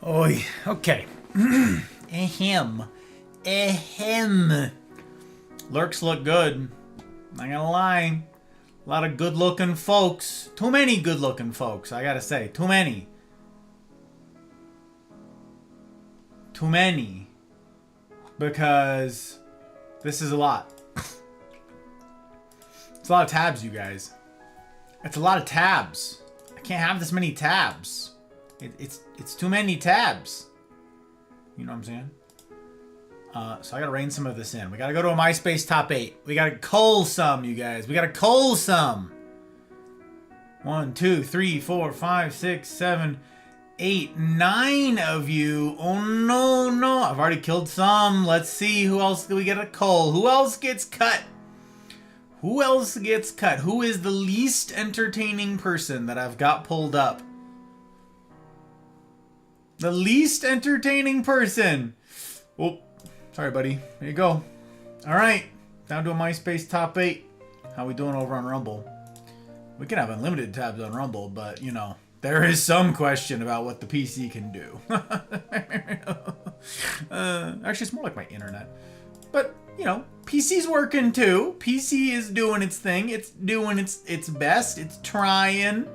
Oi, okay. Ahem. Ahem. Lurks look good. Not gonna lie. A lot of good-looking folks. Too many good-looking folks, I gotta say. Too many. Too many. Because this is a lot. It's a lot of tabs, you guys. It's a lot of tabs. I can't have this many tabs. It's too many tabs. You know what I'm saying? So I gotta rein some of this in. We gotta go to a MySpace top 8. We gotta cull some, you guys. We gotta cull some. 1, 2, 3, 4, 5, 6, 7, 8, 9 of you. Oh no, no. I've already killed some. Let's see who else do we get a cull. Who else gets cut? Who else gets cut? Who is the least entertaining person that I've got pulled up? The least entertaining person. Oh, sorry, buddy. There you go. All right. Down to a MySpace top 8. How we doing over on Rumble? We can have unlimited tabs on Rumble, but, you know, there is some question about what the PC can do. Actually, it's more like my internet. But, you know, PC's working too. PC is doing its thing. It's doing its best. It's trying.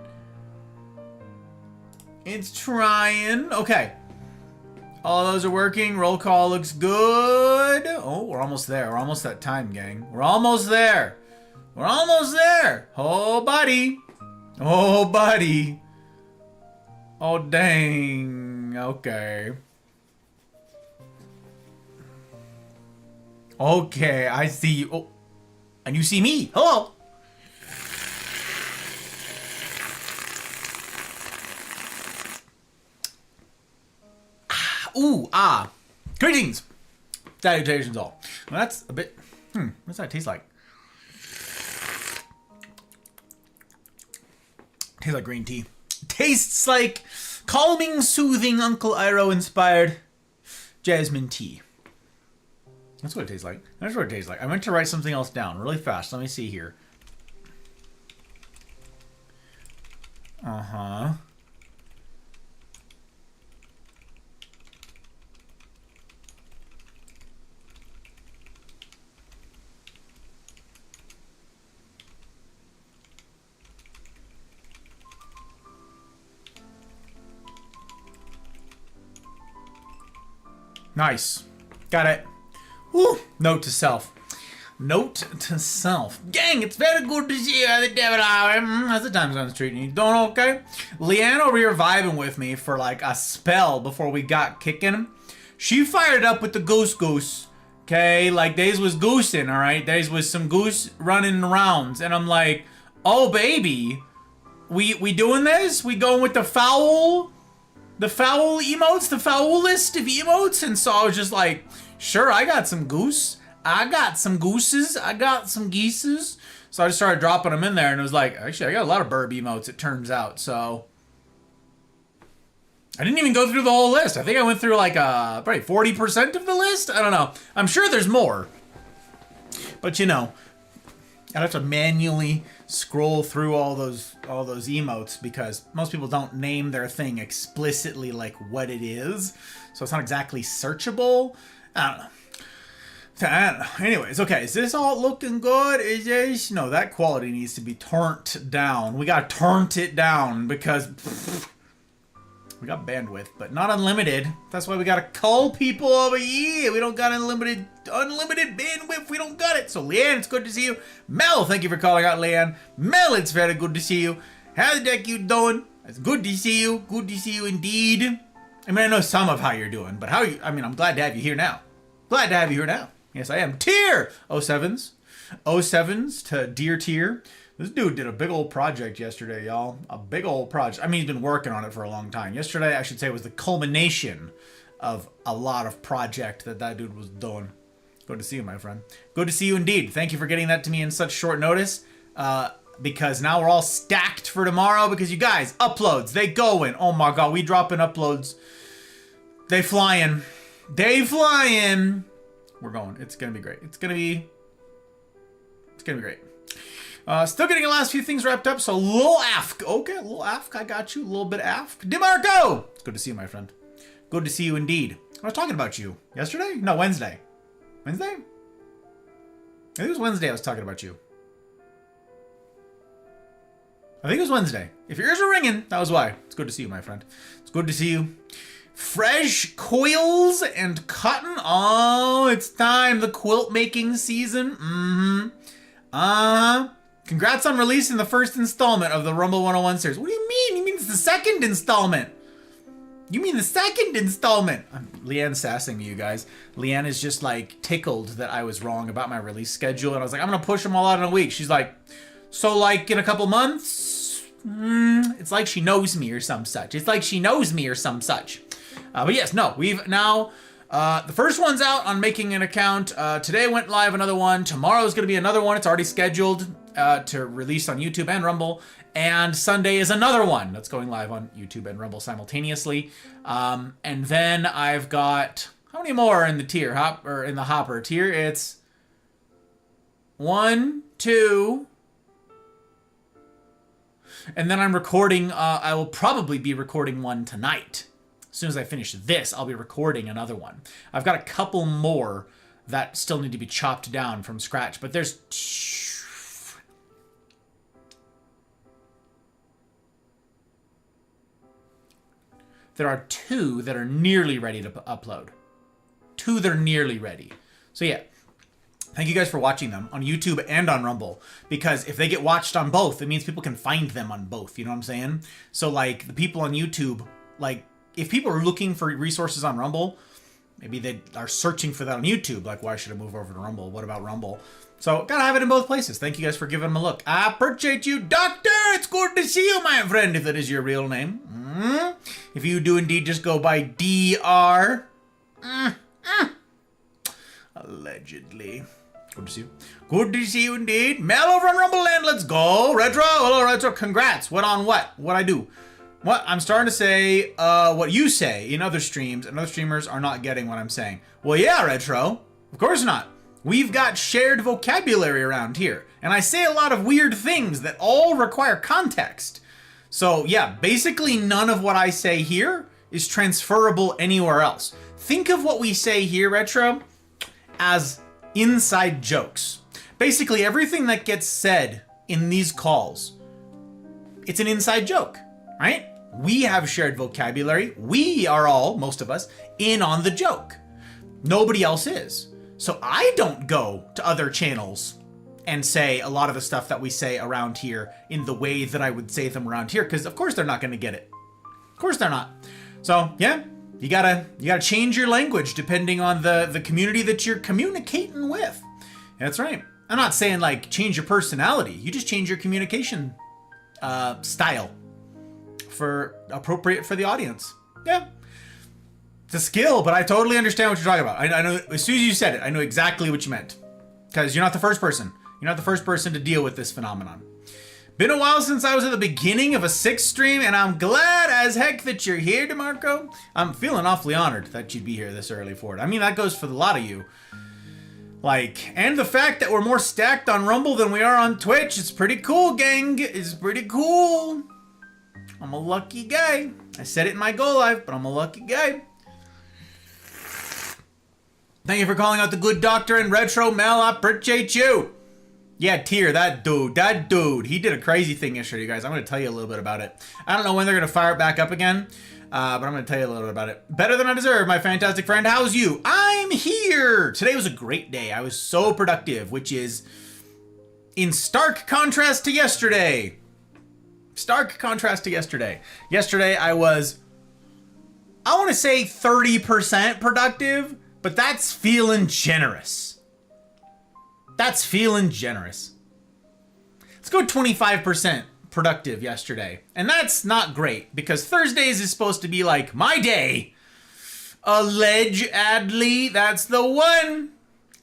It's trying. Okay. All those are working. Roll call looks good. Oh, we're almost there. We're almost at time, gang. We're almost there. We're almost there. Oh, buddy. Oh, buddy. Oh, dang. Okay. Okay, I see you. Oh, and you see me. Hello. Ooh, ah. Greetings. Salutations all. Well, that's a bit... what's that taste like? Tastes like green tea. Tastes like calming, soothing, Uncle Iroh-inspired jasmine tea. That's what it tastes like. That's what it tastes like. I meant to write something else down really fast. Let me see here. Uh-huh. Nice. Got it. Woo. Note to self. Note to self. Gang, it's very good to see you at the Devil Hour. How's the times on the street? You doing okay? Leanne over here vibing with me for like a spell before we got kicking. She fired up with the goose. Okay, like days was goosing, alright? Days was some goose running rounds. And I'm like, oh baby, we doing this? We going with the foul? The foul emotes, the foulest of emotes, and so I was just like, sure, I got some goose. I got some gooses. I got some geeses. So I just started dropping them in there, and it was like, actually, I got a lot of burb emotes, it turns out, so. I didn't even go through the whole list. I think I went through like probably 40% of the list? I don't know. I'm sure there's more. But you know, I'd have to manually scroll through all those emotes because most people don't name their thing explicitly like what it is. So it's not exactly searchable. I don't know. Anyways, okay, is this all looking good? Is this? No, that quality needs to be turned down. We gotta turn it down because we got bandwidth, but not unlimited. That's why we gotta call people over here. We don't got unlimited bandwidth. We don't got it. So Leanne, it's good to see you. Mel, thank you for calling out, Leanne. Mel, it's very good to see you. How the heck you doing? It's good to see you. Good to see you indeed. I mean, I know some of how you're doing, but I'm glad to have you here now. Glad to have you here now. Yes, I am. Tier 07s. 07s to Dear Tier. This dude did a big old project yesterday, y'all. A big old project. I mean, he's been working on it for a long time. Yesterday, I should say, was the culmination of a lot of project that dude was doing. Good to see you, my friend. Good to see you indeed. Thank you for getting that to me in such short notice. Because now we're all stacked for tomorrow. Because you guys, uploads, they going. Oh my God, we dropping uploads. They flying. They flying. We're going. It's gonna be great. It's gonna be great. Still getting the last few things wrapped up. So, little AFK. Okay, little AFK. I got you. A little bit of AFK. DeMarco! It's good to see you, my friend. Good to see you indeed. I was talking about you. Yesterday? No, Wednesday. Wednesday? I think it was Wednesday I was talking about you. I think it was Wednesday. If your ears are ringing, that was why. It's good to see you, my friend. It's good to see you. Fresh coils and cotton. Oh, it's time. The quilt making season. Congrats on releasing the first installment of the Rumble 101 series. What do you mean? You mean it's the second installment? You mean the second installment? Leanne's sassing me, you guys. Leanne is just like tickled that I was wrong about my release schedule. And I was like, I'm going to push them all out in a week. She's like, so like in a couple months? It's like she knows me or some such. It's like she knows me or some such. But yes, no, we've now, the first one's out on making an account. Today went live another one. Tomorrow's going to be another one. It's already scheduled to release on YouTube and Rumble. And Sunday is another one that's going live on YouTube and Rumble simultaneously. And then I've got, how many more in the tier, in the hopper tier? It's 1, 2, and then I'm recording, I will probably be recording one tonight. As soon as I finish this, I'll be recording another one. I've got a couple more that still need to be chopped down from scratch, but there are 2 that are nearly ready to upload. 2 that are nearly ready. So yeah, thank you guys for watching them on YouTube and on Rumble, because if they get watched on both, it means people can find them on both, you know what I'm saying? So like the people on YouTube, like, if people are looking for resources on Rumble, maybe they are searching for that on YouTube. Like, why should I move over to Rumble? What about Rumble? So, gotta have it in both places. Thank you guys for giving them a look. I appreciate you, Doctor. It's good to see you, my friend, if that is your real name. If you do indeed just go by DR. Allegedly. Good to see you. Good to see you indeed. Mel over on Rumble Land. Let's go. Retro. Hello, Retro. Congrats. What on what? What I do? What I'm starting to say, what you say in other streams, and other streamers are not getting what I'm saying. Well, yeah, Retro. Of course not. We've got shared vocabulary around here, and I say a lot of weird things that all require context. So, yeah, basically none of what I say here is transferable anywhere else. Think of what we say here, Retro, as inside jokes. Basically, everything that gets said in these calls, it's an inside joke, right? We have shared vocabulary. We are all, most of us, in on the joke. Nobody else is. So I don't go to other channels and say a lot of the stuff that we say around here in the way that I would say them around here, because of course they're not going to get it. Of course they're not. So yeah, you gotta change your language depending on the community that you're communicating with. That's right. I'm not saying like change your personality. You just change your communication style for appropriate for the audience. Yeah. It's a skill, but I totally understand what you're talking about. I know as soon as you said it, I know exactly what you meant. Because you're not the first person. You're not the first person to deal with this phenomenon. Been a while since I was at the beginning of a 6th stream, and I'm glad as heck that you're here, DeMarco. I'm feeling awfully honored that you'd be here this early for it. I mean, that goes for a lot of you. Like, and the fact that we're more stacked on Rumble than we are on Twitch, it's pretty cool, gang. It's pretty cool. I'm a lucky guy. I said it in my Go Live, but I'm a lucky guy. Thank you for calling out the good doctor and Retro Mel. I appreciate you. Yeah, Tier, that dude, he did a crazy thing yesterday, you guys. I'm going to tell you a little bit about it. I don't know when they're going to fire it back up again, but I'm going to tell you a little bit about it. Better than I deserve, my fantastic friend. How's you? I'm here. Today was a great day. I was so productive, which is in stark contrast to yesterday. Stark contrast to yesterday. Yesterday, I was, I want to say 30% productive, but that's feeling generous. That's feeling generous. Let's go 25% productive yesterday. And that's not great, because Thursdays is supposed to be like my day. Allegedly, that's the one.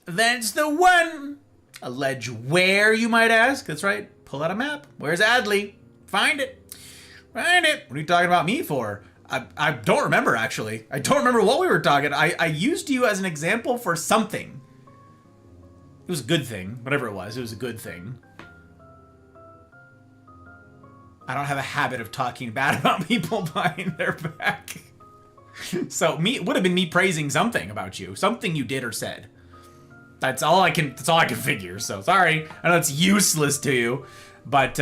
That's the one. Allege where, you might ask? That's right. Pull out a map. Where's Adley? Find it. Find it. What are you talking about me for? I don't remember, actually. I don't remember what we were talking. I used you as an example for something. It was a good thing. Whatever it was a good thing. I don't have a habit of talking bad about people behind their back. So it would have been me praising something about you. Something you did or said. That's all I can figure. So sorry. I know it's useless to you. But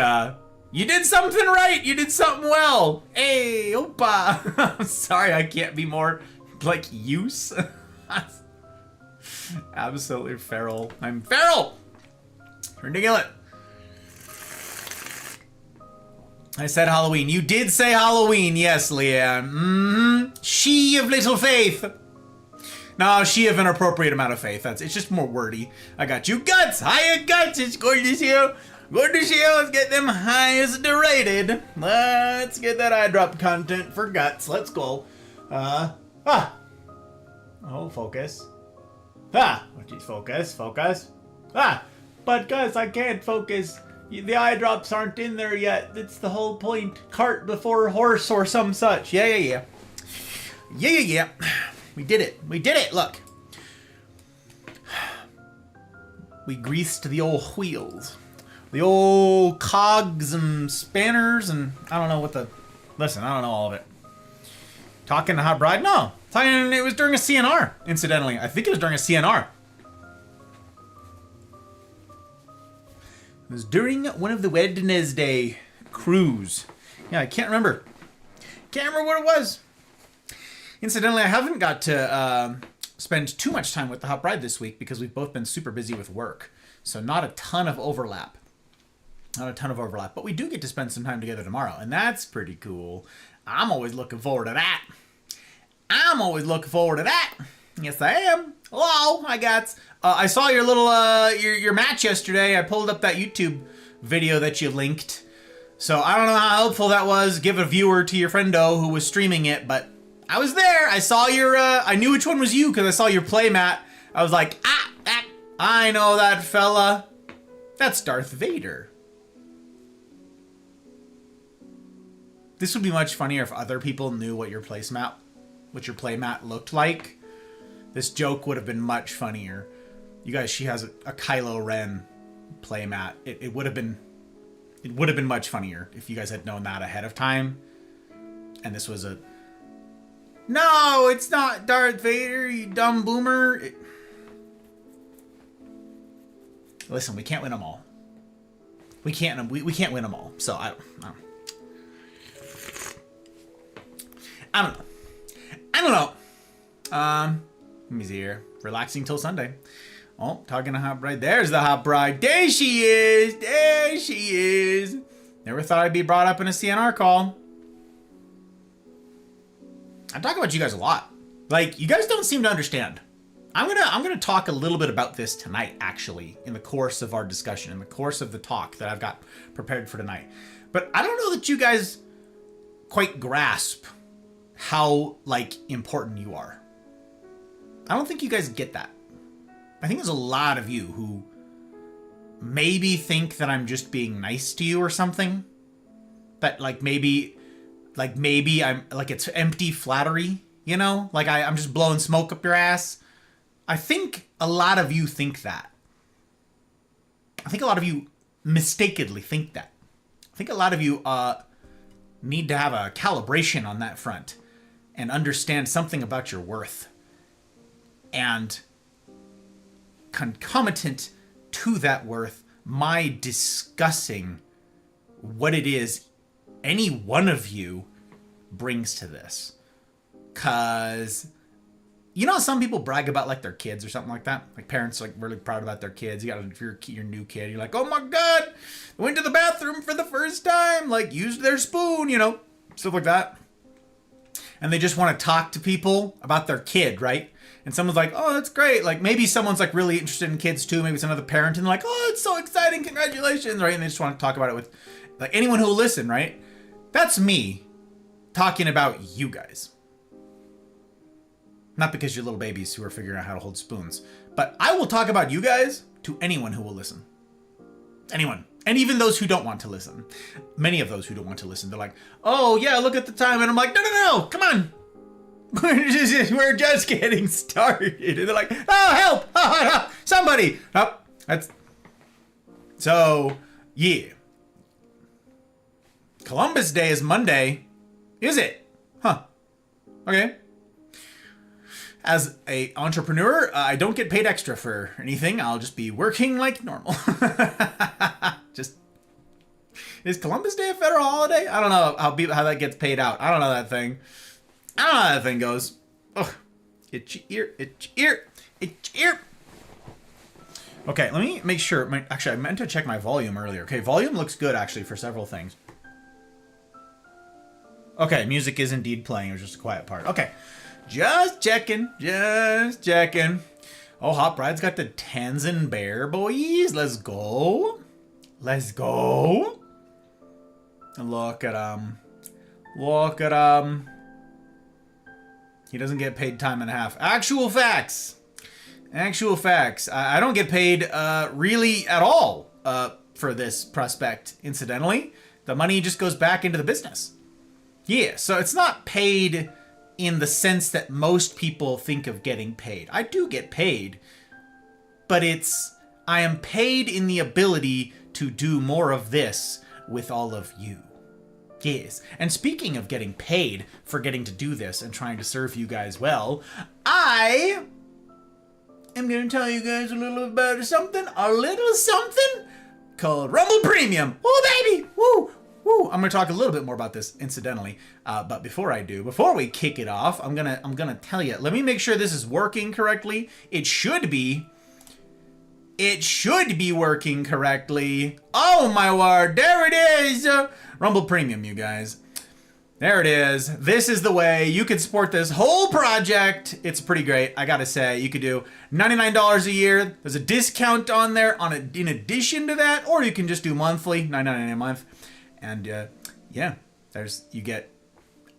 you did something right. You did something well. Hey, opa. I'm sorry I can't be more like use. Absolutely feral. I'm feral. Ridiculous. I said Halloween. You did say Halloween. Yes, Leanne. Mm-hmm. She of little faith. No, she of an appropriate amount of faith. It's just more wordy. I got you. Guts. Hiya, Guts. It's good to see you. Good to see you. Let's get them highs rated. Let's get that eye drop content for Guts. Let's go. Oh, focus. Focus. But Gus, I can't focus. The eye drops aren't in there yet. That's the whole point. Cart before horse or some such. Yeah. We did it. Look. We greased the old wheels. The old cogs and spanners and I don't know what listen, I don't know all of it. Talking to Hot Bride? No. It was during a CNR, incidentally. I think it was during a CNR. It was during one of the Wednesday cruise. Yeah, I can't remember. Can't remember what it was. Incidentally, I haven't got to spend too much time with the Hot Bride this week because we've both been super busy with work. So not a ton of overlap. But we do get to spend some time together tomorrow, and that's pretty cool. I'm always looking forward to that. Yes, I am. Hello, hi, Gats. I saw your little, your match yesterday. I pulled up that YouTube video that you linked. So I don't know how helpful that was. Give a viewer to your friendo who was streaming it, but I was there. I saw your, I knew which one was you because I saw your playmat. I was like, I know that fella. That's Darth Vader. This would be much funnier if other people knew what your playmat looked like. This joke would have been much funnier. You guys, she has a Kylo Ren playmat. It would have been much funnier if you guys had known that ahead of time. And this was a... No, it's not Darth Vader, you dumb boomer. Listen, we can't win them all. We can't win them all. So I don't know. Let me see here. Relaxing till Sunday. Oh, talking to Hot Bride. There's the Hot Bride. There she is. Never thought I'd be brought up in a CNR call. I talk about you guys a lot. Like, you guys don't seem to understand. I'm gonna talk a little bit about this tonight, actually, in the course of our discussion, in the course of the talk that I've got prepared for tonight. But I don't know that you guys quite grasp how, like, important you are. I don't think you guys get that. I think there's a lot of you who maybe think that I'm just being nice to you or something. That, like, maybe I'm, like, it's empty flattery, you know? Like, I'm just blowing smoke up your ass. I think a lot of you think that. I think a lot of you mistakenly think that. I think a lot of you need to have a calibration on that front and understand something about your worth. And concomitant to that worth, my discussing what it is any one of you brings to this. 'Cause you know, some people brag about like their kids or something like that. Like parents like really proud about their kids. You got your new kid. You're like, oh my God, went to the bathroom for the first time. Like used their spoon, you know, stuff like that. And they just want to talk to people about their kid, right? And someone's like, oh, that's great. Like maybe someone's like really interested in kids too. Maybe it's another parent and they're like, oh, it's so exciting. Congratulations, right? And they just want to talk about it with like anyone who will listen, right? That's me talking about you guys. Not because you're little babies who are figuring out how to hold spoons. But I will talk about you guys to anyone who will listen. Anyone. And even those who don't want to listen. Many of those who don't want to listen. They're like, oh, yeah, look at the time. And I'm like, no, come on. We're just getting started. And they're like, oh, help. Oh, somebody. Oh, that's... So, yeah. Columbus Day is Monday. Is it? Huh. Okay. As a entrepreneur, I don't get paid extra for anything. I'll just be working like normal. Is Columbus Day a federal holiday? I don't know how that gets paid out. I don't know that thing. I don't know how that thing goes. Ugh. Itchy ear, itchy ear, itchy ear. Okay, let me make sure. Actually, I meant to check my volume earlier. Okay, volume looks good actually for several things. Okay, music is indeed playing. It was just a quiet part. Okay. Just checking. Oh, Hot Bride's got the Tanzan Bear, boys. Let's go. And look at him. He doesn't get paid time and a half. Actual facts. I don't get paid really at all for this prospect, incidentally. The money just goes back into the business. Yeah, so it's not paid in the sense that most people think of getting paid. I do get paid, but I am paid in the ability to do more of this with all of you. Yes. And speaking of getting paid for getting to do this and trying to serve you guys well, I am going to tell you guys a little something called Rumble Premium. Oh, baby! Woo! I'm going to talk a little bit more about this incidentally, but before we kick it off, I'm gonna tell you. Let me make sure this is working correctly. It should be working correctly. Oh my word! There it is. Rumble Premium, you guys. There it is. This is the way you can support this whole project. It's pretty great. I gotta say, you could do $99 a year. There's a discount on there in addition to that, or you can just do monthly, $9.99 a month. And yeah, you get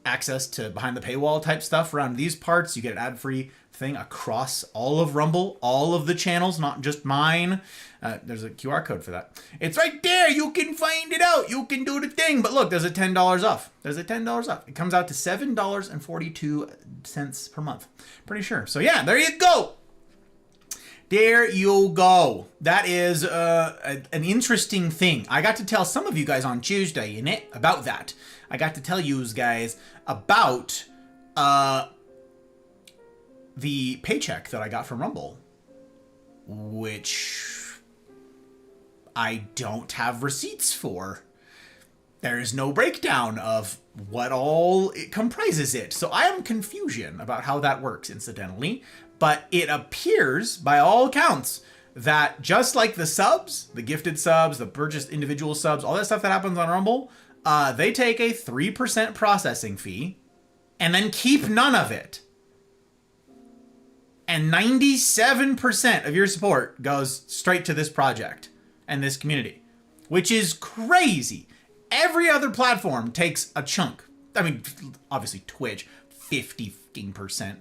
access to behind the paywall type stuff around these parts. You get an ad-free thing across all of Rumble, all of the channels, not just mine. There's a QR code for that. It's right there. You can find it out. You can do the thing. But look, there's a $10 off. It comes out to $7.42 per month. Pretty sure. So yeah, there you go. There you go. That is an interesting thing. I got to tell some of you guys on Tuesday about that. I got to tell you guys about the paycheck that I got from Rumble, which I don't have receipts for. There is no breakdown of what all it comprises it. So I am confusion about how that works, incidentally. But it appears, by all accounts, that just like the subs, the gifted subs, the purchased individual subs, all that stuff that happens on Rumble, they take a 3% processing fee and then keep none of it. And 97% of your support goes straight to this project and this community, which is crazy. Every other platform takes a chunk. I mean, obviously Twitch, 50%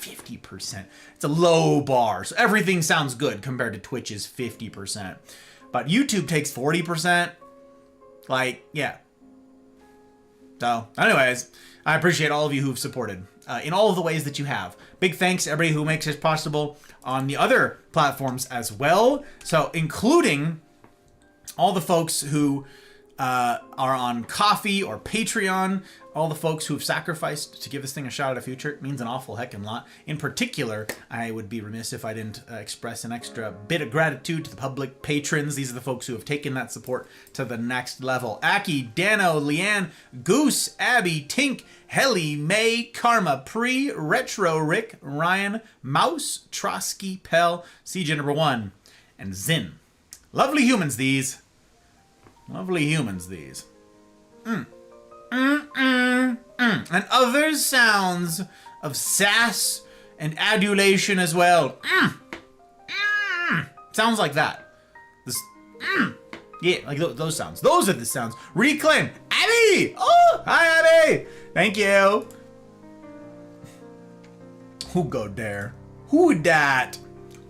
50%. It's a low bar. So everything sounds good compared to Twitch's 50%. But YouTube takes 40%. Like, yeah. So, anyways, I appreciate all of you who've supported. in all of the ways that you have. Big thanks to everybody who makes this possible on the other platforms as well. So including all the folks who are on Coffee or Patreon, all the folks who have sacrificed to give this thing a shot at a future. It means an awful heckin' lot. In particular, I would be remiss if I didn't express an extra bit of gratitude to the public patrons. These are the folks who have taken that support to the next level. Aki, Dano, Leanne, Goose, Abby, Tink, Helly, May, Karma, Pre, Retro, Rick, Ryan, Mouse, Trosky, Pell, CJ number 1, and Zin. Lovely humans, these. Lovely humans, these. And other sounds of sass and adulation as well. Sounds like that. This, yeah, like those sounds. Those are the sounds. Reclaim. Abby! Oh, hi, Abby! Thank you. Who go there? Who dat?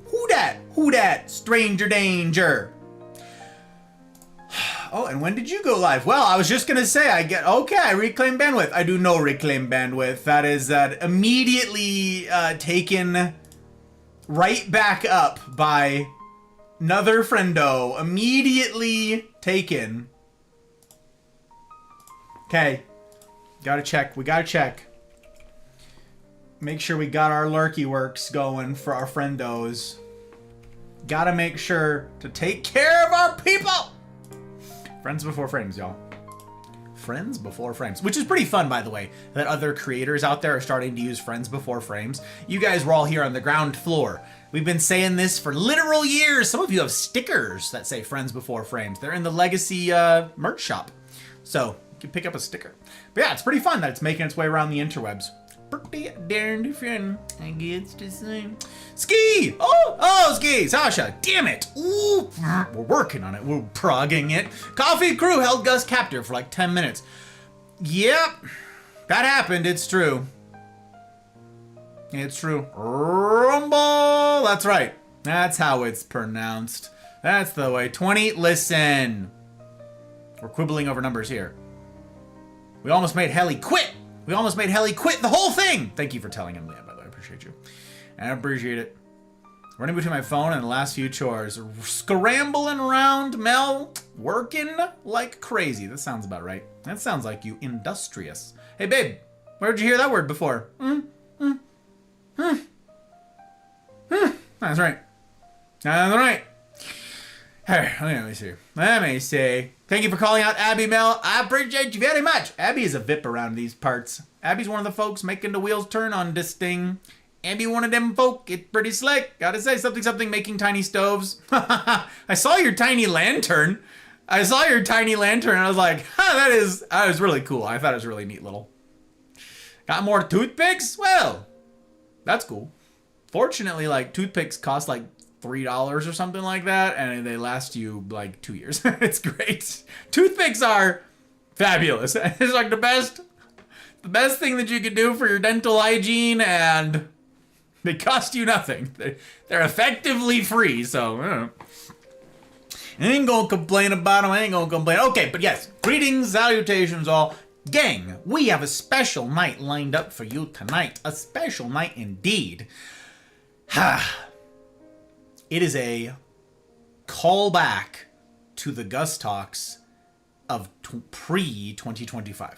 Who dat? Who dat? Stranger danger. Oh, and when did you go live? Well, I was just gonna say, I reclaim bandwidth. I do no reclaim bandwidth. That is immediately taken right back up by another friendo. Immediately taken. Okay, gotta check. We gotta check. Make sure we got our lurky works going for our friendos. Gotta make sure to take care of our people. Friends before frames, y'all. Friends before frames. Which is pretty fun, by the way, that other creators out there are starting to use friends before frames. You guys were all here on the ground floor. We've been saying this for literal years. Some of you have stickers that say friends before frames. They're in the Legacy merch shop. So you can pick up a sticker. But yeah, it's pretty fun that it's making its way around the interwebs. Pretty darn fun, I guess to say. Ski! Oh, Ski! Sasha, damn it! Ooh, we're working on it. We're progging it. Coffee crew held Gus captive for like 10 minutes. Yep, that happened. It's true. It's true. Rumble! That's right. That's how it's pronounced. That's the way. 20, listen. We're quibbling over numbers here. We almost made Helly quit. We almost made Helly quit the whole thing. Thank you for telling him, Leah, by the way. I appreciate you. I appreciate it. Running between my phone and the last few chores. Scrambling around, Mel. Working like crazy. That sounds about right. That sounds like you industrious. Hey, babe. Where'd you hear that word before? That's right. That's right. Hey, let me see. Let me see. Thank you for calling out Abby, Mel. I appreciate you very much. Abby is a VIP around these parts. Abby's one of the folks making the wheels turn on this thing. Abby one of them folk. It's pretty slick. Gotta say something making tiny stoves. I saw your tiny lantern. And I was like, that was really cool. I thought it was really neat little. Got more toothpicks? Well, that's cool. Fortunately, like, toothpicks cost like $3 or something like that, and they last you like 2 years. It's great. Toothpicks are fabulous. It's like the best thing that you can do for your dental hygiene, and they cost you nothing. They're effectively free, so I don't know. I ain't gonna complain about them. Okay, but yes, greetings, salutations all. Gang, we have a special night lined up for you tonight. A special night indeed. It is a callback to the Gus Talks of pre-2025.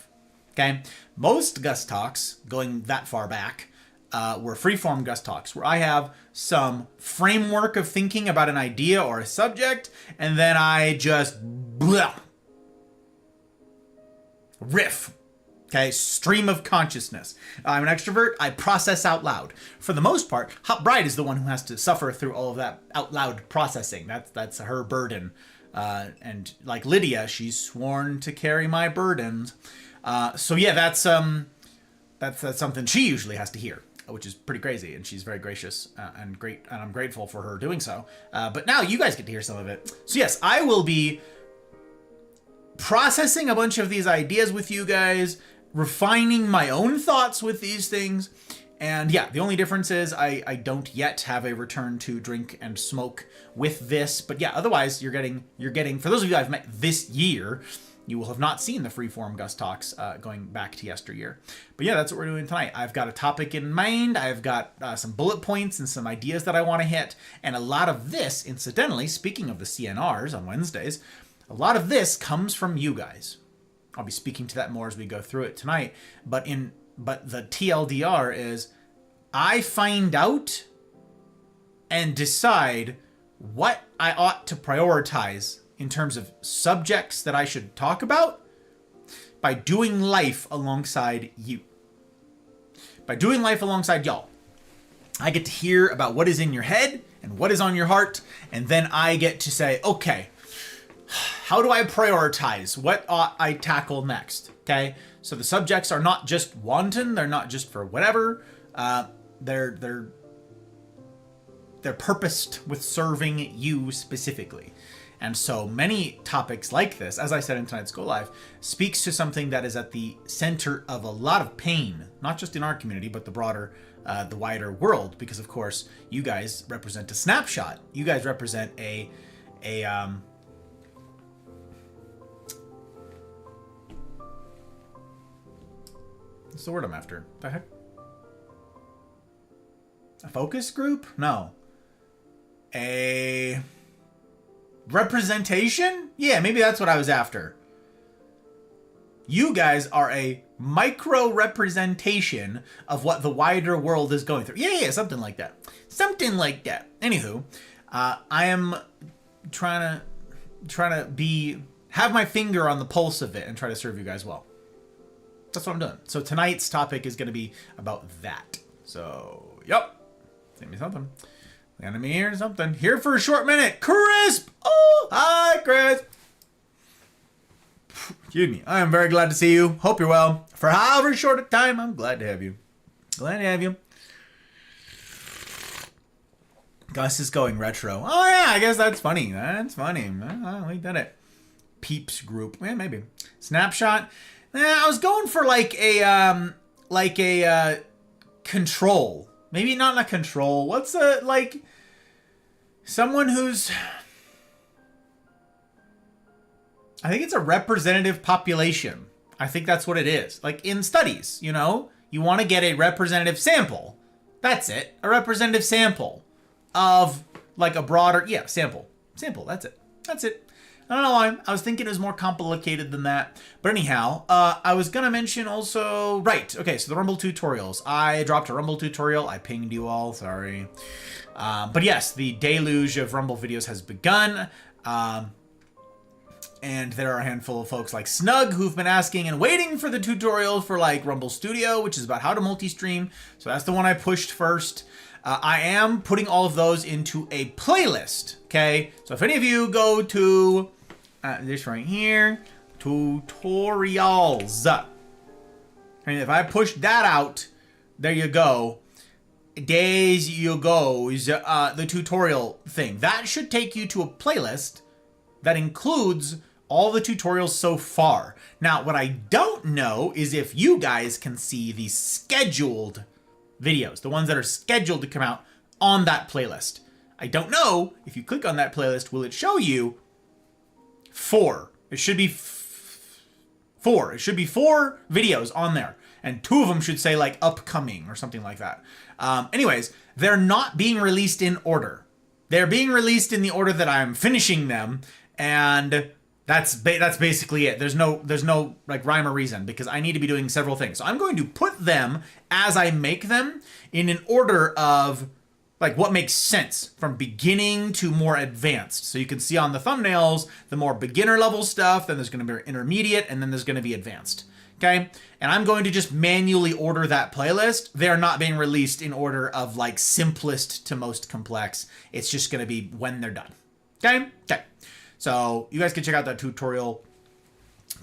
Okay? Most Gus Talks, going that far back, were freeform Gus Talks, where I have some framework of thinking about an idea or a subject, and then I just riff. Okay, stream of consciousness. I'm an extrovert. I process out loud. For the most part, Hot Bride is the one who has to suffer through all of that out loud processing. That's her burden. And like Lydia, she's sworn to carry my burdens. So yeah, that's something she usually has to hear, which is pretty crazy. And she's very gracious and great, and I'm grateful for her doing so. But now you guys get to hear some of it. So yes, I will be processing a bunch of these ideas with you guys, refining my own thoughts with these things. And yeah, the only difference is I don't yet have a return to drink and smoke with this. But yeah, otherwise you're getting, for those of you I've met this year, you will have not seen the freeform Gus Talks going back to yesteryear. But yeah, that's what we're doing tonight. I've got a topic in mind. I've got some bullet points and some ideas that I want to hit. And a lot of this, incidentally, speaking of the CNRs on Wednesdays, a lot of this comes from you guys. I'll be speaking to that more as we go through it tonight. But the TLDR is I find out and decide what I ought to prioritize in terms of subjects that I should talk about by doing life alongside you. By doing life alongside y'all. I get to hear about what is in your head and what is on your heart, and then I get to say, okay, how do I prioritize? What ought I tackle next? Okay, so the subjects are not just wanton, they're not just for whatever. They're purposed with serving you specifically. And so many topics like this, as I said in tonight's Go Live, speaks to something that is at the center of a lot of pain, not just in our community, but the broader, the wider world. Because of course, you guys represent a snapshot. You guys represent what's the word I'm after? The heck? A focus group? No. A representation? Yeah, maybe that's what I was after. You guys are a micro representation of what the wider world is going through. Yeah, something like that. Something like that. Anywho, I am trying to have my finger on the pulse of it and try to serve you guys well. That's what I'm doing. So tonight's topic is going to be about that. So, yep. Send me something. Let me hear something. Here for a short minute. Crisp! Oh, hi, Crisp. Excuse me. I am very glad to see you. Hope you're well. For however short a time, I'm glad to have you. Glad to have you. Gus is going retro. Oh, yeah, I guess that's funny. That's funny. We did it. Peeps group. Yeah, maybe. Snapshot. I was going for like a control. Maybe not a control. What's someone who's, I think it's a representative population. I think that's what it is. Like in studies, you want to get a representative sample. That's it. A representative sample of like a broader, sample. That's it. I don't know why. I was thinking it was more complicated than that. But anyhow, I was going to mention also... Right. Okay, so the Rumble tutorials. I dropped a Rumble tutorial. I pinged you all. Sorry. But yes, the deluge of Rumble videos has begun. And there are a handful of folks like Snug who've been asking and waiting for the tutorial for like Rumble Studio, which is about how to multi-stream. So that's the one I pushed first. I am putting all of those into a playlist, okay? So if any of you go to this right here, tutorials, and if I push that out, there you go. Days you go is the tutorial thing. That should take you to a playlist that includes all the tutorials so far. Now, what I don't know is if you guys can see the scheduled videos, the ones that are scheduled to come out on that playlist. I don't know if you click on that playlist, will it show you 4? It should be 4. It should be 4 videos on there. And 2 of them should say like upcoming or something like that. Anyways, they're not being released in order. They're being released in the order that I'm finishing them. And that's basically it. There's no like rhyme or reason because I need to be doing several things. So I'm going to put them as I make them in an order of like what makes sense from beginning to more advanced. So you can see on the thumbnails, the more beginner level stuff, then there's going to be intermediate, and then there's going to be advanced. Okay. And I'm going to just manually order that playlist. They're not being released in order of like simplest to most complex. It's just going to be when they're done. Okay. Okay. So you guys can check out that tutorial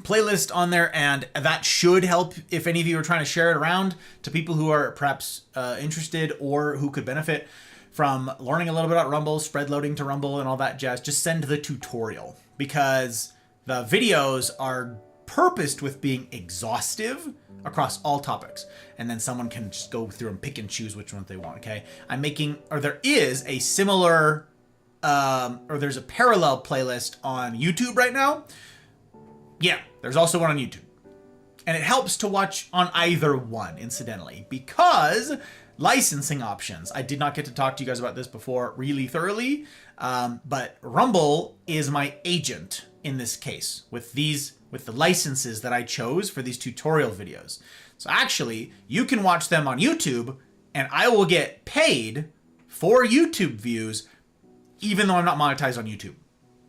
playlist on there, and that should help if any of you are trying to share it around to people who are perhaps interested or who could benefit from learning a little bit about Rumble, spread loading to Rumble and all that jazz. Just send the tutorial because the videos are purposed with being exhaustive across all topics, and then someone can just go through and pick and choose which ones they want. Okay, there is a similar or there's a parallel playlist on YouTube right now Yeah, there's also one on YouTube. And it helps to watch on either one, incidentally, because licensing options. I did not get to talk to you guys about this before really thoroughly, but Rumble is my agent in this case with the licenses that I chose for these tutorial videos. So actually, you can watch them on YouTube, and I will get paid for YouTube views, even though I'm not monetized on YouTube,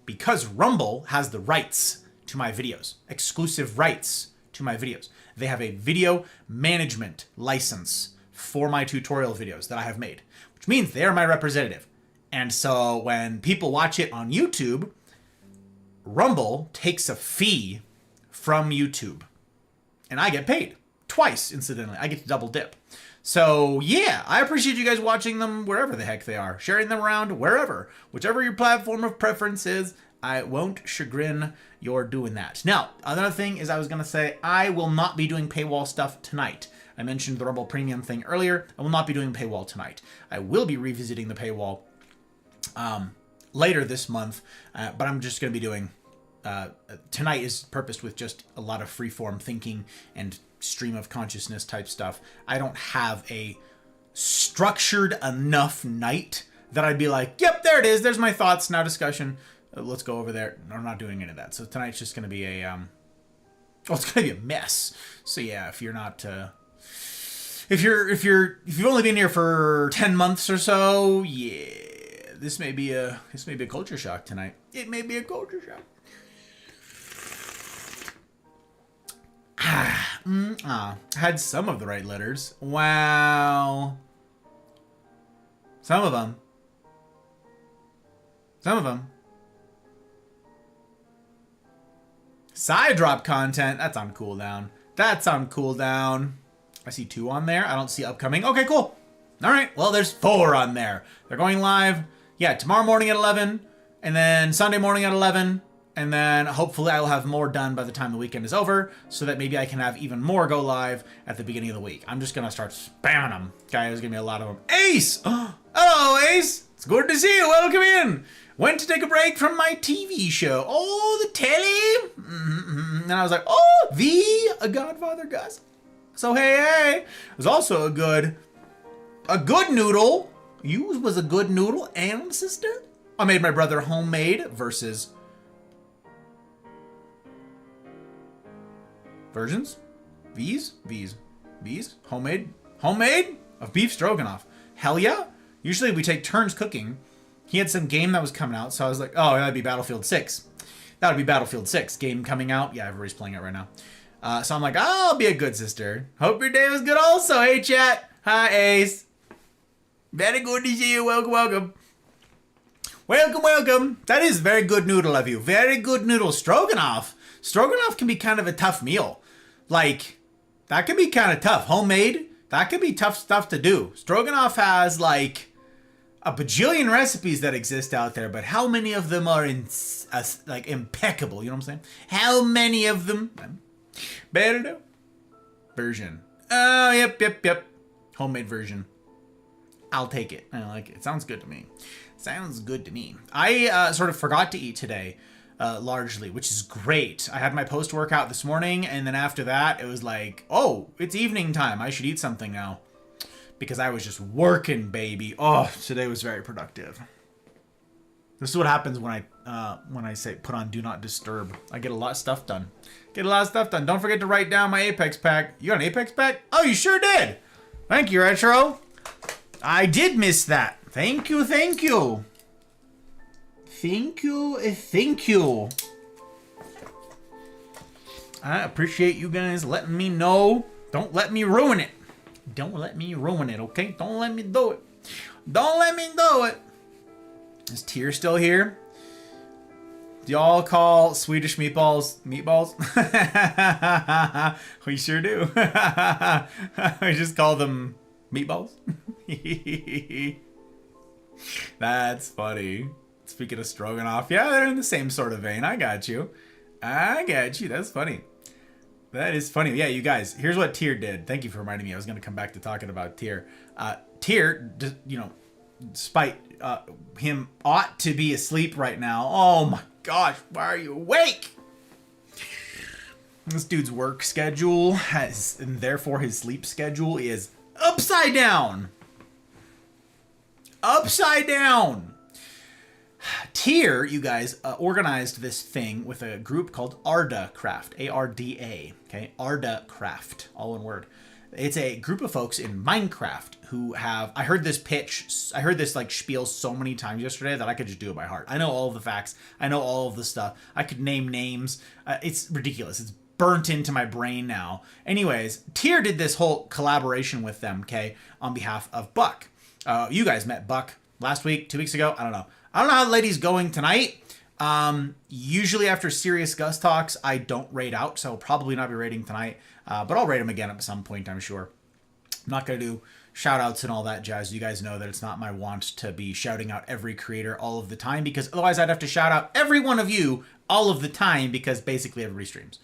because Rumble has the rights to my videos, exclusive rights to my videos. They have a video management license for my tutorial videos that I have made, which means they are my representative. And so when people watch it on YouTube, Rumble takes a fee from YouTube, and I get paid twice, incidentally. I get to double dip. So yeah, I appreciate you guys watching them wherever the heck they are, sharing them around wherever, whichever your platform of preference is. I won't chagrin your doing that. Now, another thing is I was going to say I will not be doing paywall stuff tonight. I mentioned the Rumble Premium thing earlier. I will not be doing paywall tonight. I will be revisiting the paywall later this month, but I'm just going to be doing... tonight is purposed with just a lot of freeform thinking and stream of consciousness type stuff. I don't have a structured enough night that I'd be like, yep, there it is. There's my thoughts. Now discussion. Let's go over there. No, I'm not doing any of that. So tonight's just going to be a, well, it's going to be a mess. So yeah, if you're not, if you've only been here for 10 months or so, yeah, this may be a culture shock tonight. It may be a culture shock. Had some of the right letters. Wow. Some of them. Side drop content. That's on cooldown. I see 2 on there. I don't see upcoming. Okay, cool. All right. Well, there's 4 on there. They're going live. Yeah, tomorrow morning at 11. And then Sunday morning at 11. And then hopefully I will have more done by the time the weekend is over, so that maybe I can have even more go live at the beginning of the week. I'm just going to start spamming them. Okay, there's going to be a lot of them. Ace! Oh, hello, Ace! It's good to see you. Welcome in. Went to take a break from my TV show. Oh, the telly! And I was like, oh, a Godfather Gus. So, hey. It was also a good noodle. You was a good noodle and sister. I made my brother homemade versus... versions? V's? Homemade of beef stroganoff. Hell yeah. Usually we take turns cooking. He had some game that was coming out, so I was like, oh, that'd be Battlefield 6. That would be Battlefield 6 game coming out. Yeah, everybody's playing it right now. So I'm like, I'll be a good sister. Hope your day was good also. Hey, chat. Hi, Ace. Very good to see you. Welcome. That is very good noodle of you. Very good noodle. Stroganoff. Stroganoff can be kind of a tough meal. Like, that can be kind of tough. Homemade, that can be tough stuff to do. Stroganoff has, like, a bajillion recipes that exist out there, but how many of them are like impeccable? You know what I'm saying? How many of them? Better know. Version. Oh, yep. Homemade version. I'll take it. I like it. Sounds good to me. I sort of forgot to eat today, largely, which is great. I had my post-workout this morning, and then after that, it was like, oh, it's evening time. I should eat something now. Because I was just working, baby. Oh, today was very productive. This is what happens when I say put on Do Not Disturb. I get a lot of stuff done. Don't forget to write down my Apex pack. You got an Apex pack? Oh, you sure did. Thank you, Retro. I did miss that. Thank you. I appreciate you guys letting me know. Don't let me ruin it. Okay? Don't let me do it. Is Tyr still here? Do y'all call Swedish meatballs? We sure do. We just call them meatballs. That's funny. Speaking of stroganoff, yeah, they're in the same sort of vein. I got you. That's funny. That is funny. Yeah, you guys, here's what Tyr did. Thank you for reminding me. I was going to come back to talking about Tyr. Tyr, despite him ought to be asleep right now. Oh my gosh, why are you awake? This dude's work schedule has, and therefore his sleep schedule is upside down. Upside down. Tier, you guys, organized this thing with a group called Arda Craft, A-R-D-A, okay? Arda Craft, all one word. It's a group of folks in Minecraft who have, I heard this like spiel so many times yesterday that I could just do it by heart. I know all of the facts. I know all of the stuff. I could name names. It's ridiculous. It's burnt into my brain now. Anyways, Tier did this whole collaboration with them, okay, on behalf of Buck. You guys met Buck last week, 2 weeks ago. I don't know how the lady's going tonight. Usually after serious Gus talks, I don't raid out, so I'll probably not be raiding tonight. But I'll raid him again at some point, I'm sure. I'm not going to do shout outs and all that jazz. You guys know that it's not my want to be shouting out every creator all of the time, because otherwise I'd have to shout out every one of you all of the time, because basically everybody streams.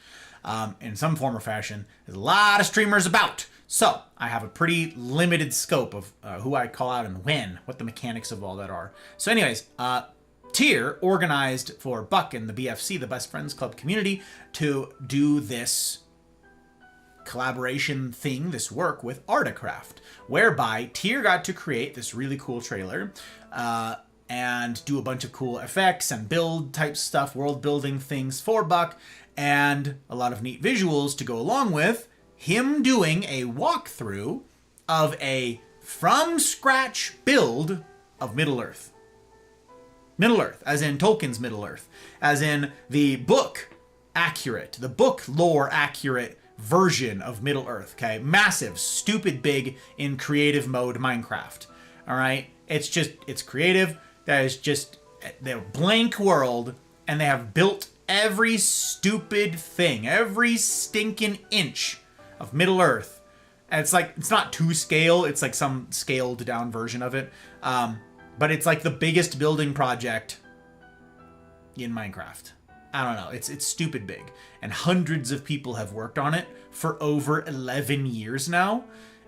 In some form or fashion. There's a lot of streamers about. So I have a pretty limited scope of who I call out and when, what the mechanics of all that are. So anyways, Tier organized for Buck and the BFC, the Best Friends Club community, to do this collaboration thing, this work with Artacraft, whereby Tier got to create this really cool trailer and do a bunch of cool effects and build type stuff, world building things for Buck, and a lot of neat visuals to go along with him doing a walkthrough of a from scratch build of Middle-earth. Middle-earth, as in Tolkien's Middle-earth, as in the book accurate, the book lore accurate version of Middle-earth, okay? Massive, stupid big in creative mode Minecraft, all right? It's creative. That is just the blank world, and they have built every stupid thing, every stinking inch of Middle-earth. And it's like, it's not to scale, it's like some scaled down version of it. But it's like the biggest building project in Minecraft. I don't know, it's stupid big. And hundreds of people have worked on it for over 11 years now.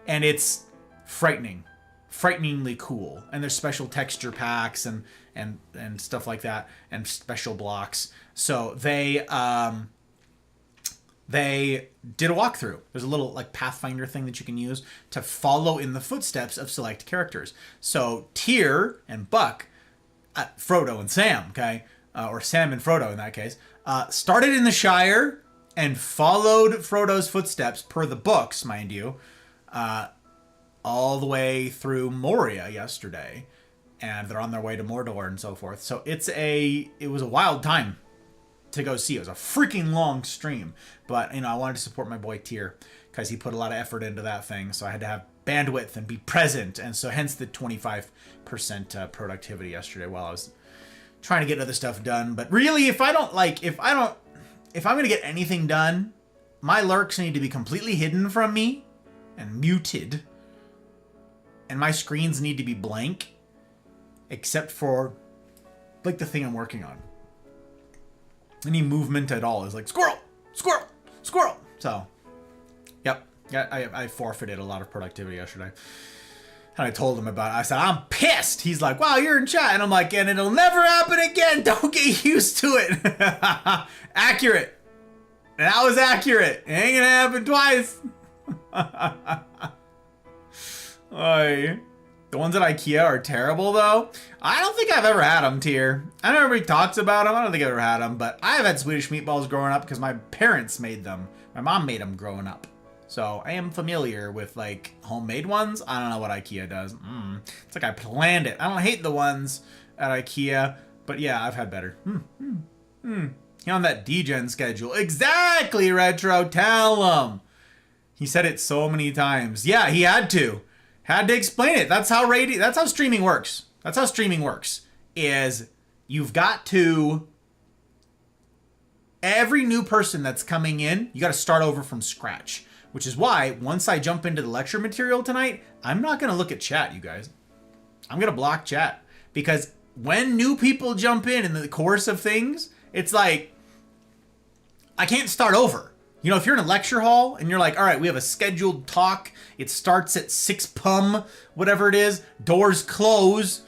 And it's frightening. Frighteningly cool. And there's special texture packs and stuff like that, and special blocks. So they did a walkthrough. There's a little like Pathfinder thing that you can use to follow in the footsteps of select characters. So Tier and Buck, Frodo and Sam, okay, or Sam and Frodo in that case, started in the Shire and followed Frodo's footsteps per the books, mind you, all the way through Moria yesterday, and they're on their way to Mordor and so forth. So it was a wild time to go see. It was a freaking long stream, but I wanted to support my boy Tier because he put a lot of effort into that thing, so I had to have bandwidth and be present, and so hence the 25% productivity yesterday while I was trying to get other stuff done. But really, if I'm gonna get anything done, my lurks need to be completely hidden from me and muted, and my screens need to be blank except for like the thing I'm working on. Any movement at all is like squirrel, squirrel, squirrel. So, yep. Yeah, I forfeited a lot of productivity yesterday. And I told him about it. I said, I'm pissed. He's like, wow, you're in chat. And I'm like, and it'll never happen again. Don't get used to it. Accurate. And that was accurate. It ain't gonna happen twice. Oy. The ones at IKEA are terrible, though. I don't think I've ever had them, Tier. I know everybody talks about them. I don't think I've ever had them, but I have had Swedish meatballs growing up because my parents made them. My mom made them growing up. So I am familiar with, like, homemade ones. I don't know what IKEA does. It's like I planned it. I don't hate the ones at IKEA, but yeah, I've had better. He on that degen schedule. Exactly, Retro. Tell him. He said it so many times. Yeah, he had to. Had to explain it. That's how streaming works. That's how streaming works. Is you've got to, every new person that's coming in, you got to start over from scratch. Which is why once I jump into the lecture material tonight, I'm not going to look at chat, you guys. I'm going to block chat, because when new people jump in the course of things, it's like I can't start over. You know, if you're in a lecture hall and you're like, all right, we have a scheduled talk. It starts at 6 p.m., whatever it is. Doors close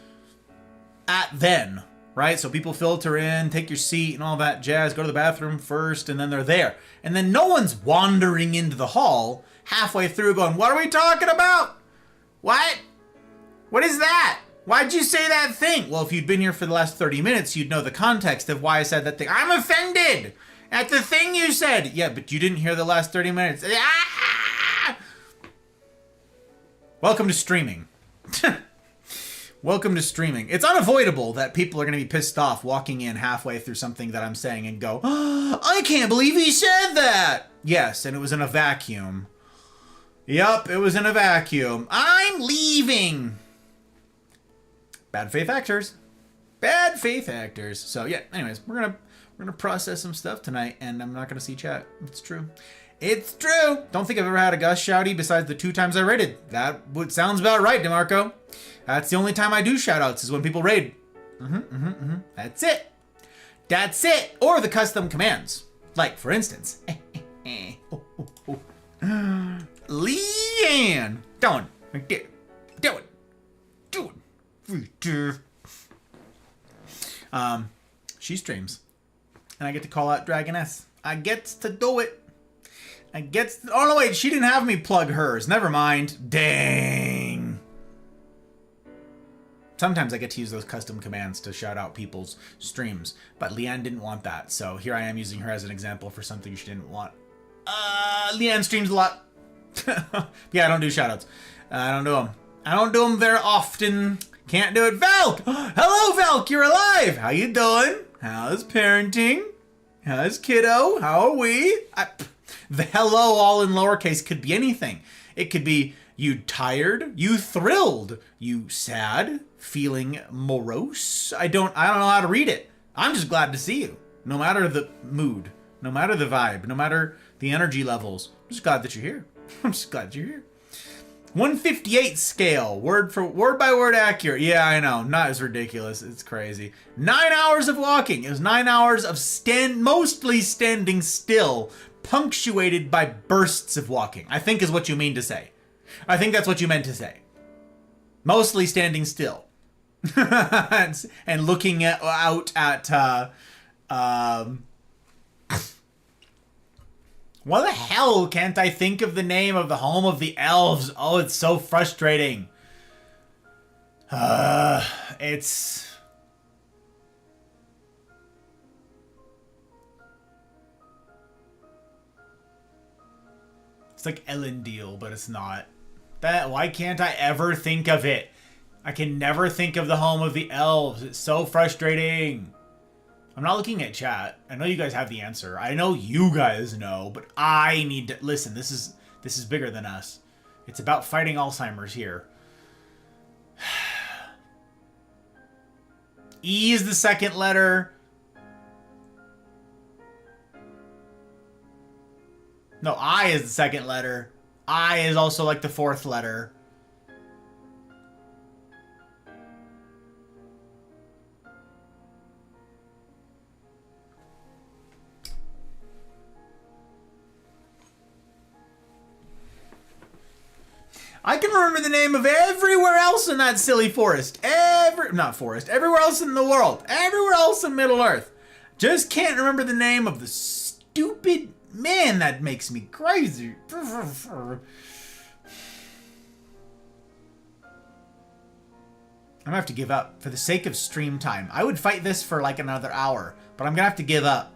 at then. right? So people filter in, take your seat and all that jazz, go to the bathroom first, and then they're there. And then no one's wandering into the hall halfway through going, what are we talking about? What? What is that? Why'd you say that thing? Well, if you'd been here for the last 30 minutes, you'd know the context of why I said that thing. I'm offended at the thing you said. Yeah, but you didn't hear the last 30 minutes. Ah! Welcome to streaming. Welcome to streaming. It's unavoidable that people are going to be pissed off walking in halfway through something that I'm saying and go, oh, I can't believe he said that. Yes, and it was in a vacuum. Yup, it was in a vacuum. I'm leaving. Bad faith actors. Bad faith actors. So yeah, anyways, we're gonna process some stuff tonight, and I'm not gonna see chat. It's true. It's true. Don't think I've ever had a Gus shouty besides the 2 times I raided. That sounds about right, DeMarco. That's the only time I do shoutouts is when people raid. That's it. That's it. Or the custom commands. Like, for instance, Leanne. Down. Right there. Down. Down. She streams. And I get to call out Dragoness. I get to do it. Oh, no, wait. She didn't have me plug hers. Never mind. Dang. Sometimes I get to use those custom commands to shout out people's streams. But Leanne didn't want that. So here I am using her as an example for something she didn't want. Leanne streams a lot. Yeah, I don't do shout outs. I don't do them. I don't do them very often. Can't do it. Valk! Hello, Valk! You're alive! How you doing? How's parenting? How's kiddo? How are we? The hello all in lowercase could be anything. It could be you tired, you thrilled, you sad, feeling morose. I don't know how to read it. I'm just glad to see you. No matter the mood, no matter the vibe, no matter the energy levels. I'm just glad that you're here. I'm just glad you're here. 158 scale, word by word accurate. Yeah, I know, not as ridiculous. It's crazy. 9 hours of walking. It was 9 hours of mostly standing still, punctuated by bursts of walking. I think is what you mean to say. I think that's what you meant to say. Mostly standing still, and looking out at. Why the hell can't I think of the name of the home of the elves? Oh, it's so frustrating. It's like Elendil, but it's not. Why can't I ever think of it? I can never think of the home of the elves. It's so frustrating. I'm not looking at chat. I know you guys have the answer. I know you guys know, but I need to listen. This is bigger than us. It's about fighting Alzheimer's here. E is the second letter. No, I is the second letter. I is also like the 4th letter. I can remember the name of everywhere else in that silly forest. Everywhere else in the world. Everywhere else in Middle Earth. Just can't remember the name of the stupid... Man, that makes me crazy. I'm gonna have to give up for the sake of stream time. I would fight this for like another hour, but I'm gonna have to give up.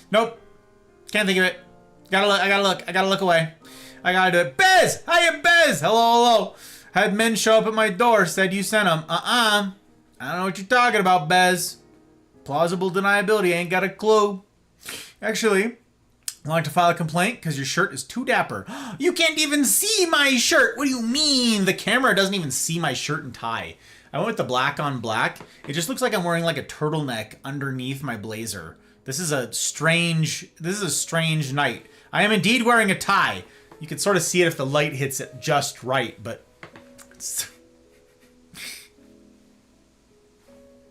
Nope. Can't think of it. I gotta look away. I gotta do it. Bez! Hiya, Bez! Hello. Had men show up at my door, said you sent them. I don't know what you're talking about, Bez. Plausible deniability, ain't got a clue. Actually, I want to file a complaint because your shirt is too dapper. You can't even see my shirt. What do you mean? The camera doesn't even see my shirt and tie. I went with the black on black. It just looks like I'm wearing like a turtleneck underneath my blazer. This is a strange night. I am indeed wearing a tie. You can sort of see it if the light hits it just right, but...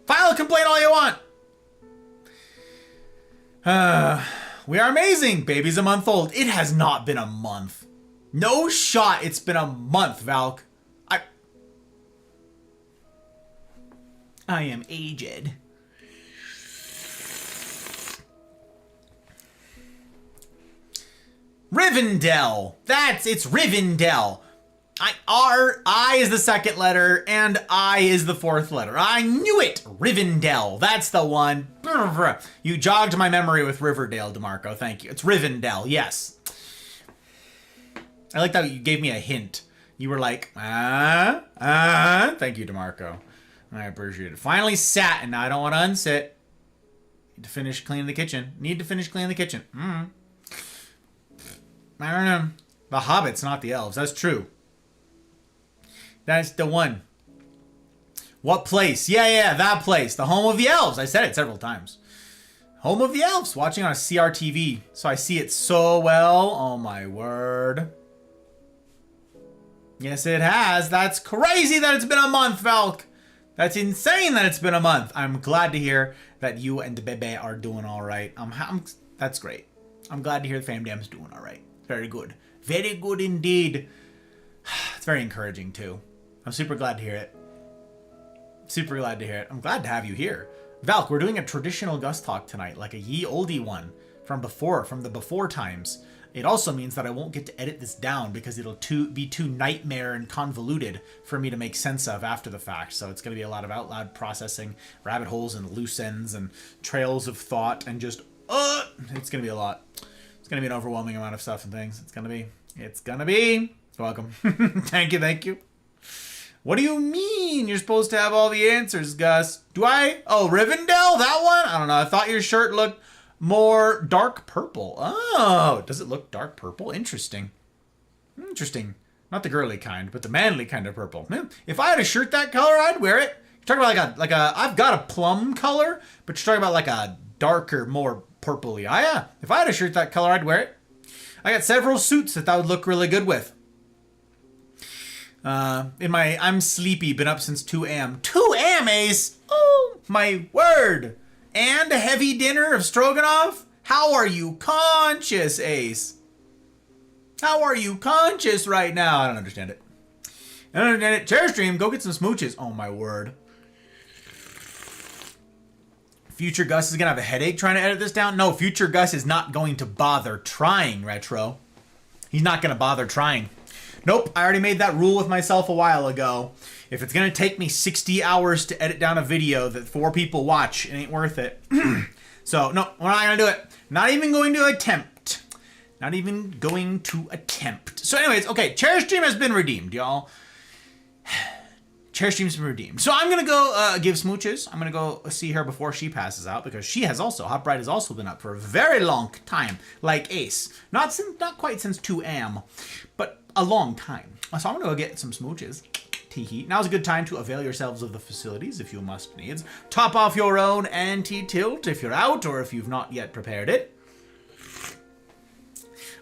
File a complaint all you want! We are amazing! Baby's a month old. It has not been a month. No shot. It's been a month, Valk. I am aged. Rivendell. It's Rivendell. I is the second letter, and I is the fourth letter. I knew it! Rivendell. That's the one. You jogged my memory with Riverdale, DeMarco. Thank you. It's Rivendell, yes. I like that you gave me a hint. You were like, Thank you, DeMarco. I appreciate it. Finally sat, and now I don't want to unsit. Need to finish cleaning the kitchen. I don't know. The hobbits, not the elves. That's true. That's the one. What place? Yeah, that place. The home of the elves. I said it several times. Home of the elves. Watching on a CRTV. So I see it so well. Oh my word. Yes, it has. That's crazy that it's been a month, Valk. That's insane that it's been a month. I'm glad to hear that you and the Bebe are doing all right. That's great. I'm glad to hear the Famdam's doing all right. Very good. Very good indeed. It's very encouraging, too. I'm super glad to hear it. Super glad to hear it. I'm glad to have you here. Valk, we're doing a traditional Gus talk tonight, like a ye olde one from the before times. It also means that I won't get to edit this down because it'll be too nightmare and convoluted for me to make sense of after the fact. So it's going to be a lot of out loud processing, rabbit holes and loose ends and trails of thought and just, it's going to be a lot. It's going to be an overwhelming amount of stuff and things. It's going to be. You're welcome. Thank you. What do you mean you're supposed to have all the answers, Gus? Do I? Oh, Rivendell? That one? I don't know. I thought your shirt looked more dark purple. Oh, does it look dark purple? Interesting. Not the girly kind, but the manly kind of purple. If I had a shirt that color, I'd wear it. You're talking about like a I've got a plum color, but you're talking about like a darker, more purpley. Yeah. If I had a shirt that color, I'd wear it. I got several suits that would look really good with. I'm sleepy, been up since 2 a.m. 2 a.m., Ace? Oh, my word. And a heavy dinner of stroganoff? How are you conscious, Ace? How are you conscious right now? I don't understand it. Chair stream, go get some smooches. Oh, my word. Future Gus is going to have a headache trying to edit this down? No, Future Gus is not going to bother trying, Retro. He's not going to bother trying. Nope, I already made that rule with myself a while ago. If it's going to take me 60 hours to edit down a video that 4 people watch, it ain't worth it. So, no, we're not going to do it. Not even going to attempt. So anyways, okay, Chair Stream has been redeemed, y'all. Chair Stream's been redeemed. So I'm going to go give smooches. I'm going to go see her before she passes out because she has also, Hot Bride has also been up for a very long time, like Ace. Not quite since 2 a.m., but a long time. So I'm going to go get some smooches. Teehee. Now's a good time to avail yourselves of the facilities if you must needs. Top off your own anti-tilt if you're out or if you've not yet prepared it.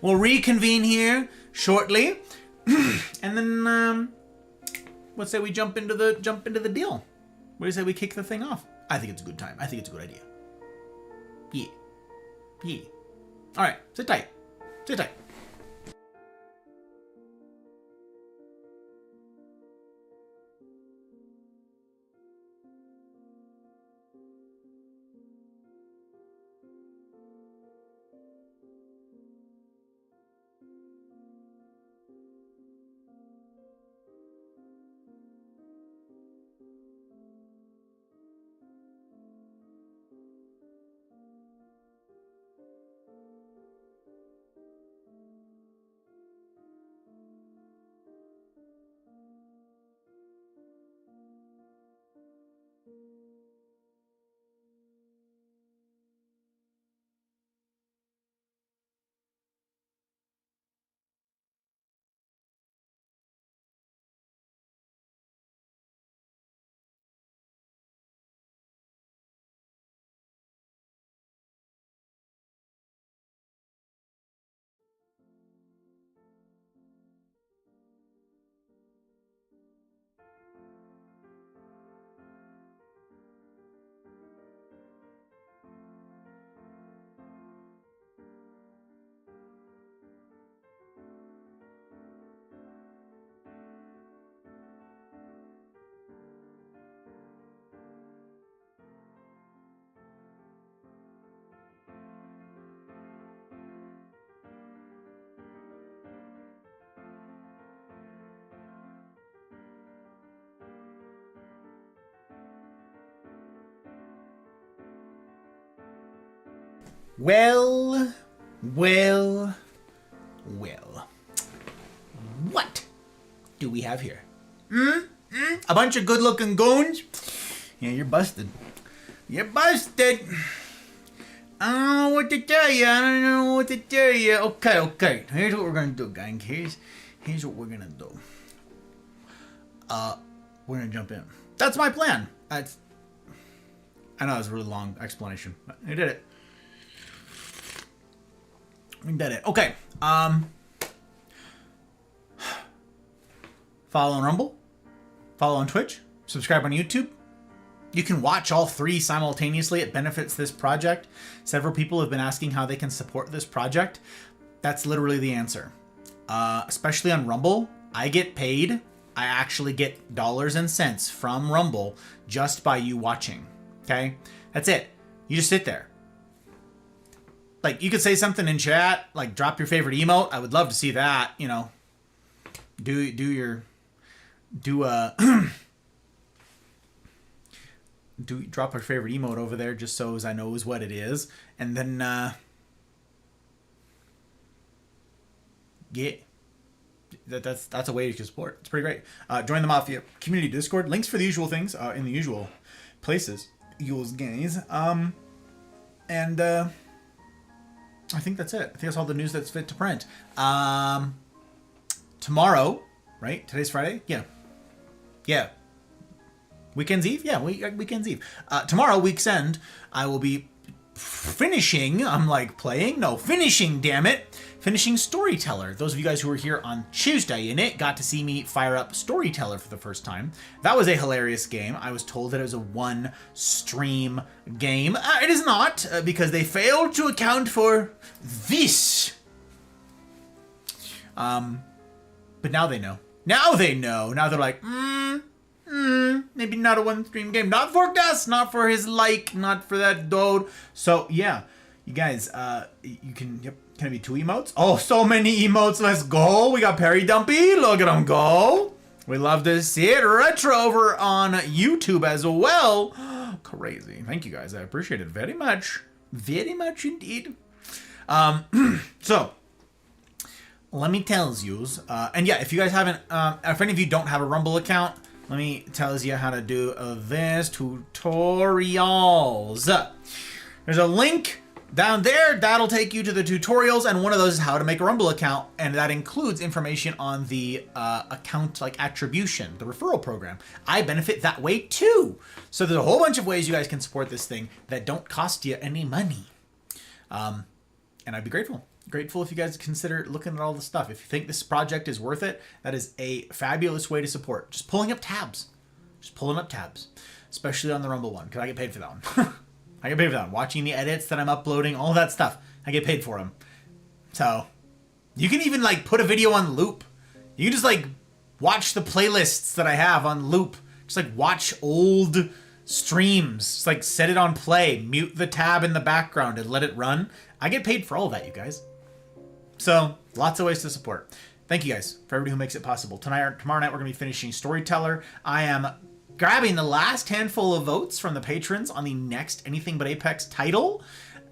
We'll reconvene here shortly. And then let's say we jump into the deal. What do you say we kick the thing off? I think it's a good time. I think it's a good idea. Yeah. All right, sit tight. Well, well, well. What do we have here? A bunch of good-looking goons? Yeah, you're busted. You're busted. I don't know what to tell you. I don't know what to tell you. Okay. Here's what we're gonna do, gang. Here's what we're gonna do. We're gonna jump in. That's my plan. I know it's a really long explanation, but I did it. We did it. Okay. Follow on Rumble. Follow on Twitch. Subscribe on YouTube. You can watch all three simultaneously. It benefits this project. Several people have been asking how they can support this project. That's literally the answer. Especially on Rumble, I get paid. I actually get dollars and cents from Rumble just by you watching. Okay? That's it. You just sit there. Like, you could say something in chat, like drop your favorite emote. I would love to see that, you know. Drop our favorite emote over there just so as I knows what it is. And then that's a way you can support. It's pretty great. Join the Mafia community Discord. Links for the usual things in the usual places. Yules guys. And I think that's it. I think that's all the news that's fit to print. Tomorrow, right? Today's Friday? Yeah. Weekend's Eve? Yeah, Weekend's Eve. Tomorrow, Week's End, I will be finishing, damn it. Finishing Storyteller. Those of you guys who were here on Tuesday in it got to see me fire up Storyteller for the first time. That was a hilarious game. I was told that it was a one-stream game. It is not, because they failed to account for this. But now they know. Now they're like, maybe not a one-stream game. Not for Gus, not for his not for that dude. So, yeah. You guys, you can, can it be 2 emotes? Oh, so many emotes. Let's go. We got Perry Dumpy. Look at him go. We love to see it. Retro over on YouTube as well. Crazy. Thank you guys. I appreciate it very much. Very much indeed. So, let me tell yous. And yeah, if you guys haven't, if any of you don't have a Rumble account, let me tell you how to do this tutorials. There's a link down there that'll take you to the tutorials, and one of those is how to make a Rumble account, and that includes information on the account attribution, the referral program. I benefit that way too. So there's a whole bunch of ways you guys can support this thing that don't cost you any money. And I'd be grateful if you guys consider looking at all the stuff. If you think this project is worth it, that is a fabulous way to support. Just pulling up tabs, especially on the Rumble one, because I get paid for that one. I get paid for that one. Watching the edits that I'm uploading, all that stuff, I get paid for them. So you can even put a video on loop. You can just watch the playlists that I have on loop. Just watch old streams. Just set it on play, mute the tab in the background and let it run. I get paid for all of that, you guys. So lots of ways to support. Thank you guys for everybody who makes it possible. Tomorrow night we're going to be finishing Storyteller. I am grabbing the last handful of votes from the patrons on the next Anything But Apex title.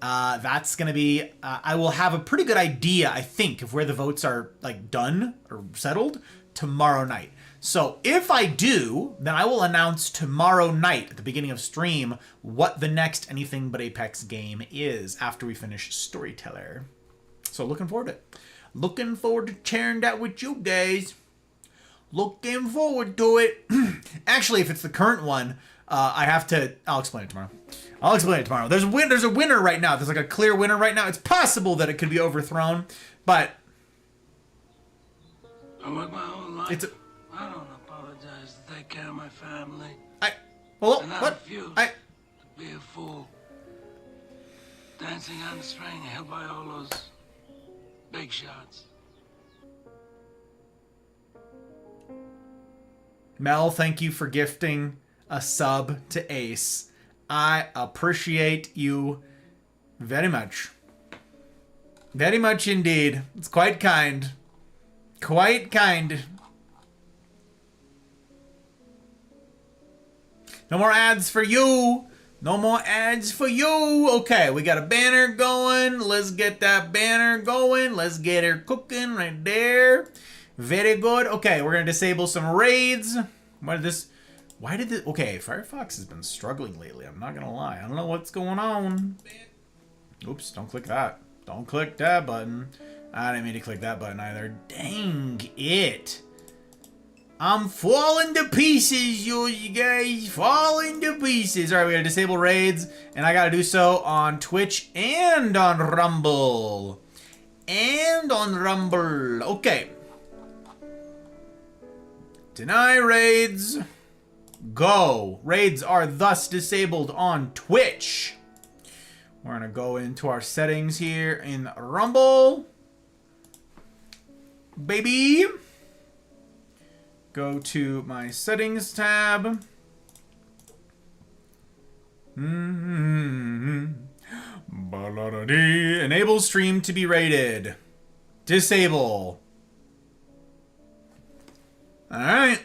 That's going to be, I will have a pretty good idea, I think, of where the votes are done or settled tomorrow night. So if I do, then I will announce tomorrow night at the beginning of stream what the next Anything But Apex game is after we finish Storyteller. So looking forward to it. Looking forward to sharing that with you guys. Looking forward to it. Actually, if it's the current one, I'll explain it tomorrow. There's a winner right now. There's a clear winner right now. It's possible that it could be overthrown, but I work my whole life. I don't apologize to take care of my family. And I refuse to be a fool. Dancing on the string held by all those big shots. Mel, thank you for gifting a sub to Ace. I appreciate you very much. Very much indeed. It's quite kind. Quite kind. No more ads for you. No more ads for you. Okay, we got a banner going. Let's get that banner going. Let's get her cooking right there. Very good. Okay, we're going to disable some raids. Why did this... Okay, Firefox has been struggling lately. I'm not going to lie. I don't know what's going on. Oops, don't click that. Don't click that button. I didn't mean to click that button either. Dang it. I'm falling to pieces, you guys. Falling to pieces. All right, we gotta disable raids, and I gotta do so on Twitch and on Rumble. Okay. Deny raids. Go. Raids are thus disabled on Twitch. We're gonna go into our settings here in Rumble. Baby. Go to my settings tab. Enable stream to be rated. Disable. Alright.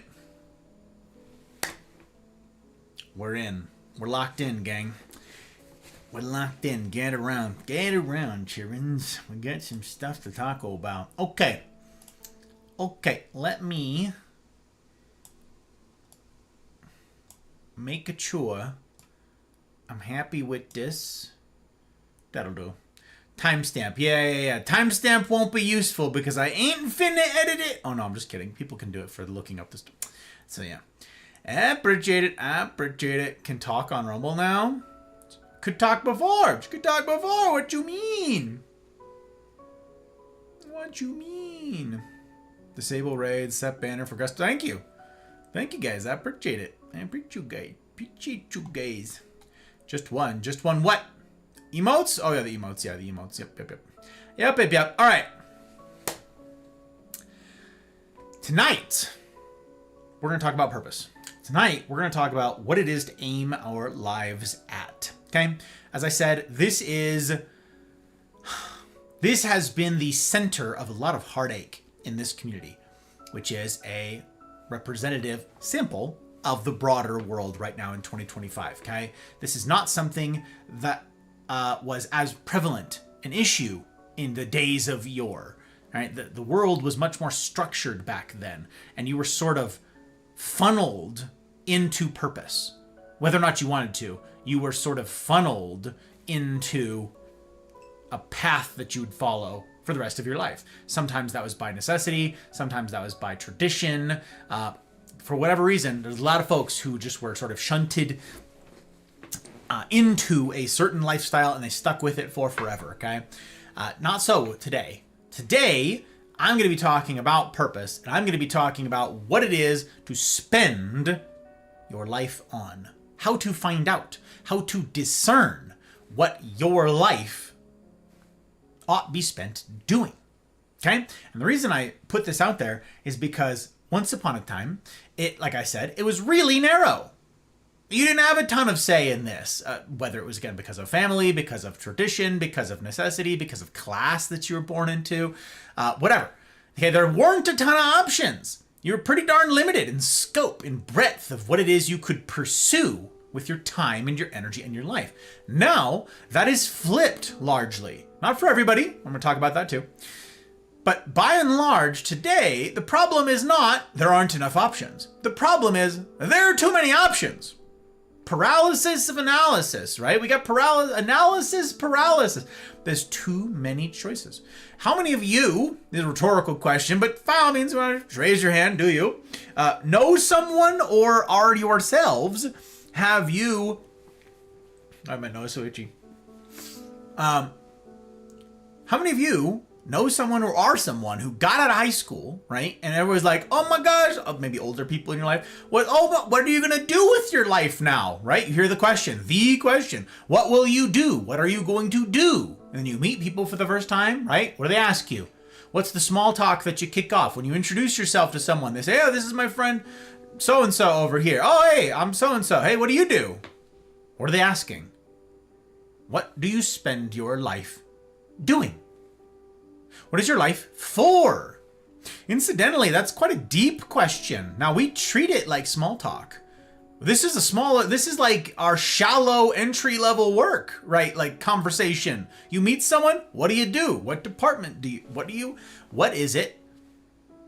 We're in. We're locked in, gang. We're locked in. Get around. Get around, childrens. We got some stuff to talk about. Okay. Okay, let me make a sure I'm happy with this. That'll do. Timestamp. Yeah. Timestamp won't be useful because I ain't finna edit it. Oh, no, I'm just kidding. People can do it for looking up this. So, yeah. Appreciate it. Appreciate it. Can talk on Rumble now? Could talk before. Could talk before. What you mean? What you mean? Disable raids. Set banner for guests. Thank you. Thank you, guys. I appreciate it. I appreciate you guys. Appreciate you guys. Just one. Just one what? Emotes? Oh, yeah, the emotes. Yeah, the emotes. Yep. All right. Tonight, we're going to talk about purpose. Tonight, we're going to talk about what it is to aim our lives at. Okay? As I said, this has been the center of a lot of heartache in this community, which is a representative sample of the broader world right now in 2025, okay? This is not something that was as prevalent an issue in the days of yore, right? The world was much more structured back then, and you were sort of funneled into purpose. Whether or not you wanted to, you were sort of funneled into a path that you would follow for the rest of your life. Sometimes that was by necessity, sometimes that was by tradition. For whatever reason, there's a lot of folks who just were sort of shunted into a certain lifestyle and they stuck with it for forever, okay? Not so today. Today, I'm going to be talking about purpose, and I'm going to be talking about what it is to spend your life on. How to find out, how to discern what your life ought be spent doing, okay? And the reason I put this out there is because once upon a time, like I said, it was really narrow. You didn't have a ton of say in this, whether it was, again, because of family, because of tradition, because of necessity, because of class that you were born into, whatever. Okay, there weren't a ton of options. You were pretty darn limited in scope, in breadth of what it is you could pursue with your time and your energy and your life. Now, that is flipped largely. Not for everybody. I'm going to talk about that too. But by and large, today, the problem is not there aren't enough options. The problem is there are too many options. Paralysis of analysis, right? We got analysis paralysis. There's too many choices. How many of you, this is a rhetorical question, but by all means, raise your hand, do you? Know someone or are yourselves, have you, my nose is so itchy. How many of you know someone or are someone who got out of high school, right? And everyone's like, oh my gosh, maybe older people in your life. What are you going to do with your life now, right? You hear the question. What will you do? What are you going to do? And then you meet people for the first time, right? What do they ask you? What's the small talk that you kick off? When you introduce yourself to someone, they say, oh, this is my friend so-and-so over here. Oh, hey, I'm so-and-so. Hey, what do you do? What are they asking? What do you spend your life doing? What is your life for? Incidentally, that's quite a deep question. Now, we treat it like small talk, This is like our shallow entry level work, right? Like conversation. You meet someone, what do? What department what is it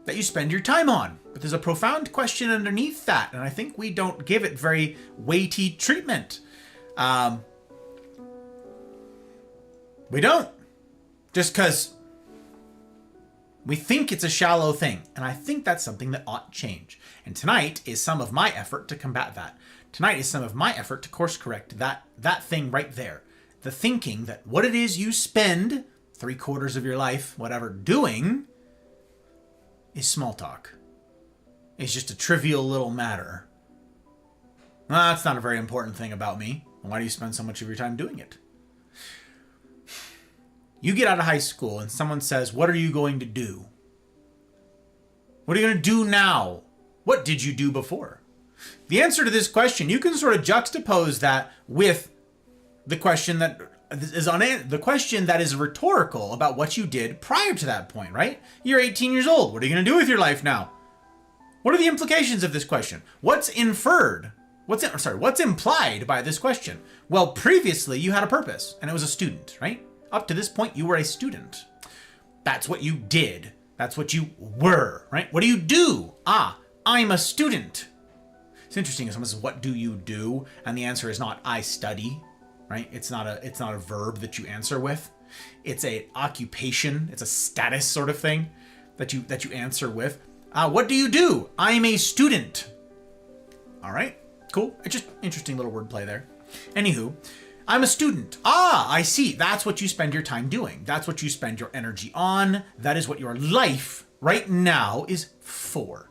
that you spend your time on? But there's a profound question underneath that, and I think we don't give it very weighty treatment. We don't. Just because we think it's a shallow thing, and I think that's something that ought change. And tonight is some of my effort to combat that. Tonight is some of my effort to course correct that thing right there. The thinking that what it is you spend 3/4 of your life, whatever, doing is small talk. It's just a trivial little matter. Well, that's not a very important thing about me. Why do you spend so much of your time doing it? You get out of high school and someone says, what are you going to do? What are you going to do now? What did you do before? The answer to this question, you can sort of juxtapose that with the question that is rhetorical about what you did prior to that point, right? You're 18 years old. What are you going to do with your life now? What are the implications of this question? What's inferred? What's implied by this question? Well, previously you had a purpose, and it was a student, right? Up to this point, you were a student. That's what you did. That's what you were, right? What do you do? I'm a student. It's interesting if someone says, what do you do? And the answer is not, I study, right? It's not a verb that you answer with. It's a occupation. It's a status sort of thing that you answer with. What do you do? I'm a student. All right, cool. It's just interesting little wordplay there. Anywho, I'm a student. I see. That's what you spend your time doing. That's what you spend your energy on. That is what your life right now is for.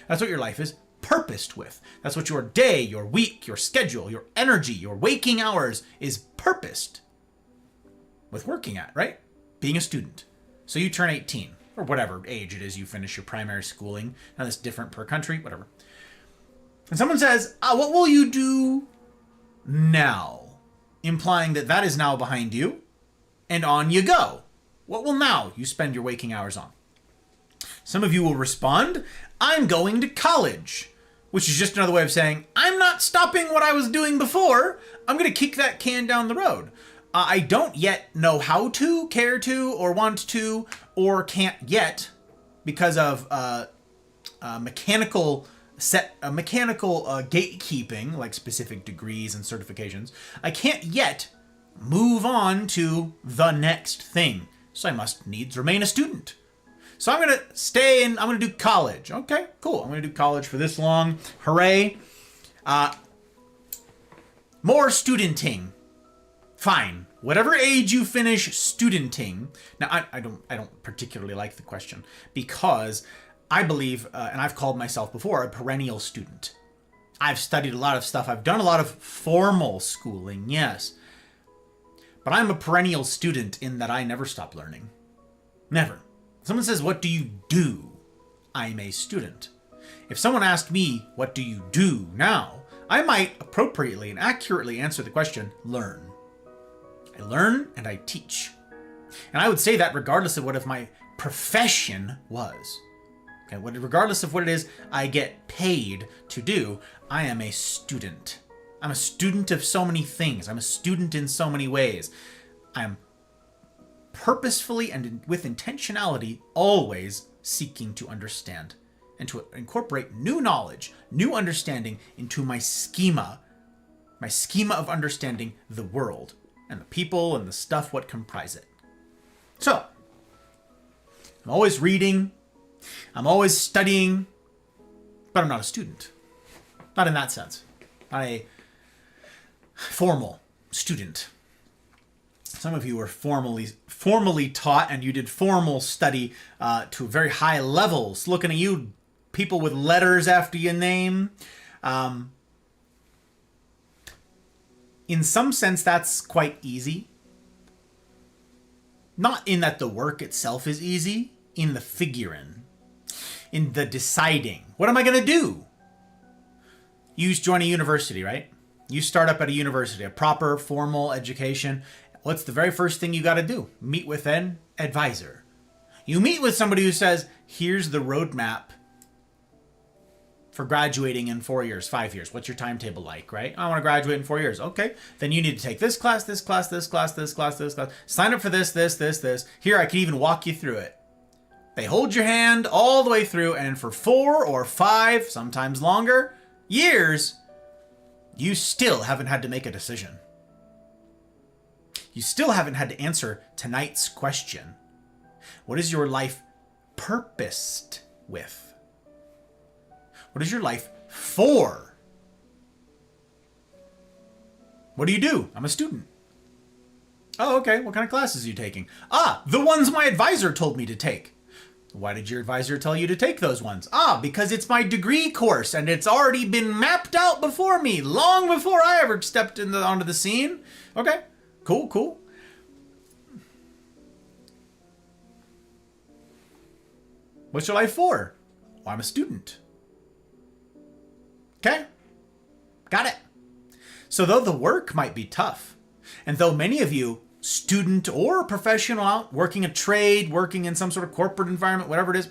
That's what your life is purposed with. That's what your day, your week, your schedule, your energy, your waking hours is purposed with working at, right? Being a student. So you turn 18, or whatever age it is you finish your primary schooling. Now that's different per country, whatever. And someone says, what will you do now? Implying that is now behind you, and on you go. What will now you spend your waking hours on? Some of you will respond, I'm going to college, which is just another way of saying, I'm not stopping what I was doing before. I'm going to kick that can down the road. I don't yet know how to, care to, or want to, or can't yet because of mechanical gatekeeping, like specific degrees and certifications. I can't yet move on to the next thing. So I must needs remain a student. So I'm going to stay and I'm going to do college. Okay, cool. I'm going to do college for this long. Hooray. More studenting. Fine. Whatever age you finish studenting. Now, I don't particularly like the question because I believe, and I've called myself before, a perennial student. I've studied a lot of stuff. I've done a lot of formal schooling, yes. But I'm a perennial student in that I never stop learning. Never. Someone says, what do you do? I'm a student. If someone asked me, what do you do now? I might appropriately and accurately answer the question, learn. I learn and I teach. And I would say that regardless of what my profession was. Okay, regardless of what it is I get paid to do, I am a student. I'm a student of so many things. I'm a student in so many ways. I'm purposefully and with intentionality always seeking to understand and to incorporate new knowledge, new understanding into my schema of understanding the world and the people and the stuff what comprise it. So, I'm always reading, I'm always studying, but I'm not a student. Not in that sense. Not a formal student. Some of you were formally taught and you did formal study to very high levels. Looking at you, people with letters after your name. In some sense, that's quite easy. Not in that the work itself is easy, in the figuring, in the deciding. What am I going to do? You join a university, right? You start up at a university, a proper formal education. What's the very first thing you got to do? Meet with an advisor. You meet with somebody who says, here's the roadmap for graduating in 4 years, 5 years? What's your timetable like, right? I want to graduate in 4 years. Okay. Then you need to take this class, this class, this class, this class, this class. Sign up for this, this, this, this. Here, I can even walk you through it. They hold your hand all the way through, and for 4 or 5, sometimes longer, years, you still haven't had to make a decision. You still haven't had to answer tonight's question. What is your life purposed with? What is your life for? What do? I'm a student. Oh, okay. What kind of classes are you taking? Ah, the ones my advisor told me to take. Why did your advisor tell you to take those ones? Ah, because it's my degree course and it's already been mapped out before me, long before I ever stepped onto the scene. Okay, cool, cool. What's your life for? Well, I'm a student. Okay, got it. So though the work might be tough, and though many of you, student or professional out working a trade, working in some sort of corporate environment, whatever it is,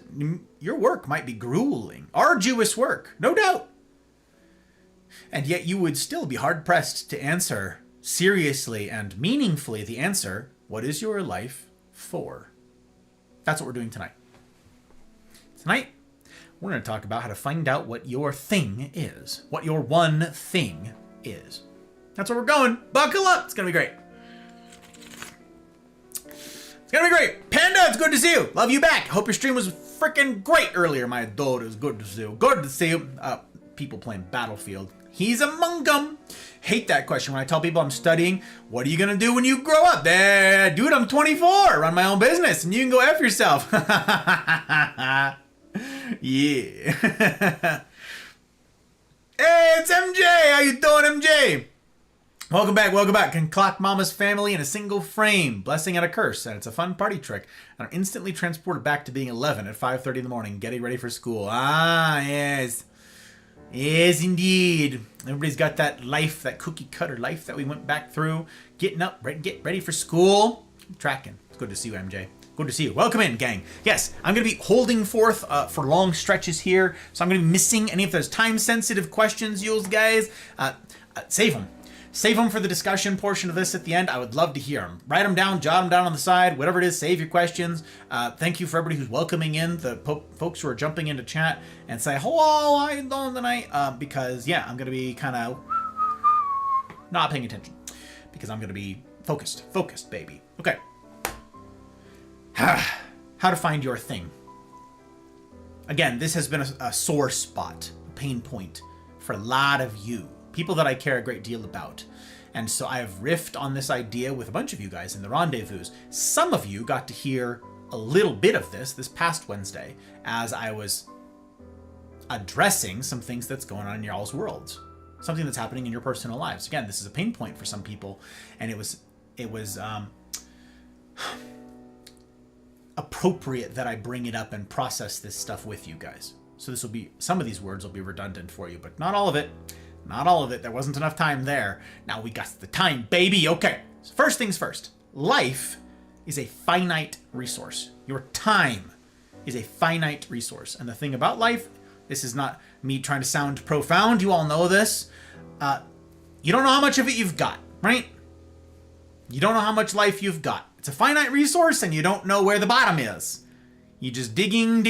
your work might be grueling, arduous work, no doubt. And yet you would still be hard pressed to answer seriously and meaningfully the answer, what is your life for? That's what we're doing tonight. Tonight, we're going to talk about how to find out what your thing is, what your one thing is. That's where we're going. Buckle up. It's going to be great. It's gonna be great. Panda, it's good to see you. Love you back. Hope your stream was freaking great earlier, my adore. It was good to see you. Good to see you. People playing Battlefield. He's among them. Hate that question when I tell people I'm studying. What are you gonna do when you grow up? Dude, I'm 24. Run my own business, and you can go F yourself. Yeah. Hey, it's MJ. How you doing, MJ? Welcome back. Can clock mama's family in a single frame. Blessing and a curse. And it's a fun party trick. And are instantly transported back to being 11 at 5:30 in the morning, getting ready for school. Ah, yes. Yes, indeed. Everybody's got that life, that cookie cutter life that we went back through. Getting up, get ready for school. Tracking. It's good to see you, MJ. Good to see you. Welcome in, gang. Yes, I'm going to be holding forth for long stretches here. So I'm going to be missing any of those time-sensitive questions, you guys. Save them. Save them for the discussion portion of this at the end. I would love to hear them. Write them down, jot them down on the side, whatever it is, save your questions. Thank you for everybody who's welcoming in, the folks who are jumping into chat and say, hello, how you doing tonight? Because, yeah, I'm going to be kind of not paying attention because I'm going to be focused, baby. Okay. How to find your thing. Again, this has been a sore spot, a pain point for a lot of you. People that I care a great deal about. And so I have riffed on this idea with a bunch of you guys in the rendezvous. Some of you got to hear a little bit of this past Wednesday as I was addressing some things that's going on in y'all's worlds. Something that's happening in your personal lives. Again, this is a pain point for some people, and it was appropriate that I bring it up and process this stuff with you guys. So this will be, some of these words will be redundant for you, but not all of it. Not all of it. There wasn't enough time there. Now we got the time, baby. Okay. So first things first. Life is a finite resource. Your time is a finite resource. And the thing about life, this is not me trying to sound profound. You all know this. You don't know how much of it you've got, right? You don't know how much life you've got. It's a finite resource and you don't know where the bottom is. You just digging,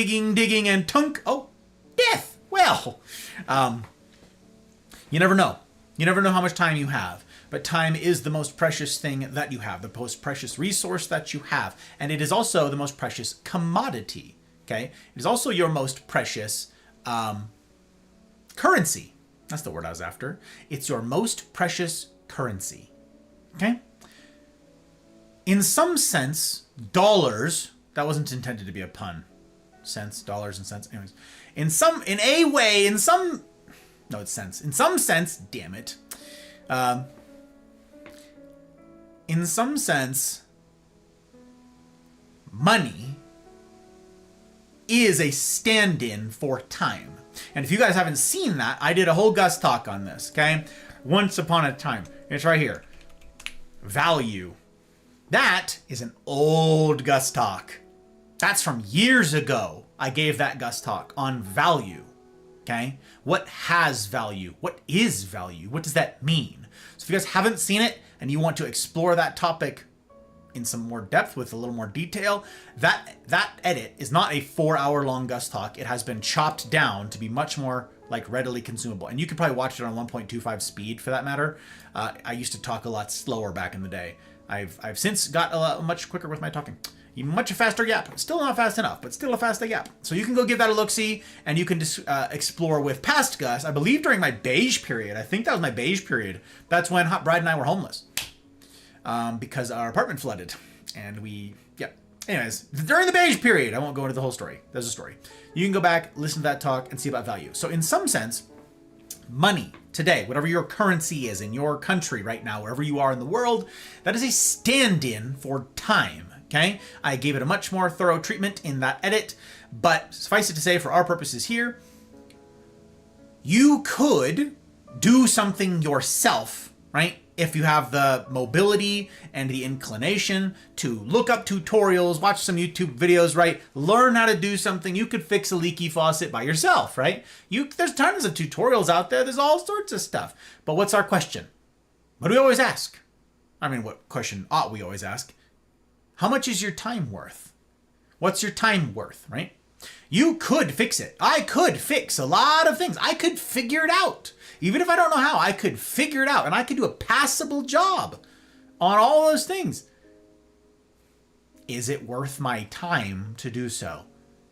and tunk. Oh, death. Well, you never know. You never know how much time you have. But time is the most precious thing that you have, the most precious resource that you have. And it is also the most precious commodity, okay? It is also your most precious currency. That's the word I was after. It's your most precious currency, okay? In some sense, dollars, that wasn't intended to be a pun. Cents, dollars and cents. Anyways, in some sense, damn it. In some sense, money is a stand-in for time. And if you guys haven't seen that, I did a whole Gus talk on this, okay? Once upon a time. It's right here. Value. That is an old Gus talk. That's from years ago. I gave that Gus talk on value. Okay? What has value? What is value? What does that mean? So if you guys haven't seen it and you want to explore that topic in some more depth with a little more detail, that edit is not a 4-hour long Gus talk. It has been chopped down to be much more like readily consumable. And you could probably watch it on 1.25 speed for that matter. I used to talk a lot slower back in the day. I've since got much quicker with my talking. Much faster gap. Still not fast enough, but still a faster gap. So you can go give that a look-see, and you can just explore with past Gus. I believe during my beige period. I think that was my beige period. That's when Hot Bride and I were homeless. Because our apartment flooded. And anyways, during the beige period, I won't go into the whole story. There's a story. You can go back, listen to that talk, and see about value. So in some sense, money today, whatever your currency is in your country right now, wherever you are in the world, that is a stand-in for time. Okay? I gave it a much more thorough treatment in that edit, but suffice it to say, for our purposes here, you could do something yourself, right? If you have the mobility and the inclination to look up tutorials, watch some YouTube videos, right? Learn how to do something. You could fix a leaky faucet by yourself, right? There's tons of tutorials out there. There's all sorts of stuff. But what's our question? What do we always ask? I mean, what question ought we always ask? How much is your time worth? What's your time worth, right? You could fix it. I could fix a lot of things. I could figure it out. Even if I don't know how, I could figure it out. And I could do a passable job on all those things. Is it worth my time to do so?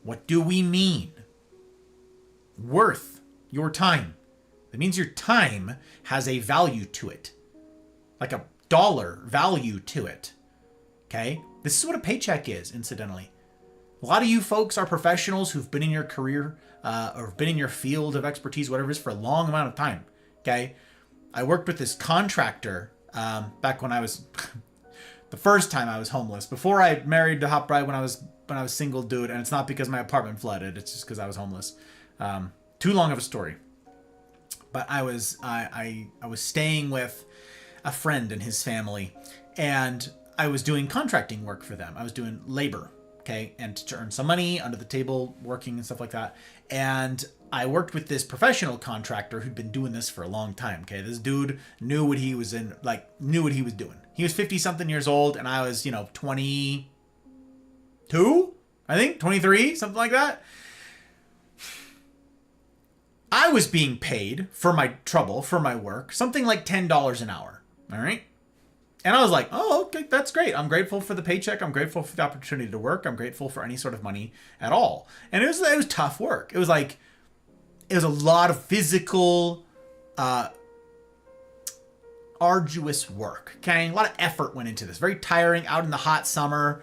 What do we mean? Worth your time. That means your time has a value to it. Like a dollar value to it. Okay? This is what a paycheck is, incidentally. A lot of you folks are professionals who've been in your career or been in your field of expertise, whatever it is, for a long amount of time. Okay? I worked with this contractor back when I was the first time I was homeless. Before I married the Hot Bride when I was single dude, and it's not because my apartment flooded. It's just because I was homeless. Too long of a story. But I was staying with a friend and his family, and I was doing contracting work for them. I was doing labor, okay, and to earn some money under the table, working and stuff like that. And I worked with this professional contractor who'd been doing this for a long time, okay? This dude knew what he was doing. He was 50-something years old, and I was, 22, I think, 23, something like that. I was being paid for my trouble, for my work, something like $10 an hour, all right? And I was like, oh, okay, that's great. I'm grateful for the paycheck. I'm grateful for the opportunity to work. I'm grateful for any sort of money at all. And it was tough work. It was a lot of physical, arduous work. Okay, a lot of effort went into this. Very tiring, out in the hot summer.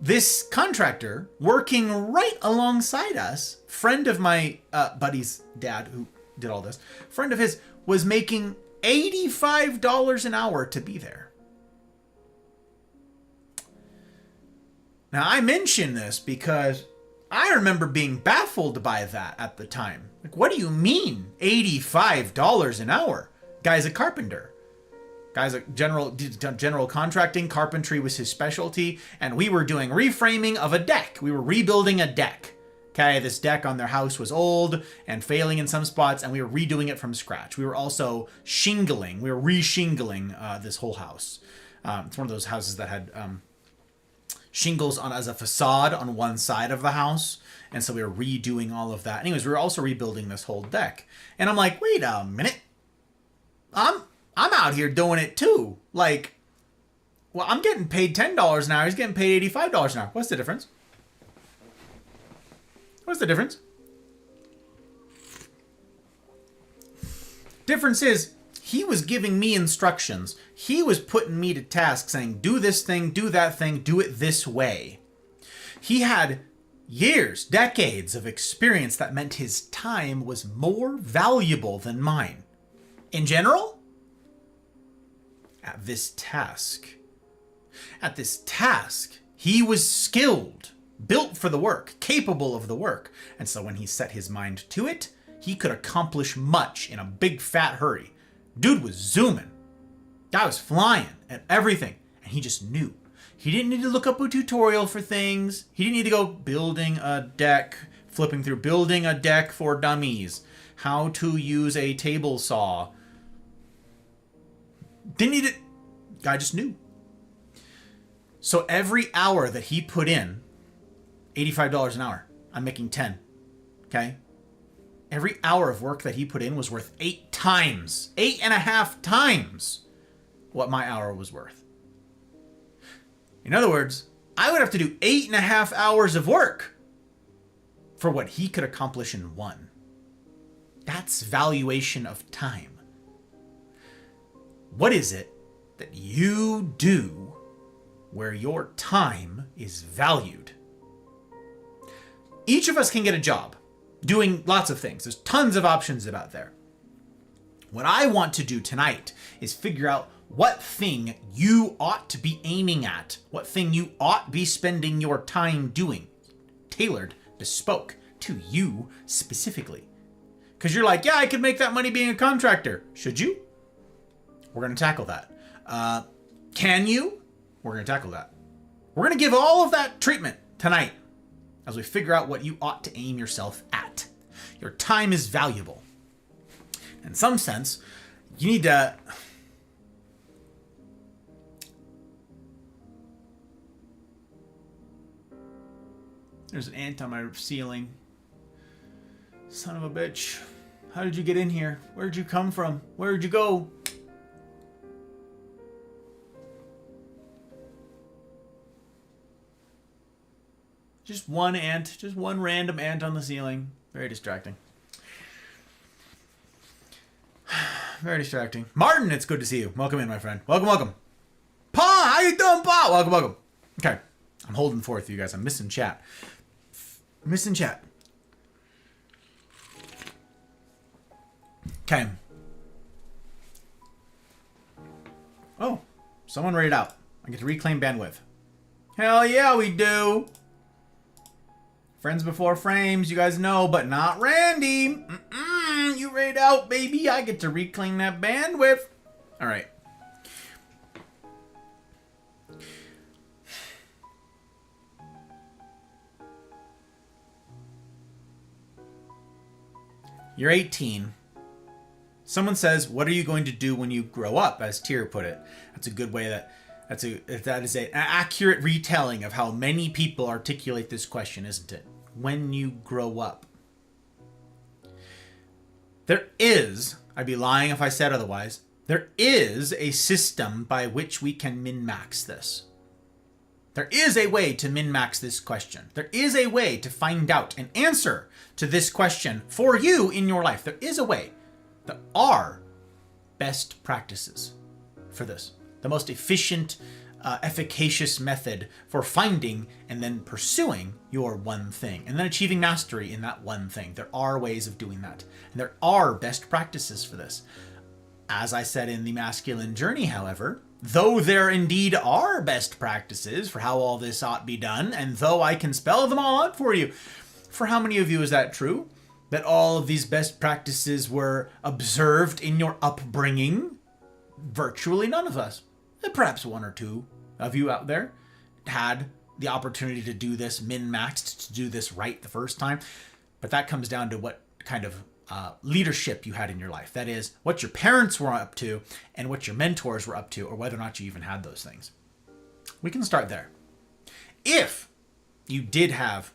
This contractor working right alongside us, friend of my buddy's dad who did all this, friend of his was making $85 an hour to be there. Now, I mention this because I remember being baffled by that at the time. Like, what do you mean $85 an hour? Guy's a carpenter. Guy's a general contracting. Carpentry was his specialty. And we were doing reframing of a deck. We were rebuilding a deck. Okay, this deck on their house was old and failing in some spots, and we were redoing it from scratch. We were also shingling. We were re-shingling this whole house. It's one of those houses that had shingles on as a facade on one side of the house, and so we were redoing all of that. Anyways, we were also rebuilding this whole deck, and I'm like, wait a minute, I'm out here doing it too. Like, well, I'm getting paid $10 an hour. He's getting paid $85 an hour. What's the difference? What's the difference? Difference is he was giving me instructions. He was putting me to task saying, do this thing, do that thing, do it this way. He had years, decades of experience that meant his time was more valuable than mine. In general, at this task, he was skilled, built for the work, capable of the work. And so when he set his mind to it, he could accomplish much in a big fat hurry. Dude was zooming. Guy was flying at everything. And he just knew. He didn't need to look up a tutorial for things. He didn't need to go building a deck flipping through, building a deck for dummies, how to use a table saw. Didn't need it. Guy just knew. So every hour that he put in, $85 an hour, I'm making 10. Okay? Every hour of work that he put in was worth 8.5 times what my hour was worth. In other words, I would have to do 8.5 hours of work for what he could accomplish in 1. That's valuation of time. What is it that you do where your time is valued? Each of us can get a job doing lots of things. There's tons of options about there. What I want to do tonight is figure out what thing you ought to be aiming at, what thing you ought be spending your time doing, tailored, bespoke to you specifically. Because you're like, yeah, I could make that money being a contractor. Should you? We're going to tackle that. Can you? We're going to tackle that. We're going to give all of that treatment tonight as we figure out what you ought to aim yourself at. Your time is valuable. In some sense, you need to... There's an ant on my ceiling. Son of a bitch. How did you get in here? Where'd you come from? Where'd you go? Just one ant. Just one random ant on the ceiling. Very distracting. Very distracting. Martin, it's good to see you. Welcome in, my friend. Welcome, welcome. Pa, how you doing, Pa? Welcome, welcome. Okay. I'm holding forth, you guys. I'm missing chat. Missing chat. Okay. Oh, someone read it out. I get to reclaim bandwidth. Hell yeah, we do. Friends before frames, you guys know, but not Randy. You read out, baby. I get to reclaim that bandwidth. All right. You're 18. Someone says, what are you going to do when you grow up, as Tyr put it. That's a good way that is an accurate retelling of how many people articulate this question, isn't it? When you grow up. There is, I'd be lying if I said otherwise, there is a system by which we can min-max this. There is a way to min-max this question. There is a way to find out an answer to this question for you in your life. There is a way. There are best practices for this. The most efficient, efficacious method for finding and then pursuing your one thing and then achieving mastery in that one thing. There are ways of doing that. And there are best practices for this. As I said in the masculine journey, however, though there indeed are best practices for how all this ought be done, and though I can spell them all out for you, for how many of you is that true? That all of these best practices were observed in your upbringing? Virtually none of us. Perhaps one or two of you out there had the opportunity to do this min-maxed, to do this right the first time. But that comes down to what kind of leadership you had in your life. That is, what your parents were up to and what your mentors were up to, or whether or not you even had those things. We can start there. If you did have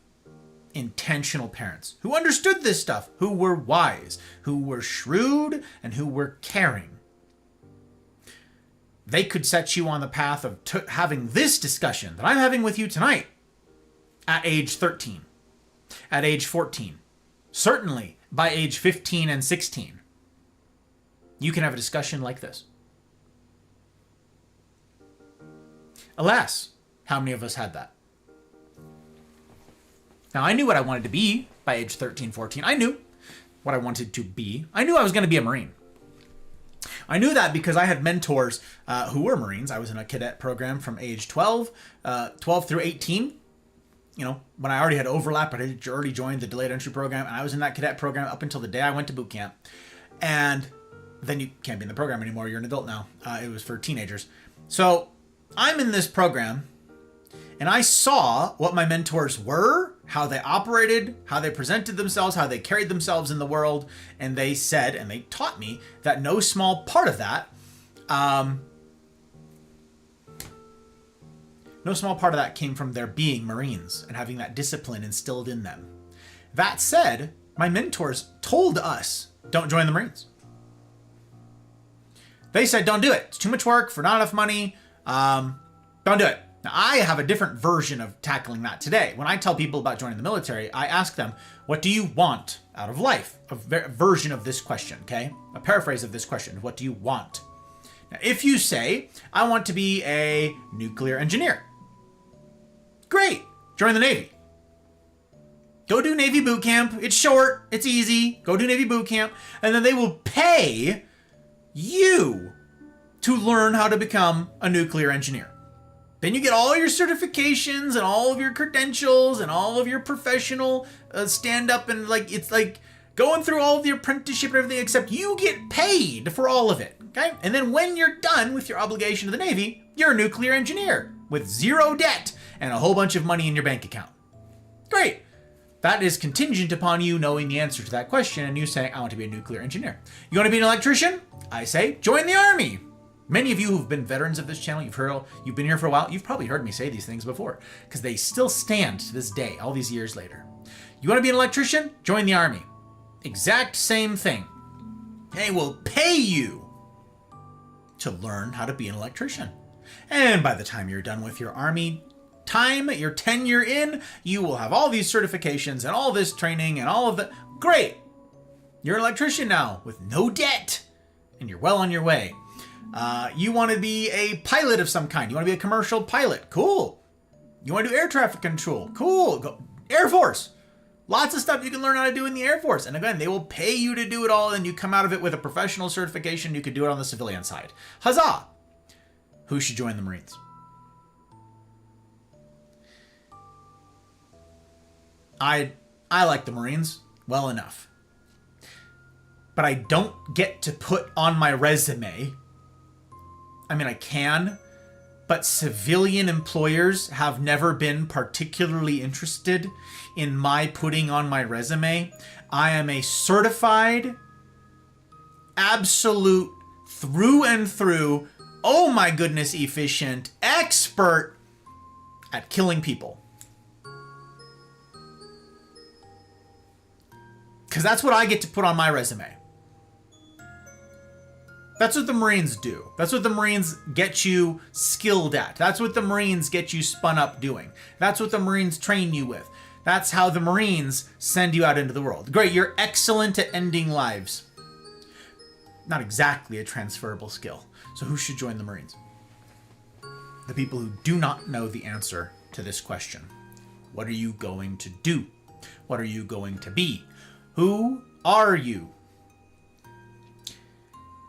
intentional parents who understood this stuff, who were wise, who were shrewd, and who were caring, they could set you on the path of having this discussion that I'm having with you tonight at age 13, at age 14, certainly by age 15 and 16. You can have a discussion like this. Alas, how many of us had that? Now, I knew what I wanted to be by age 13, 14. I knew what I wanted to be. I knew I was going to be a Marine. I knew that because I had mentors who were Marines. I was in a cadet program from age 12 through 18. You know, when I already had overlap, I had already joined the delayed entry program, and I was in that cadet program up until the day I went to boot camp. And then you can't be in the program anymore. You're an adult now. It was for teenagers. So I'm in this program, And I saw what my mentors were, how they operated, how they presented themselves, how they carried themselves in the world. And they said, and they taught me that no small part of that, came from their being Marines and having that discipline instilled in them. That said, my mentors told us, don't join the Marines. They said, don't do it. It's too much work for not enough money. Don't do it. Now, I have a different version of tackling that today. When I tell people about joining the military, I ask them, what do you want out of life? A version of this question, okay? A paraphrase of this question. What do you want? Now, if you say, I want to be a nuclear engineer, great. Join the Navy. Go do Navy boot camp. It's short. It's easy. Go do Navy boot camp. And then they will pay you to learn how to become a nuclear engineer. Then you get all your certifications and all of your credentials and all of your professional stand-up, and it's like going through all of the apprenticeship and everything, except you get paid for all of it, okay? And then when you're done with your obligation to the Navy, you're a nuclear engineer with zero debt and a whole bunch of money in your bank account. Great. That is contingent upon you knowing the answer to that question and you saying, I want to be a nuclear engineer. You want to be an electrician? I say, join the Army. Many of you who've been veterans of this channel, you've been here for a while, you've probably heard me say these things before, because they still stand to this day, all these years later. You want to be an electrician? Join the Army. Exact same thing. They will pay you to learn how to be an electrician. And by the time you're done with your Army time, your tenure in, you will have all these certifications and all this training and all of that. Great. You're an electrician now with no debt, and you're well on your way. You want to be a pilot of some kind. You want to be a commercial pilot. Cool. You want to do air traffic control. Cool. Go. Air Force. Lots of stuff you can learn how to do in the Air Force. And again, they will pay you to do it all, and you come out of it with a professional certification. You could do it on the civilian side. Huzzah! Who should join the Marines? I like the Marines well enough. But I don't get to put on my resume. I mean, I can, but civilian employers have never been particularly interested in my putting on my resume. I am a certified, absolute, through and through, oh my goodness, efficient, expert at killing people. Because that's what I get to put on my resume. That's what the Marines do. That's what the Marines get you skilled at. That's what the Marines get you spun up doing. That's what the Marines train you with. That's how the Marines send you out into the world. Great, you're excellent at ending lives. Not exactly a transferable skill. So who should join the Marines? The people who do not know the answer to this question. What are you going to do? What are you going to be? Who are you?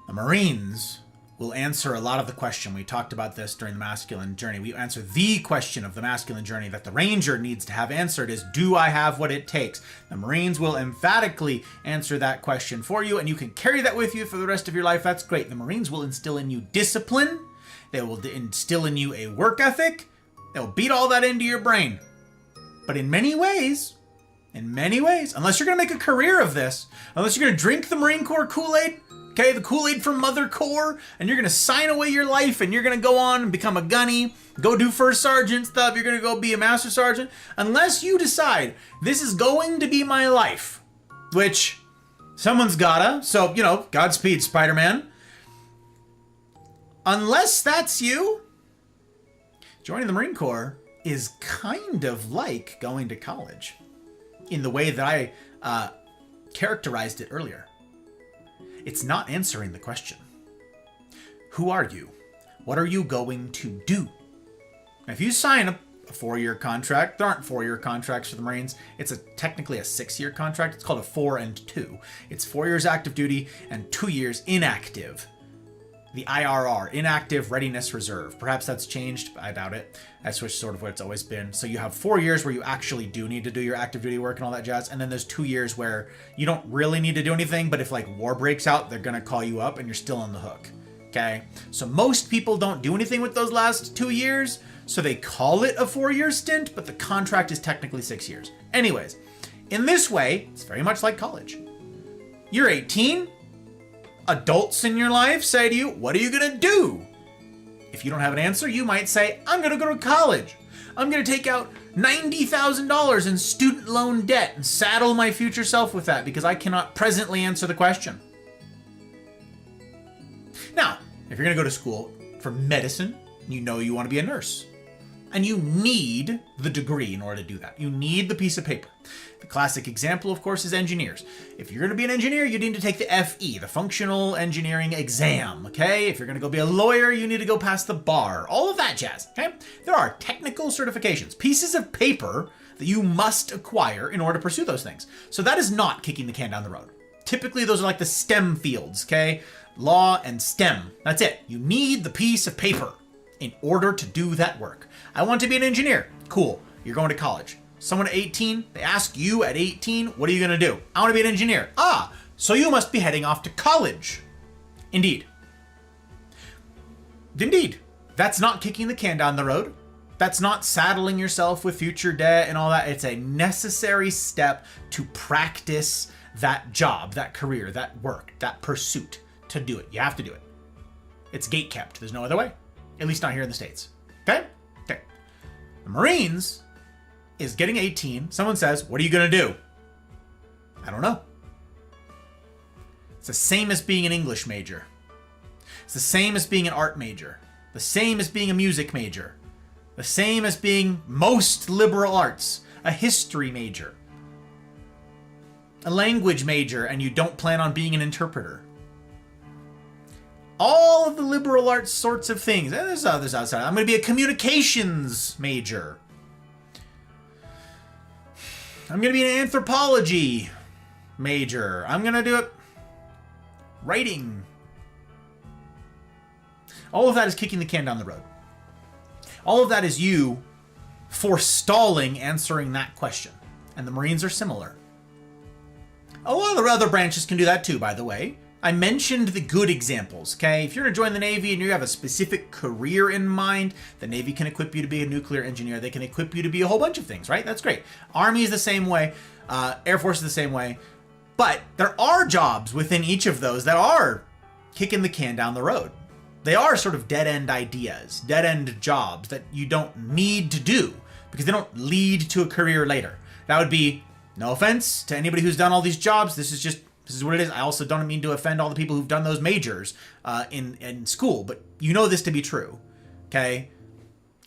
The Marines will answer a lot of the question. We talked about this during the masculine journey. We answer the question of the masculine journey that the Ranger needs to have answered is, do I have what it takes? The Marines will emphatically answer that question for you, and you can carry that with you for the rest of your life. That's great. The Marines will instill in you discipline. They will instill in you a work ethic. They'll beat all that into your brain. But in many ways, unless you're going to make a career of this, unless you're going to drink the Marine Corps Kool-Aid, okay, the Kool-Aid from Mother Corps, and you're going to sign away your life, and you're going to go on and become a gunny, go do first sergeant stuff, you're going to go be a master sergeant, unless you decide, this is going to be my life, which someone's gotta, so, Godspeed, Spider-Man. Unless that's you, joining the Marine Corps is kind of like going to college, in the way that I characterized it earlier. It's not answering the question. Who are you? What are you going to do? Now, if you sign a 4-year contract, there aren't 4-year contracts for the Marines. It's technically a 6-year contract. It's called a 4 and 2. It's 4 years active duty and 2 years inactive. The IRR, Inactive Readiness Reserve. Perhaps that's changed. I doubt it. That's sort of what it's always been. So you have 4 years where you actually do need to do your active duty work and all that jazz. And then there's 2 years where you don't really need to do anything, but if war breaks out, they're going to call you up and you're still on the hook. Okay, so most people don't do anything with those last 2 years, so they call it a 4-year stint, but the contract is technically 6 years. Anyways, in this way, it's very much like college. You're 18, adults in your life say to you, what are you gonna do? If you don't have an answer, you might say, I'm gonna go to college. I'm gonna take out $90,000 in student loan debt and saddle my future self with that because I cannot presently answer the question. Now, if you're going to go to school for medicine, you know you want to be a nurse. And you need the degree in order to do that. You need the piece of paper. The classic example, of course, is engineers. If you're going to be an engineer, you need to take the FE, the Functional Engineering Exam, okay? If you're going to go be a lawyer, you need to go pass the bar. All of that jazz, okay? There are technical certifications, pieces of paper that you must acquire in order to pursue those things. So that is not kicking the can down the road. Typically, those are like the STEM fields, okay? Law and STEM. That's it. You need the piece of paper in order to do that work. I want to be an engineer. Cool. You're going to college. Someone at 18, they ask you at 18, what are you going to do? I want to be an engineer. Ah, so you must be heading off to college. Indeed. Indeed. That's not kicking the can down the road. That's not saddling yourself with future debt and all that. It's a necessary step to practice that job, that career, that work, that pursuit. To do it. You have to do it. It's gate kept. There's no other way. At least not here in the States. Okay? Okay. The Marines is getting 18. Someone says, what are you going to do? I don't know. It's the same as being an English major. It's the same as being an art major. The same as being a music major. The same as being most liberal arts. A history major. A language major, and you don't plan on being an interpreter. All of the liberal arts sorts of things. And there's others outside. I'm going to be a communications major. I'm going to be an anthropology major. I'm going to do it writing. All of that is kicking the can down the road. All of that is you forestalling answering that question. And the Marines are similar. A lot of the other branches can do that too, by the way. I mentioned the good examples, okay? If you're going to join the Navy and you have a specific career in mind, the Navy can equip you to be a nuclear engineer. They can equip you to be a whole bunch of things, right? That's great. Army is the same way. Air Force is the same way. But there are jobs within each of those that are kicking the can down the road. They are sort of dead-end ideas, dead-end jobs that you don't need to do because they don't lead to a career later. That would be, no offense to anybody who's done all these jobs, this is what it is. I also don't mean to offend all the people who've done those majors in school, but you know this to be true, okay?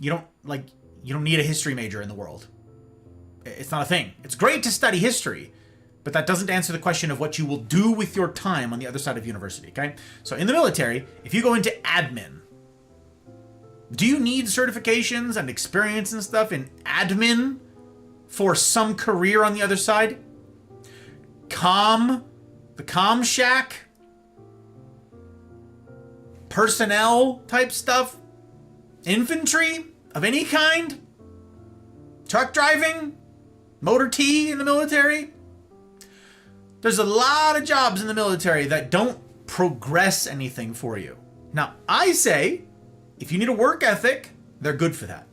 You don't need a history major in the world. It's not a thing. It's great to study history, but that doesn't answer the question of what you will do with your time on the other side of university, okay? So in the military, if you go into admin, do you need certifications and experience and stuff in admin for some career on the other side? The comm shack, personnel type stuff, infantry of any kind, truck driving, motor T in the military. There's a lot of jobs in the military that don't progress anything for you. Now, I say, if you need a work ethic, they're good for that.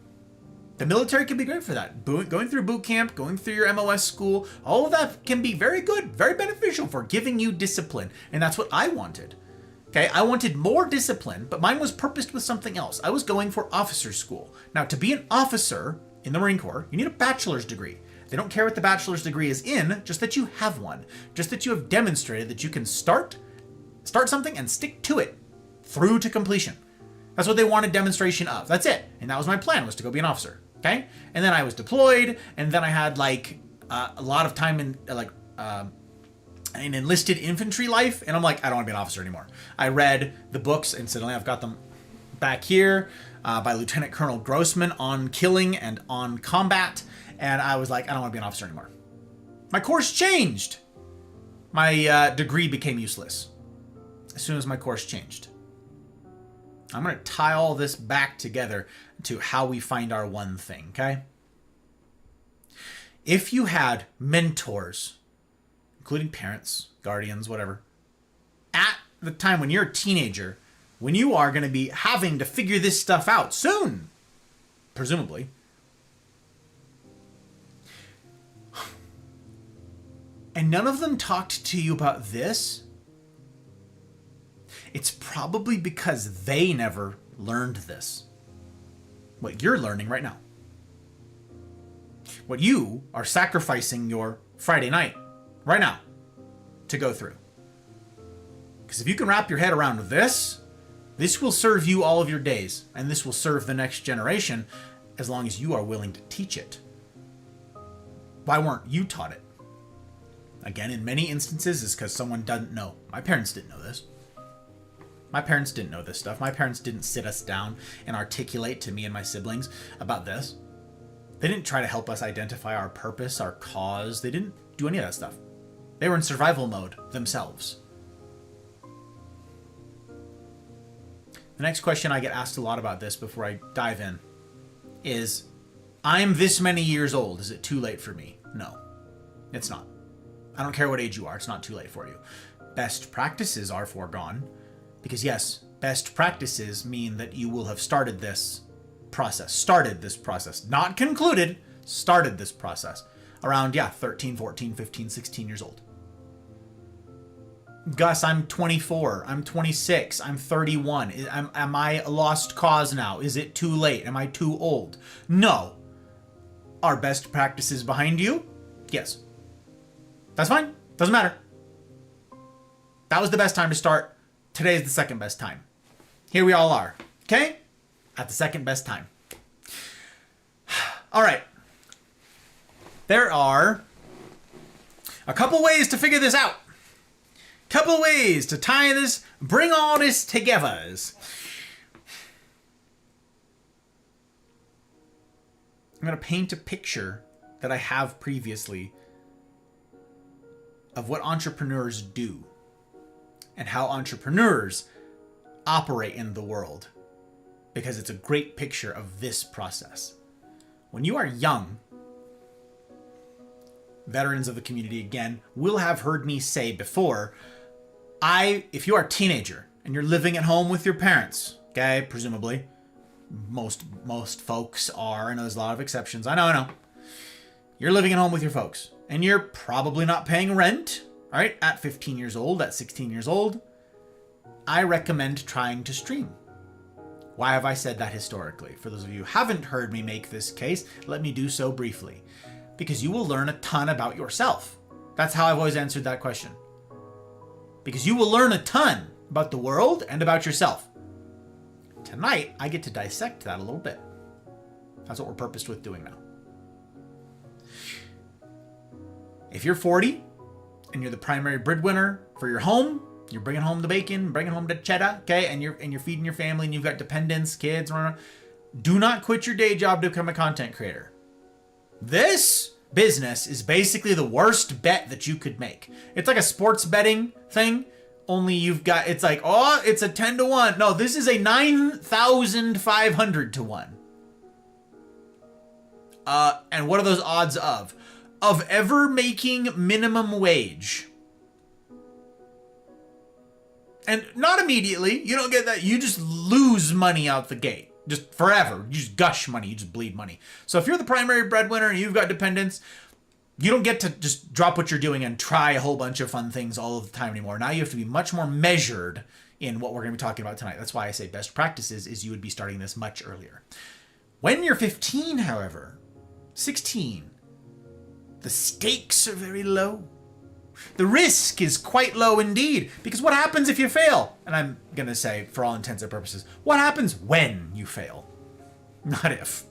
The military can be great for that. Going through boot camp, going through your MOS school, all of that can be very good, very beneficial for giving you discipline. And that's what I wanted. Okay, I wanted more discipline, but mine was purposed with something else. I was going for officer school. Now, to be an officer in the Marine Corps, you need a bachelor's degree. They don't care what the bachelor's degree is in, just that you have one. Just that you have demonstrated that you can start something and stick to it through to completion. That's what they wanted demonstration of. That's it. And that was my plan, was to go be an officer. Okay? And then I was deployed, and then I had a lot of time in an enlisted infantry life, and I'm like, I don't want to be an officer anymore. I read the books, incidentally, I've got them back here, by Lieutenant Colonel Grossman on killing and on combat, and I was like, I don't want to be an officer anymore. My course changed. My degree became useless as soon as my course changed. I'm going to tie all this back together to how we find our one thing, okay? If you had mentors, including parents, guardians, whatever, at the time when you're a teenager, when you are going to be having to figure this stuff out soon, presumably. And none of them talked to you about this. It's probably because they never learned this. What you're learning right now. What you are sacrificing your Friday night right now to go through. Because if you can wrap your head around this, this will serve you all of your days, and this will serve the next generation as long as you are willing to teach it. Why weren't you taught it? Again, in many instances, it's because someone doesn't know. My parents didn't know this. My parents didn't know this stuff. My parents didn't sit us down and articulate to me and my siblings about this. They didn't try to help us identify our purpose, our cause. They didn't do any of that stuff. They were in survival mode themselves. The next question I get asked a lot about this before I dive in is, I'm this many years old. Is it too late for me? No, it's not. I don't care what age you are. It's not too late for you. Best practices are foregone because, yes, best practices mean that you will have started this process. Not concluded, started this process around, 13, 14, 15, 16 years old. Gus, I'm 24. I'm 26. I'm 31. Am I a lost cause now? Is it too late? Am I too old? No. Are best practices behind you? Yes. That's fine. Doesn't matter. That was the best time to start. Today's the second best time. Here we all are. Okay? At the second best time. All right. There are a couple ways to figure this out. Couple ways to tie this, bring all this together. I'm going to paint a picture that I have previously of what entrepreneurs do and how entrepreneurs operate in the world, because it's a great picture of this process. When you are young, veterans of the community, again, will have heard me say before, if you are a teenager and you're living at home with your parents, okay, presumably, most folks are, I know there's a lot of exceptions, I know. You're living at home with your folks, and you're probably not paying rent, right, at 15 years old, at 16 years old. I recommend trying to stream. Why have I said that historically? For those of you who haven't heard me make this case, let me do so briefly. Because you will learn a ton about yourself. That's how I've always answered that question. Because you will learn a ton about the world and about yourself. Tonight, I get to dissect that a little bit. That's what we're purposed with doing now. If you're 40 and you're the primary breadwinner for your home, you're bringing home the bacon, bringing home the cheddar, okay, and you're feeding your family and you've got dependents, kids, do not quit your day job to become a content creator. This business is basically the worst bet that you could make. It's like a sports betting thing, only it's like, it's a 10 to 1. No, this is a 9,500 to 1. And what are those odds of? Of ever making minimum wage. And not immediately. You don't get that. You just lose money out the gate. Just forever. You just gush money. You just bleed money. So if you're the primary breadwinner and you've got dependents, you don't get to just drop what you're doing and try a whole bunch of fun things all of the time anymore. Now you have to be much more measured in what we're going to be talking about tonight. That's why I say best practices is you would be starting this much earlier. When you're 15, however, 16, the stakes are very low. The risk is quite low indeed, because what happens if you fail? And I'm going to say, for all intents and purposes, what happens when you fail? Not if.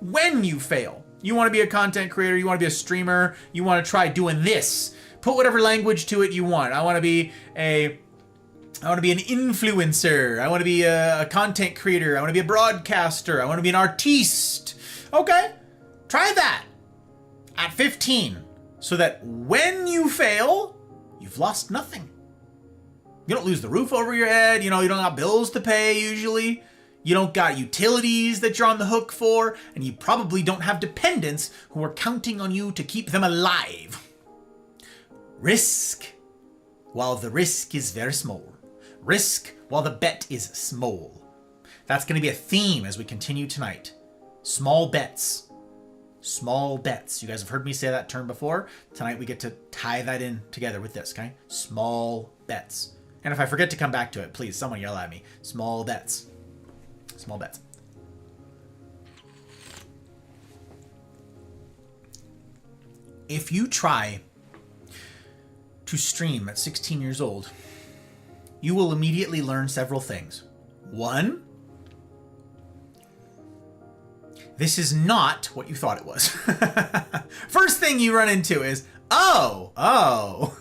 When you fail. You want to be a content creator, you want to be a streamer, you want to try doing this. Put whatever language to it you want. I want to be an influencer. I want to be a content creator. I want to be a broadcaster. I want to be an artiste. Okay, try that at 15. So that when you fail, you've lost nothing. You don't lose the roof over your head. You don't have bills to pay usually. You don't got utilities that you're on the hook for. And you probably don't have dependents who are counting on you to keep them alive. Risk. While the risk is very small, Risk while the bet is small. That's going to be a theme as we continue tonight. Small bets. Small bets. You guys have heard me say that term before. Tonight we get to tie that in together with this, okay? Small bets. And if I forget to come back to it, please, someone yell at me. Small bets. Small bets. If you try to stream at 16 years old, you will immediately learn several things. One, this is not what you thought it was. First thing you run into is, oh,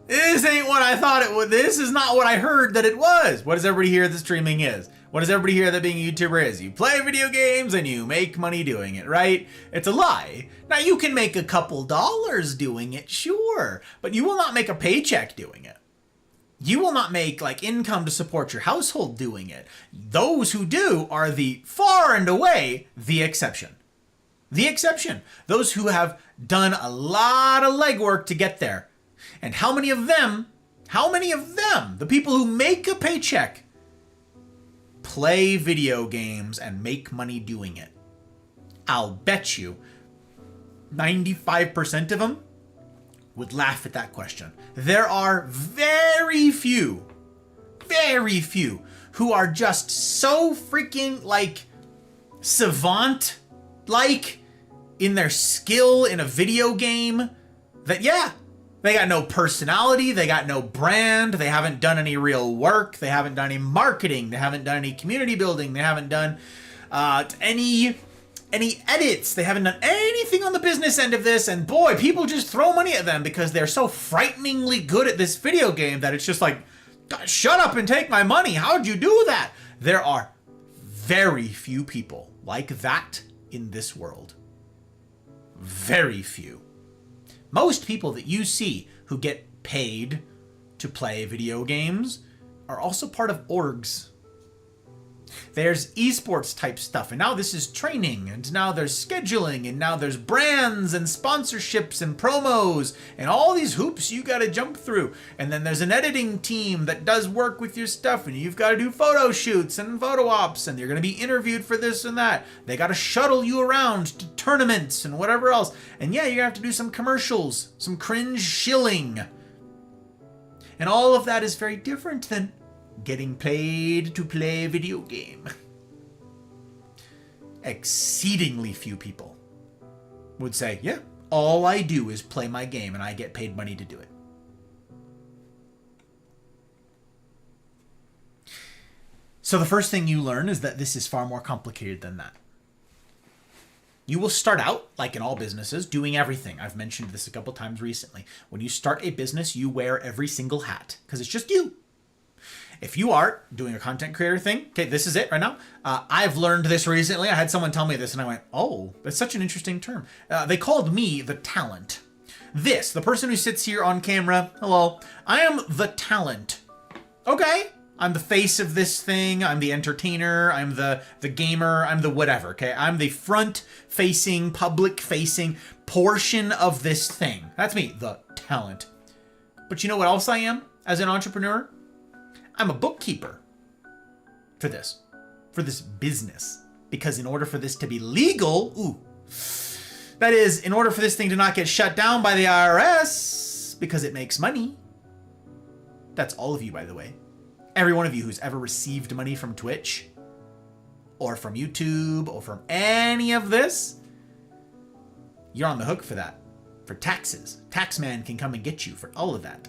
this ain't what I thought it was. This is not what I heard that it was. What does everybody hear that streaming is? What does everybody hear that being a YouTuber is? You play video games and you make money doing it, right? It's a lie. Now, you can make a couple dollars doing it, sure, but you will not make a paycheck doing it. You will not make like income to support your household doing it. Those who do are the far and away the exception. The exception. Those who have done a lot of legwork to get there. And how many of them, the people who make a paycheck, play video games and make money doing it? I'll bet you 95% of them would laugh at that question. There are very few who are just so freaking like savant like in their skill in a video game that they got no personality, they got no brand, they haven't done any real work, they haven't done any marketing, they haven't done any community building, they haven't done any edits, they haven't done anything on the business end of this, and boy, people just throw money at them because they're so frighteningly good at this video game that it's just like, shut up and take my money, how'd you do that? There are very few people like that in this world. Very few. Most people that you see who get paid to play video games are also part of orgs. There's esports type stuff, and now this is training, and now there's scheduling, and now there's brands and sponsorships and promos and all these hoops you gotta jump through. And then there's an editing team that does work with your stuff, and you've gotta do photo shoots and photo ops, and you're gonna be interviewed for this and that. They gotta shuttle you around to tournaments and whatever else. And yeah, you're gonna have to do some commercials, some cringe shilling. And all of that is very different than getting paid to play a video game. Exceedingly few people would say, yeah, all I do is play my game and I get paid money to do it. So the first thing you learn is that this is far more complicated than that. You will start out, like in all businesses, doing everything. I've mentioned this a couple times recently. When you start a business, you wear every single hat because it's just you. If you are doing a content creator thing, okay, this is it right now. I've learned this recently. I had someone tell me this and I went, oh, that's such an interesting term. They called me the talent. The person who sits here on camera, hello, I am the talent. Okay, I'm the face of this thing. I'm the entertainer. I'm the gamer. I'm the whatever, okay? I'm the front-facing, public-facing portion of this thing. That's me, the talent. But you know what else I am as an entrepreneur? I'm a bookkeeper for this business. Because in order for this to be legal, that is, in order for this thing to not get shut down by the IRS, because it makes money. That's all of you, by the way. Every one of you who's ever received money from Twitch, or from YouTube, or from any of this, you're on the hook for that. For taxes. Taxman can come and get you for all of that.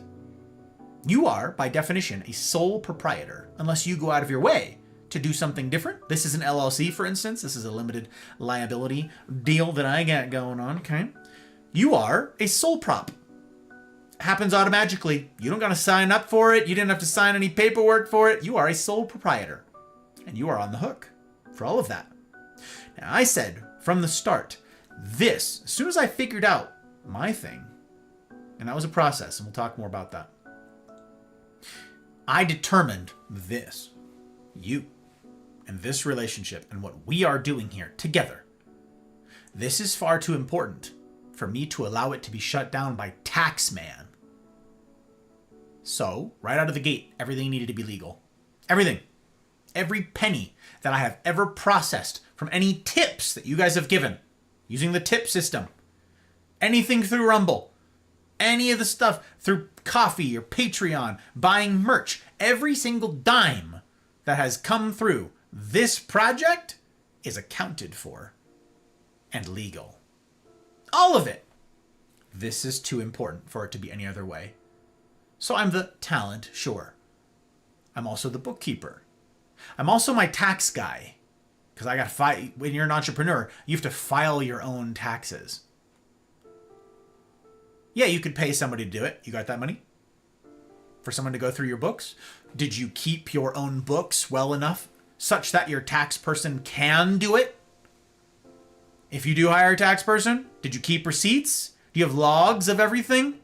You are, by definition, a sole proprietor, unless you go out of your way to do something different. This is an LLC, for instance. This is a limited liability deal that I got going on, okay? You are a sole prop. Happens automatically. You don't got to sign up for it. You didn't have to sign any paperwork for it. You are a sole proprietor, and you are on the hook for all of that. Now, I said from the start, as soon as I figured out my thing, and that was a process, and we'll talk more about that, I determined you, and this relationship, and what we are doing here together. This is far too important for me to allow it to be shut down by Taxman. So, right out of the gate, everything needed to be legal. Everything. Every penny that I have ever processed from any tips that you guys have given, using the tip system, anything through Rumble, any of the stuff through Coffee or Patreon, buying merch, every single dime that has come through this project is accounted for and legal. All of it. This is too important for it to be any other way. So I'm the talent, sure. I'm also the bookkeeper. I'm also my tax guy. Because I got to when you're an entrepreneur, you have to file your own taxes. Yeah, you could pay somebody to do it. You got that money? For someone to go through your books? Did you keep your own books well enough such that your tax person can do it? If you do hire a tax person, did you keep receipts? Do you have logs of everything?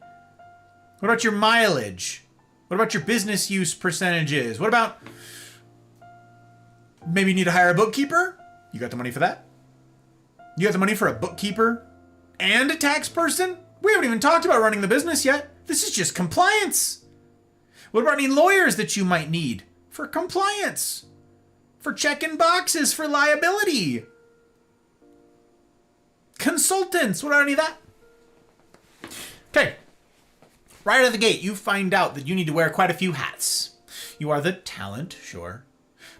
What about your mileage? What about your business use percentages? What about maybe you need to hire a bookkeeper? You got the money for that? You got the money for a bookkeeper and a tax person? We haven't even talked about running the business yet. This is just compliance. What about any lawyers that you might need for compliance? For checking boxes for liability? Consultants, what about any of that? Okay. Right out of the gate, you find out that you need to wear quite a few hats. You are the talent, sure,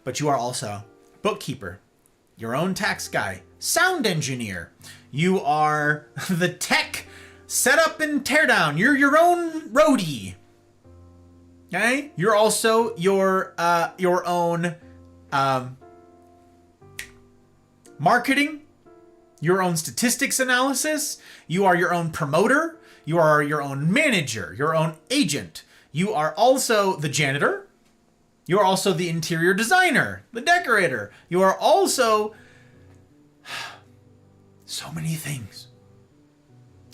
but you are also bookkeeper, your own tax guy, sound engineer. You are the tech setup and teardown. You're your own roadie. Okay? You're also your own marketing, your own statistics analysis. You are your own promoter. You are your own manager, your own agent. You are also the janitor. You are also the interior designer, the decorator. You are also so many things.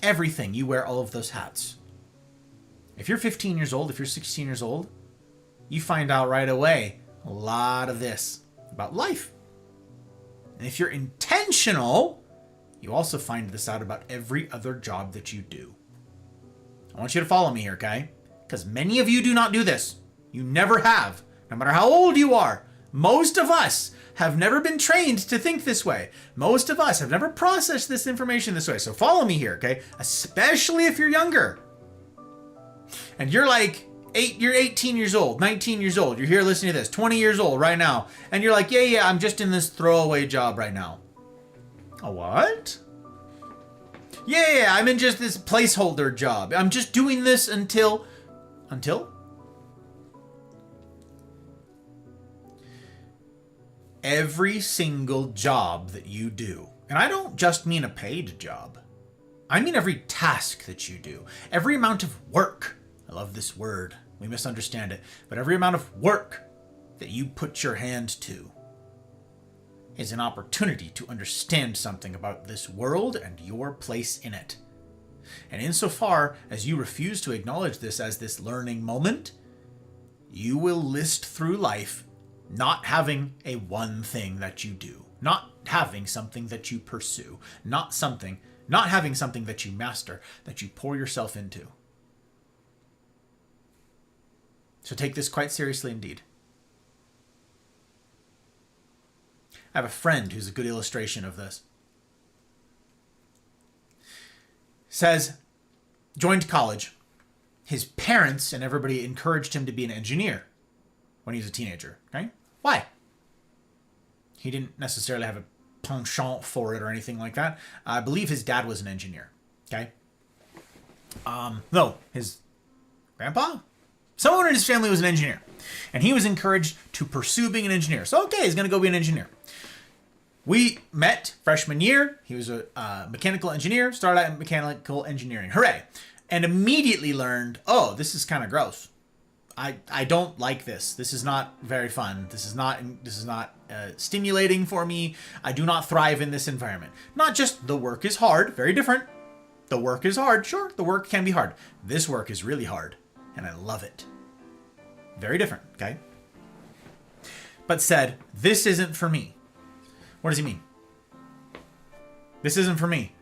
Everything. You wear all of those hats. If you're 15 years old, if you're 16 years old, you find out right away a lot of this about life. And if you're intentional, you also find this out about every other job that you do. I want you to follow me here, okay? Because many of you do not do this. You never have. No matter how old you are. Most of us have never been trained to think this way. Most of us have never processed this information this way. So follow me here, okay? Especially if you're younger. And you're like, you're 18 years old, 19 years old. You're here listening to this, 20 years old right now. And you're like, yeah, I'm just in this throwaway job right now. A what? Yeah, I'm in just this placeholder job. I'm just doing this until? Every single job that you do, and I don't just mean a paid job. I mean every task that you do, every amount of work. I love this word. We misunderstand it. But every amount of work that you put your hand to is an opportunity to understand something about this world and your place in it. And insofar as you refuse to acknowledge this as this learning moment, you will list through life not having a one thing that you do, not having something that you pursue, not having something that you master, that you pour yourself into. So take this quite seriously indeed. I have a friend who's a good illustration of this. Says, joined college. His parents and everybody encouraged him to be an engineer when he was a teenager. Okay? Why? He didn't necessarily have a penchant for it or anything like that. I believe his dad was an engineer. Okay? No, his grandpa? Someone in his family was an engineer. And he was encouraged to pursue being an engineer. So, okay, he's going to go be an engineer. We met freshman year. He was a mechanical engineer, started out in mechanical engineering. Hooray. And immediately learned, oh, this is kind of gross. I don't like this. This is not very fun. This is not stimulating for me. I do not thrive in this environment. Not just the work is hard, very different. The work is hard. Sure, the work can be hard. This work is really hard, and I love it. Very different, okay? But said, this isn't for me. What does he mean? This isn't for me.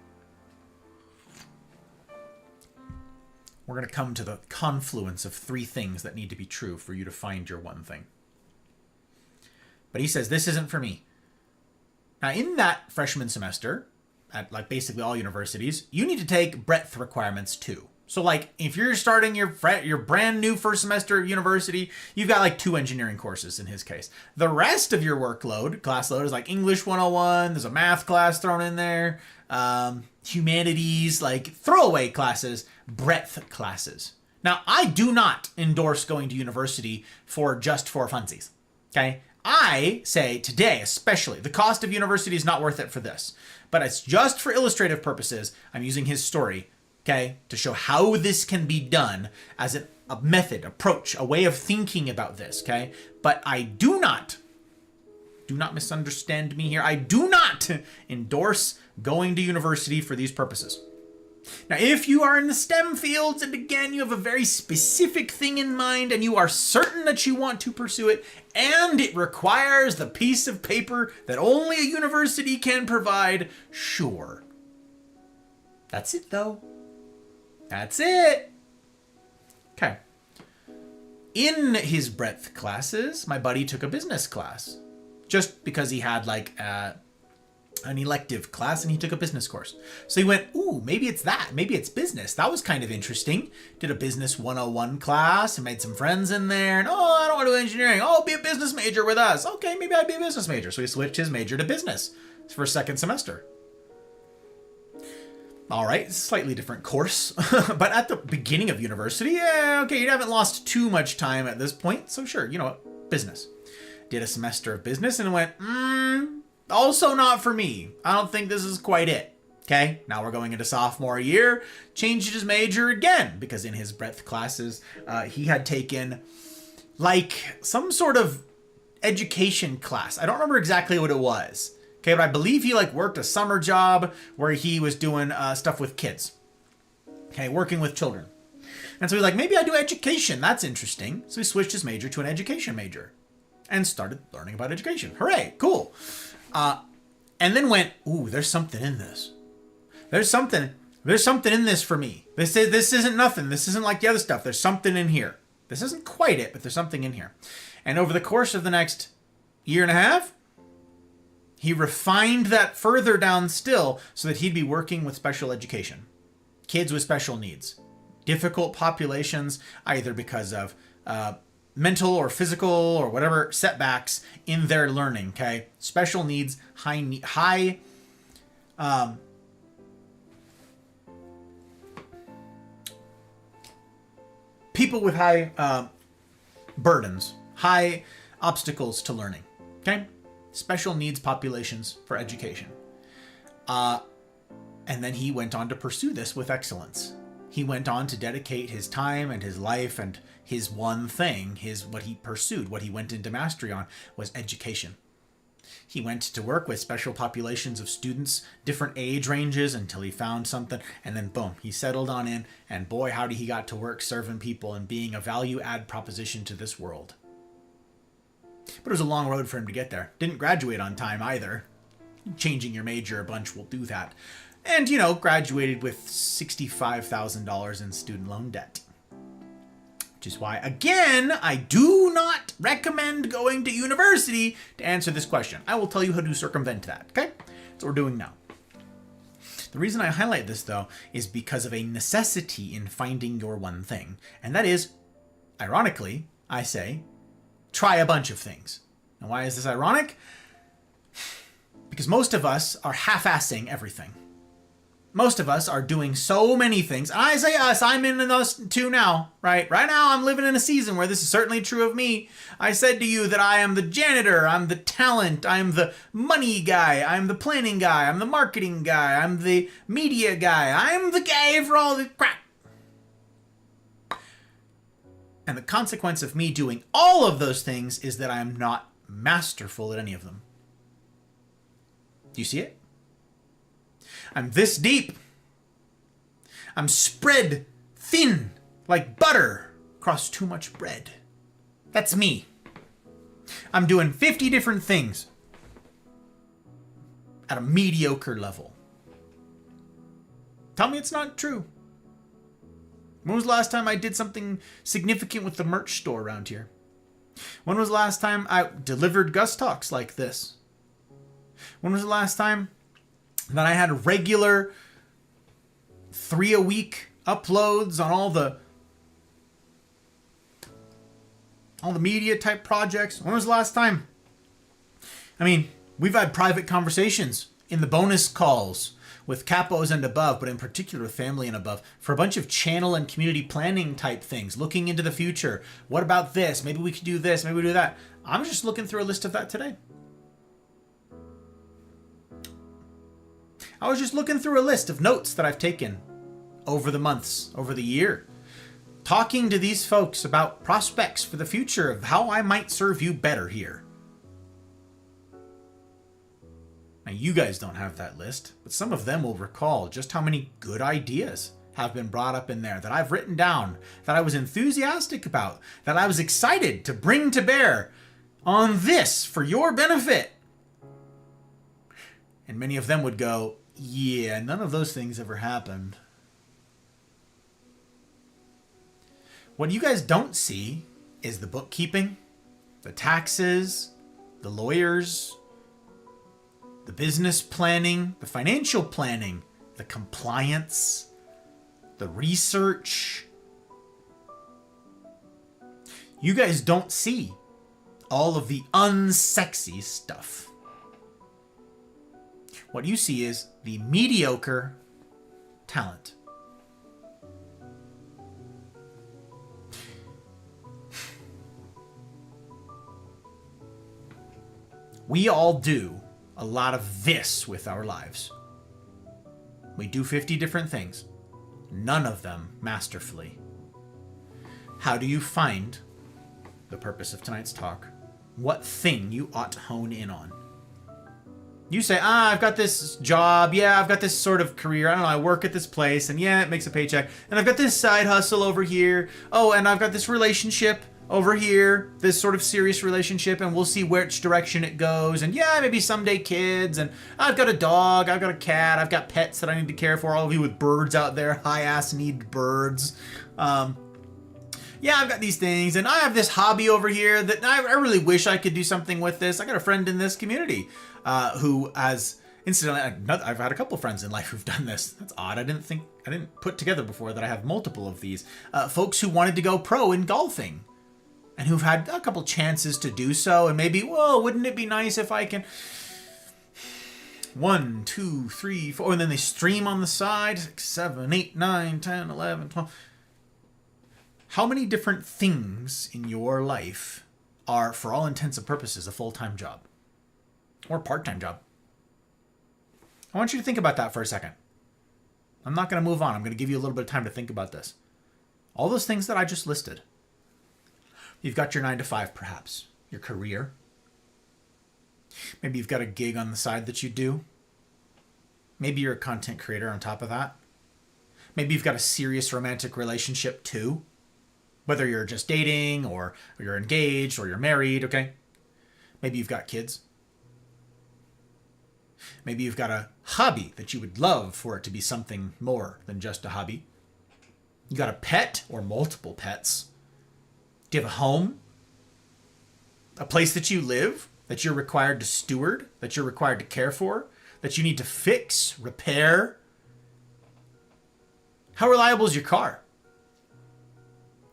we're going to come to the confluence of three things that need to be true for you to find your one thing. But he says, this isn't for me. Now, in that freshman semester, at like basically all universities, you need to take breadth requirements too. So like if you're starting your brand new first semester at university, you've got like 2 engineering courses in his case. The rest of your workload, class load, is like English 101, there's a math class thrown in there, humanities, like throwaway classes, breadth classes. Now, I do not endorse going to university for funsies, okay? I say today, especially, the cost of university is not worth it for this. But it's just for illustrative purposes. I'm using his story, okay, to show how this can be done as a method, approach, a way of thinking about this, okay? But I do not misunderstand me here. I do not endorse going to university for these purposes. Now, if you are in the STEM fields, and again, you have a very specific thing in mind, and you are certain that you want to pursue it, and it requires the piece of paper that only a university can provide, sure. That's it, though. That's it. Okay. In his breadth classes, my buddy took a business class. Just because he had like an elective class and he took a business course. So he went, ooh, maybe it's that. Maybe it's business. That was kind of interesting. Did a business 101 class and made some friends in there. And, oh, I don't want to do engineering. Oh, be a business major with us. Okay, maybe I'd be a business major. So he switched his major to business for second semester. All right, slightly different course. But at the beginning of university, yeah, okay, you haven't lost too much time at this point. So sure, you know what, business. Did a semester of business and went, also not for me. I don't think this is quite it. Okay, now we're going into sophomore year. Changed his major again because in his breadth classes, he had taken like some sort of education class. I don't remember exactly what it was. Okay, but I believe he like worked a summer job where he was doing stuff with kids. Okay, working with children. And so he's like, maybe I do education. That's interesting. So he switched his major to an education major and started learning about education. Hooray, cool. And then went, ooh, there's something in this. There's something in this for me. This isn't nothing. This isn't like the other stuff. There's something in here. This isn't quite it, but there's something in here. And over the course of the next year and a half, he refined that further down still so that he'd be working with special education. Kids with special needs. Difficult populations, either because of mental or physical or whatever setbacks in their learning, okay? Special needs, high people with high burdens, high obstacles to learning, okay? Special needs populations for education. And then he went on to pursue this with excellence. He went on to dedicate his time and his life and his one thing, what he pursued, what he went into mastery on, was education. He went to work with special populations of students, different age ranges, until he found something, and then boom, he settled on in, and boy, howdy, he got to work serving people and being a value-add proposition to this world. But it was a long road for him to get there. Didn't graduate on time either. Changing your major a bunch will do that. And, you know, graduated with $65,000 in student loan debt. Which is why, again, I do not recommend going to university to answer this question. I will tell you how to circumvent that, okay? That's what we're doing now. The reason I highlight this, though, is because of a necessity in finding your one thing. And that is, ironically, I say, try a bunch of things. And why is this ironic? Because most of us are half-assing everything. Most of us are doing so many things. And I say us, I'm in those too now, right? Right now, I'm living in a season where this is certainly true of me. I said to you that I am the janitor, I'm the talent, I'm the money guy, I'm the planning guy, I'm the marketing guy, I'm the media guy, I'm the guy for all the crap. And the consequence of me doing all of those things is that I am not masterful at any of them. Do you see it? I'm this deep. I'm spread thin like butter across too much bread. That's me. I'm doing 50 different things at a mediocre level. Tell me it's not true. When was the last time I did something significant with the merch store around here? When was the last time I delivered Gus Talks like this? When was the last time that I had regular 3-a-week uploads on all the media type projects? When was the last time? I mean, we've had private conversations in the bonus calls with capos and above, but in particular with family and above, for a bunch of channel and community planning type things, looking into the future. What about this? Maybe we could do this, maybe we do that. I'm just looking through a list of that today. I was just looking through a list of notes that I've taken over the months, over the year, talking to these folks about prospects for the future of how I might serve you better here. Now, you guys don't have that list, but some of them will recall just how many good ideas have been brought up in there that I've written down, that I was enthusiastic about, that I was excited to bring to bear on this for your benefit. And many of them would go, yeah, none of those things ever happened. What you guys don't see is the bookkeeping, the taxes, the lawyers, the business planning, the financial planning, the compliance, the research. You guys don't see all of the unsexy stuff. What you see is the mediocre talent. We all do a lot of this with our lives. We do 50 different things, none of them masterfully. How do you find the purpose of tonight's talk? What thing you ought to hone in on? You say, I've got this job. Yeah, I've got this sort of career. I don't know, I work at this place, and yeah, it makes a paycheck. And I've got this side hustle over here. Oh, and I've got this relationship over here, this sort of serious relationship, and we'll see which direction it goes. And yeah, maybe someday kids, and I've got a dog, I've got a cat, I've got pets that I need to care for. All of you with birds out there, high-ass need birds. Yeah, I've got these things, and I have this hobby over here that I really wish I could do something with this. I got a friend in this community who has, incidentally, I've had a couple friends in life who've done this. That's odd. I didn't put together before that I have multiple of these. Folks who wanted to go pro in golfing and who've had a couple chances to do so, and maybe, well, wouldn't it be nice if I can 1, 2, 3, 4, and then they stream on the side, 6, 7, 8, 9, 10, 11, 12. How many different things in your life are, for all intents and purposes, a full-time job or part-time job? I want you to think about that for a second. I'm not going to move on. I'm going to give you a little bit of time to think about this. All those things that I just listed. You've got your 9 to 5, perhaps, your career. Maybe you've got a gig on the side that you do. Maybe you're a content creator on top of that. Maybe you've got a serious romantic relationship too. Whether you're just dating or you're engaged or you're married, okay? Maybe you've got kids. Maybe you've got a hobby that you would love for it to be something more than just a hobby. You got a pet or multiple pets. Do you have a home? A place that you live, that you're required to steward, that you're required to care for, that you need to fix, repair? How reliable is your car?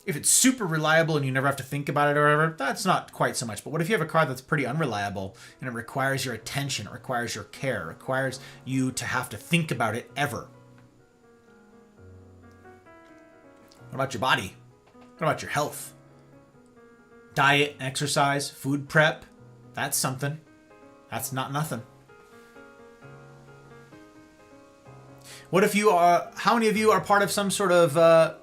If it's super reliable and you never have to think about it or whatever, that's not quite so much. But what if you have a car that's pretty unreliable and it requires your attention, it requires your care, it requires you to have to think about it ever? What about your body? What about your health? Diet, exercise, food prep, that's something. That's not nothing. What if you are, how many of you are part of some sort of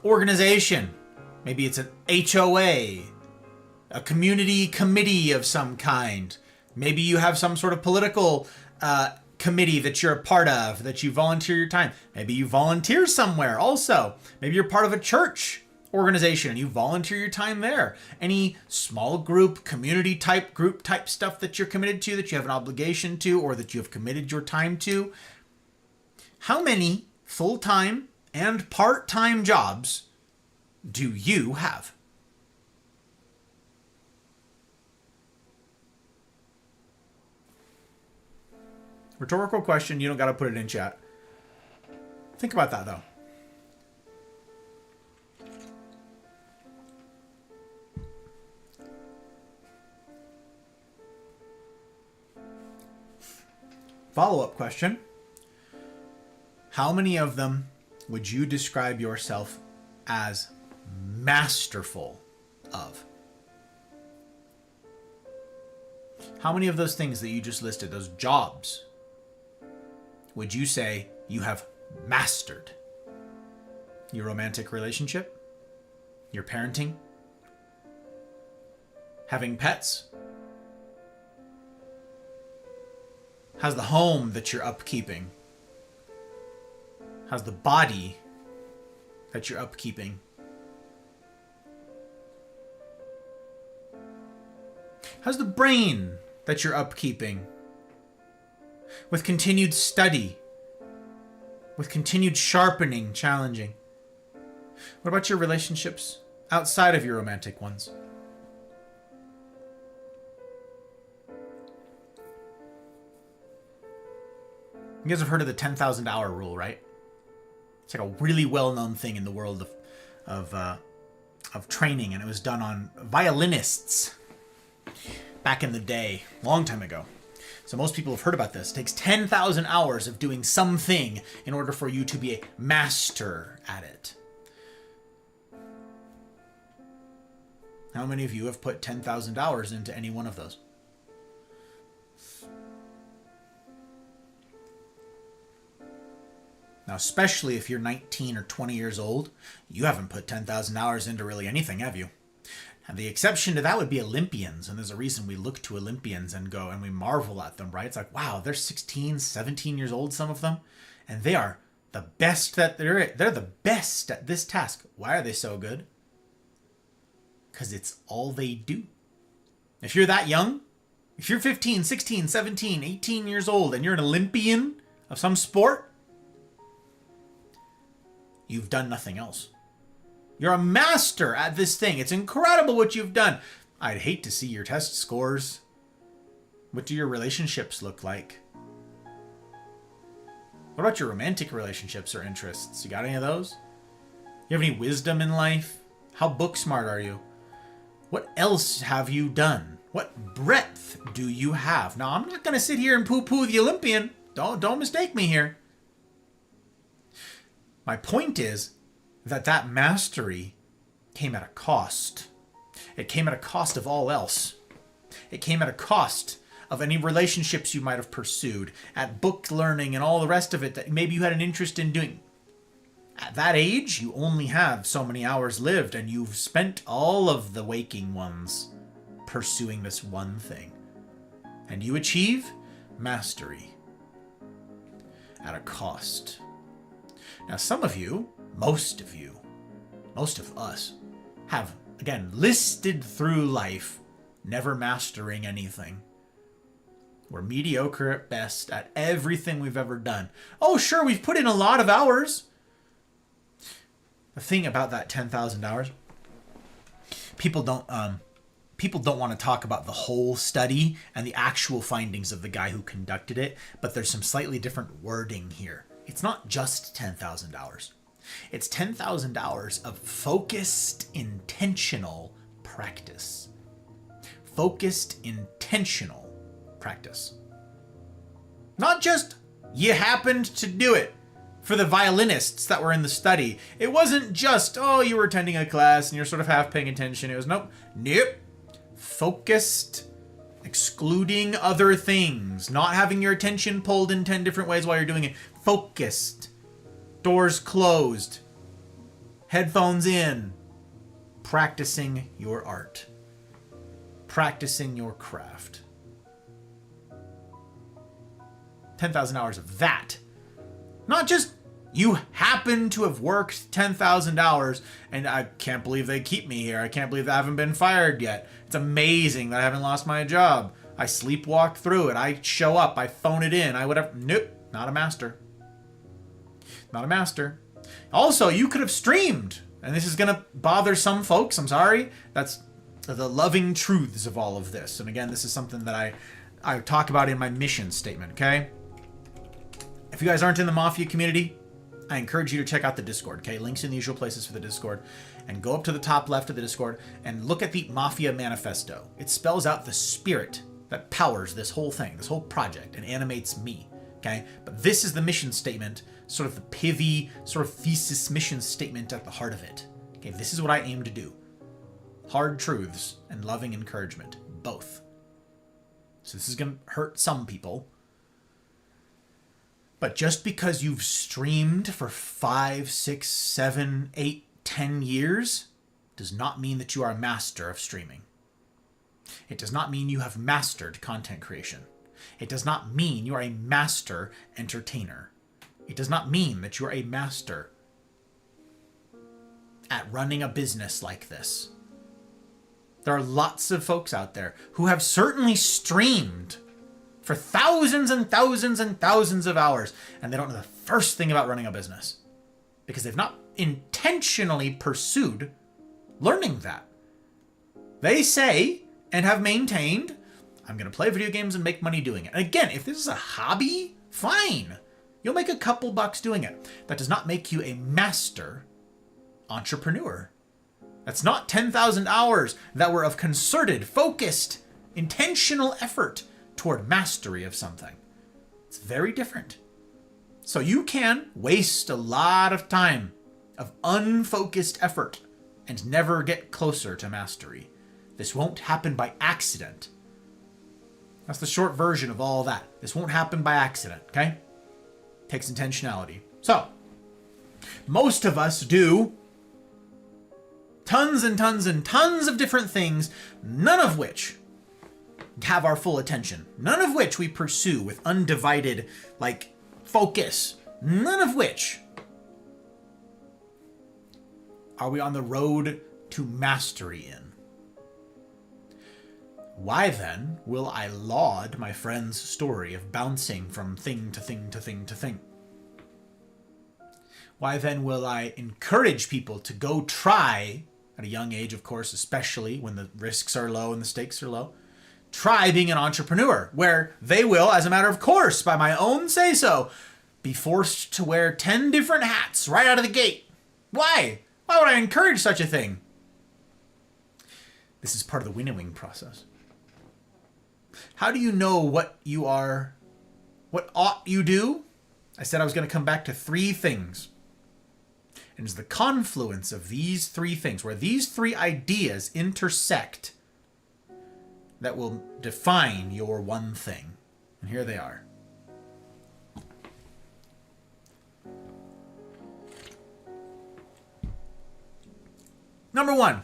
organization? Maybe it's an HOA, a community committee of some kind. Maybe you have some sort of political committee that you're a part of, that you volunteer your time. Maybe you volunteer somewhere also. Maybe you're part of a church organization and you volunteer your time there. Any small group, community type, group type stuff that you're committed to, that you have an obligation to, or that you have committed your time to. How many full-time and part-time jobs do you have? Rhetorical question. You don't got to put it in chat. Think about that, though. Follow-up question. How many of them would you describe yourself as masterful of? How many of those things that you just listed, those jobs, would you say you have mastered? Your romantic relationship? Your parenting? Having pets? How's the home that you're upkeeping? How's the body that you're upkeeping? How's the brain that you're upkeeping? With continued study, with continued sharpening, challenging. What about your relationships outside of your romantic ones? You guys have heard of the 10,000 hour rule, right? It's like a really well-known thing in the world of training, and it was done on violinists back in the day, long time ago. So most people have heard about this. It takes 10,000 hours of doing something in order for you to be a master at it. How many of you have put 10,000 hours into any one of those? Now, especially if you're 19 or 20 years old, you haven't put 10,000 hours into really anything, have you? And the exception to that would be Olympians. And there's a reason we look to Olympians and go and we marvel at them, right? It's like, wow, they're 16, 17 years old, some of them. And they are the best that they're the best at this task. Why are they so good? Because it's all they do. If you're that young, if you're 15, 16, 17, 18 years old, and you're an Olympian of some sport, you've done nothing else. You're a master at this thing. It's incredible what you've done. I'd hate to see your test scores. What do your relationships look like? What about your romantic relationships or interests? You got any of those? You have any wisdom in life? How book smart are you? What else have you done? What breadth do you have? Now, I'm not going to sit here and poo-poo the Olympian. Don't mistake me here. My point is that mastery came at a cost. It came at a cost of all else. It came at a cost of any relationships you might have pursued, at book learning and all the rest of it that maybe you had an interest in doing. At that age, you only have so many hours lived, and you've spent all of the waking ones pursuing this one thing. And you achieve mastery at a cost. Now, some of you, most of us, have, again, listed through life, never mastering anything. We're mediocre at best at everything we've ever done. Oh, sure, we've put in a lot of hours. The thing about that 10,000 hours, people don't want to talk about the whole study and the actual findings of the guy who conducted it, but there's some slightly different wording here. It's not just 10,000 hours. It's 10,000 hours of focused, intentional practice. Focused, intentional practice. Not just you happened to do it. For the violinists that were in the study, it wasn't just, oh, you were attending a class and you're sort of half paying attention. It was nope. Focused, excluding other things, not having your attention pulled in 10 different ways while you're doing it. Focused, doors closed, headphones in, practicing your art, practicing your craft. 10,000 hours of that. Not just you happen to have worked 10,000 hours and I can't believe they keep me here. I can't believe I haven't been fired yet. It's amazing that I haven't lost my job. I sleepwalk through it. I show up. I phone it in. I whatever. Nope. Not a master. Not a master. Also, you could have streamed, and this is going to bother some folks. I'm sorry. That's the loving truths of all of this. And again, this is something that I talk about in my mission statement, okay? If you guys aren't in the Mafia community, I encourage you to check out the Discord, okay? Links in the usual places for the Discord. And go up to the top left of the Discord and look at the Mafia Manifesto. It spells out the spirit that powers this whole thing, this whole project, and animates me, okay? But this is the mission statement, sort of the PIVy, sort of thesis mission statement at the heart of it. Okay, this is what I aim to do. Hard truths and loving encouragement, both. So this is going to hurt some people. But just because you've streamed for 5, 6, 7, 8, 10 years does not mean that you are a master of streaming. It does not mean you have mastered content creation. It does not mean you are a master entertainer. It does not mean that you are a master at running a business like this. There are lots of folks out there who have certainly streamed for thousands and thousands and thousands of hours, and they don't know the first thing about running a business because they've not intentionally pursued learning that. They say and have maintained, I'm going to play video games and make money doing it. And again, if this is a hobby, fine. You'll make a couple bucks doing it. That does not make you a master entrepreneur. That's not 10,000 hours that were of concerted, focused, intentional effort toward mastery of something. It's very different. So you can waste a lot of time of unfocused effort and never get closer to mastery. This won't happen by accident. That's the short version of all that. This won't happen by accident, okay? It takes intentionality. So, most of us do tons and tons and tons of different things, none of which have our full attention. None of which we pursue with undivided, focus. None of which are we on the road to mastery in. Why then will I laud my friend's story of bouncing from thing to thing to thing to thing? Why then will I encourage people to go try, at a young age, of course, especially when the risks are low and the stakes are low, try being an entrepreneur, where they will, as a matter of course, by my own say-so, be forced to wear 10 different hats right out of the gate. Why? Why would I encourage such a thing? This is part of the winnowing process. How do you know what you are, what ought you do? I said I was going to come back to 3 things. And it's the confluence of these 3 things, where these 3 ideas intersect, that will define your one thing. And here they are. Number 1,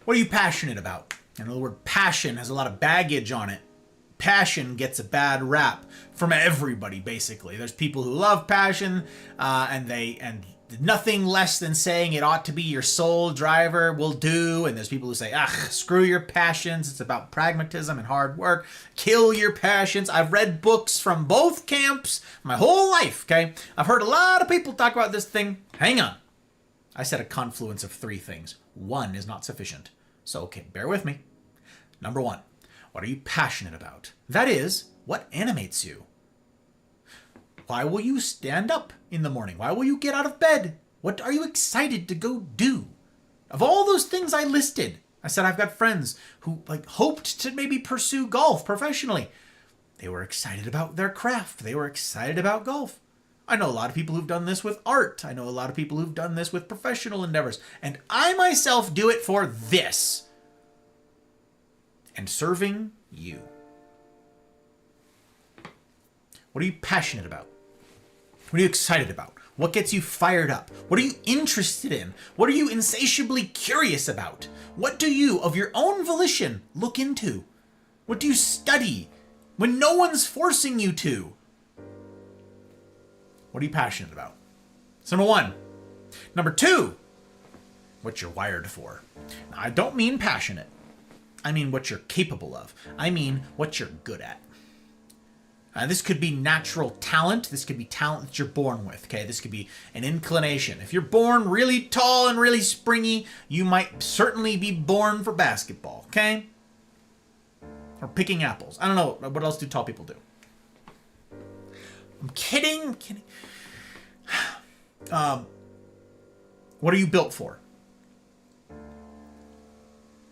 what are you passionate about? And the word passion has a lot of baggage on it. Passion gets a bad rap from everybody, basically. There's people who love passion, and nothing less than saying it ought to be your sole driver will do. And there's people who say, screw your passions. It's about pragmatism and hard work. Kill your passions. I've read books from both camps my whole life, okay? I've heard a lot of people talk about this thing. Hang on. I said a confluence of 3 things. 1 is not sufficient. So, okay, bear with me. Number 1, what are you passionate about? That is, what animates you? Why will you stand up in the morning? Why will you get out of bed? What are you excited to go do? Of all those things I listed, I said I've got friends who hoped to maybe pursue golf professionally. They were excited about their craft. They were excited about golf. I know a lot of people who've done this with art. I know a lot of people who've done this with professional endeavors. And I myself do it for this. And serving you. What are you passionate about? What are you excited about? What gets you fired up? What are you interested in? What are you insatiably curious about? What do you, of your own volition, look into? What do you study when no one's forcing you to? What are you passionate about? That's number 1. Number 2, what you're wired for. Now, I don't mean passionate. I mean what you're capable of. I mean what you're good at. This could be natural talent. This could be talent that you're born with, okay? This could be an inclination. If you're born really tall and really springy, you might certainly be born for basketball, okay? Or picking apples. I don't know. What else do tall people do? I'm kidding. What are you built for?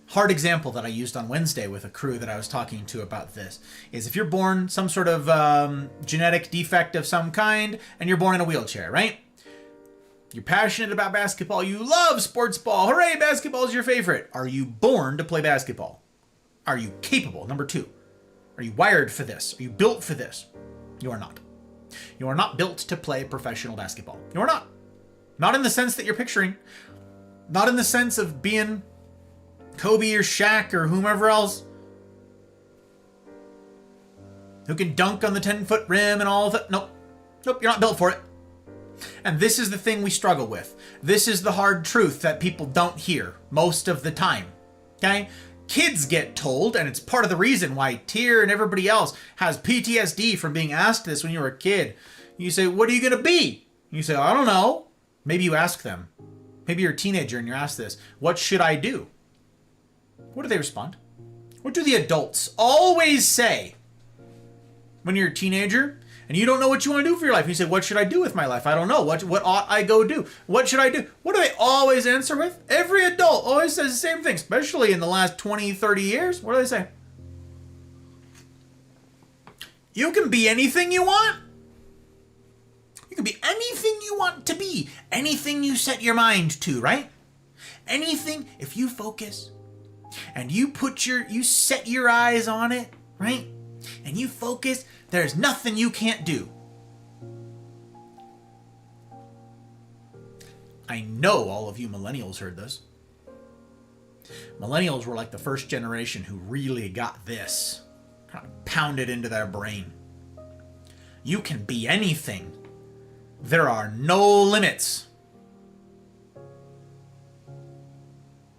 Hard example that I used on Wednesday with a crew that I was talking to about this is if you're born some sort of genetic defect of some kind and you're born in a wheelchair, right? You're passionate about basketball. You love sports ball. Hooray, basketball is your favorite. Are you born to play basketball? Are you capable? Number 2, are you wired for this? Are you built for this? You are not. You are not built to play professional basketball. You are not. Not in the sense that you're picturing. Not in the sense of being Kobe or Shaq or whomever else who can dunk on the 10-foot rim and all of that. Nope. Nope, you're not built for it. And this is the thing we struggle with. This is the hard truth that people don't hear most of the time. Okay? Kids get told, and it's part of the reason why Tyr and everybody else has PTSD from being asked this when you were a kid. You say, what are you going to be? You say, I don't know. Maybe you ask them. Maybe you're a teenager and you're asked this. What should I do? What do they respond? What do the adults always say when you're a teenager and you don't know what you want to do for your life? You say, what should I do with my life? I don't know. What ought I go do? What should I do? What do they always answer with? Every adult always says the same thing, especially in the last 20, 30 years. What do they say? You can be anything you want. You can be anything you want to be. Anything you set your mind to, right? Anything, if you focus and you set your eyes on it, right? And you focus, there's nothing you can't do. I know all of you millennials heard this. Millennials were like the first generation who really got this kind of pounded into their brain. You can be anything. There are no limits.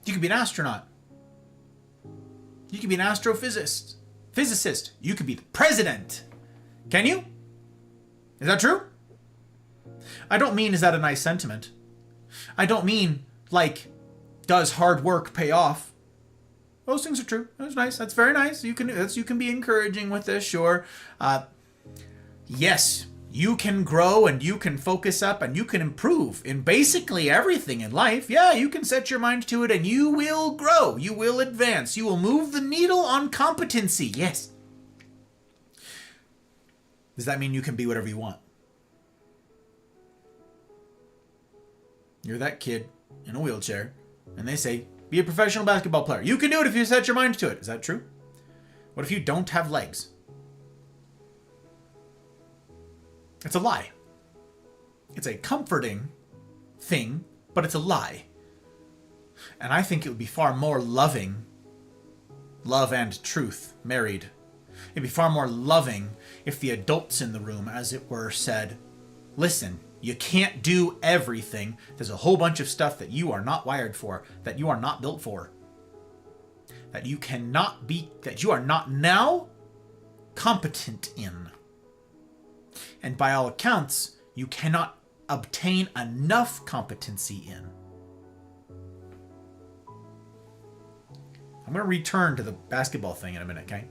You could be an astronaut. You could be an astrophysicist. You could be the president. Can you? Is that true? I don't mean, is that a nice sentiment? I don't mean, like, does hard work pay off? Those things are true. That's nice. That's very nice. You can be encouraging with this, sure. Yes, you can grow and you can focus up and you can improve in basically everything in life. Yeah, you can set your mind to it and you will grow. You will advance. You will move the needle on competency. Yes. Does that mean you can be whatever you want? You're that kid in a wheelchair and they say, be a professional basketball player. You can do it if you set your mind to it. Is that true? What if you don't have legs? It's a lie. It's a comforting thing, but it's a lie. And I think it would be far more loving, love and truth married. It'd be far more loving if the adults in the room, as it were, said, listen, you can't do everything. There's a whole bunch of stuff that you are not wired for, that you are not built for, that you are not now competent in. And by all accounts, you cannot obtain enough competency in. I'm going to return to the basketball thing in a minute, okay?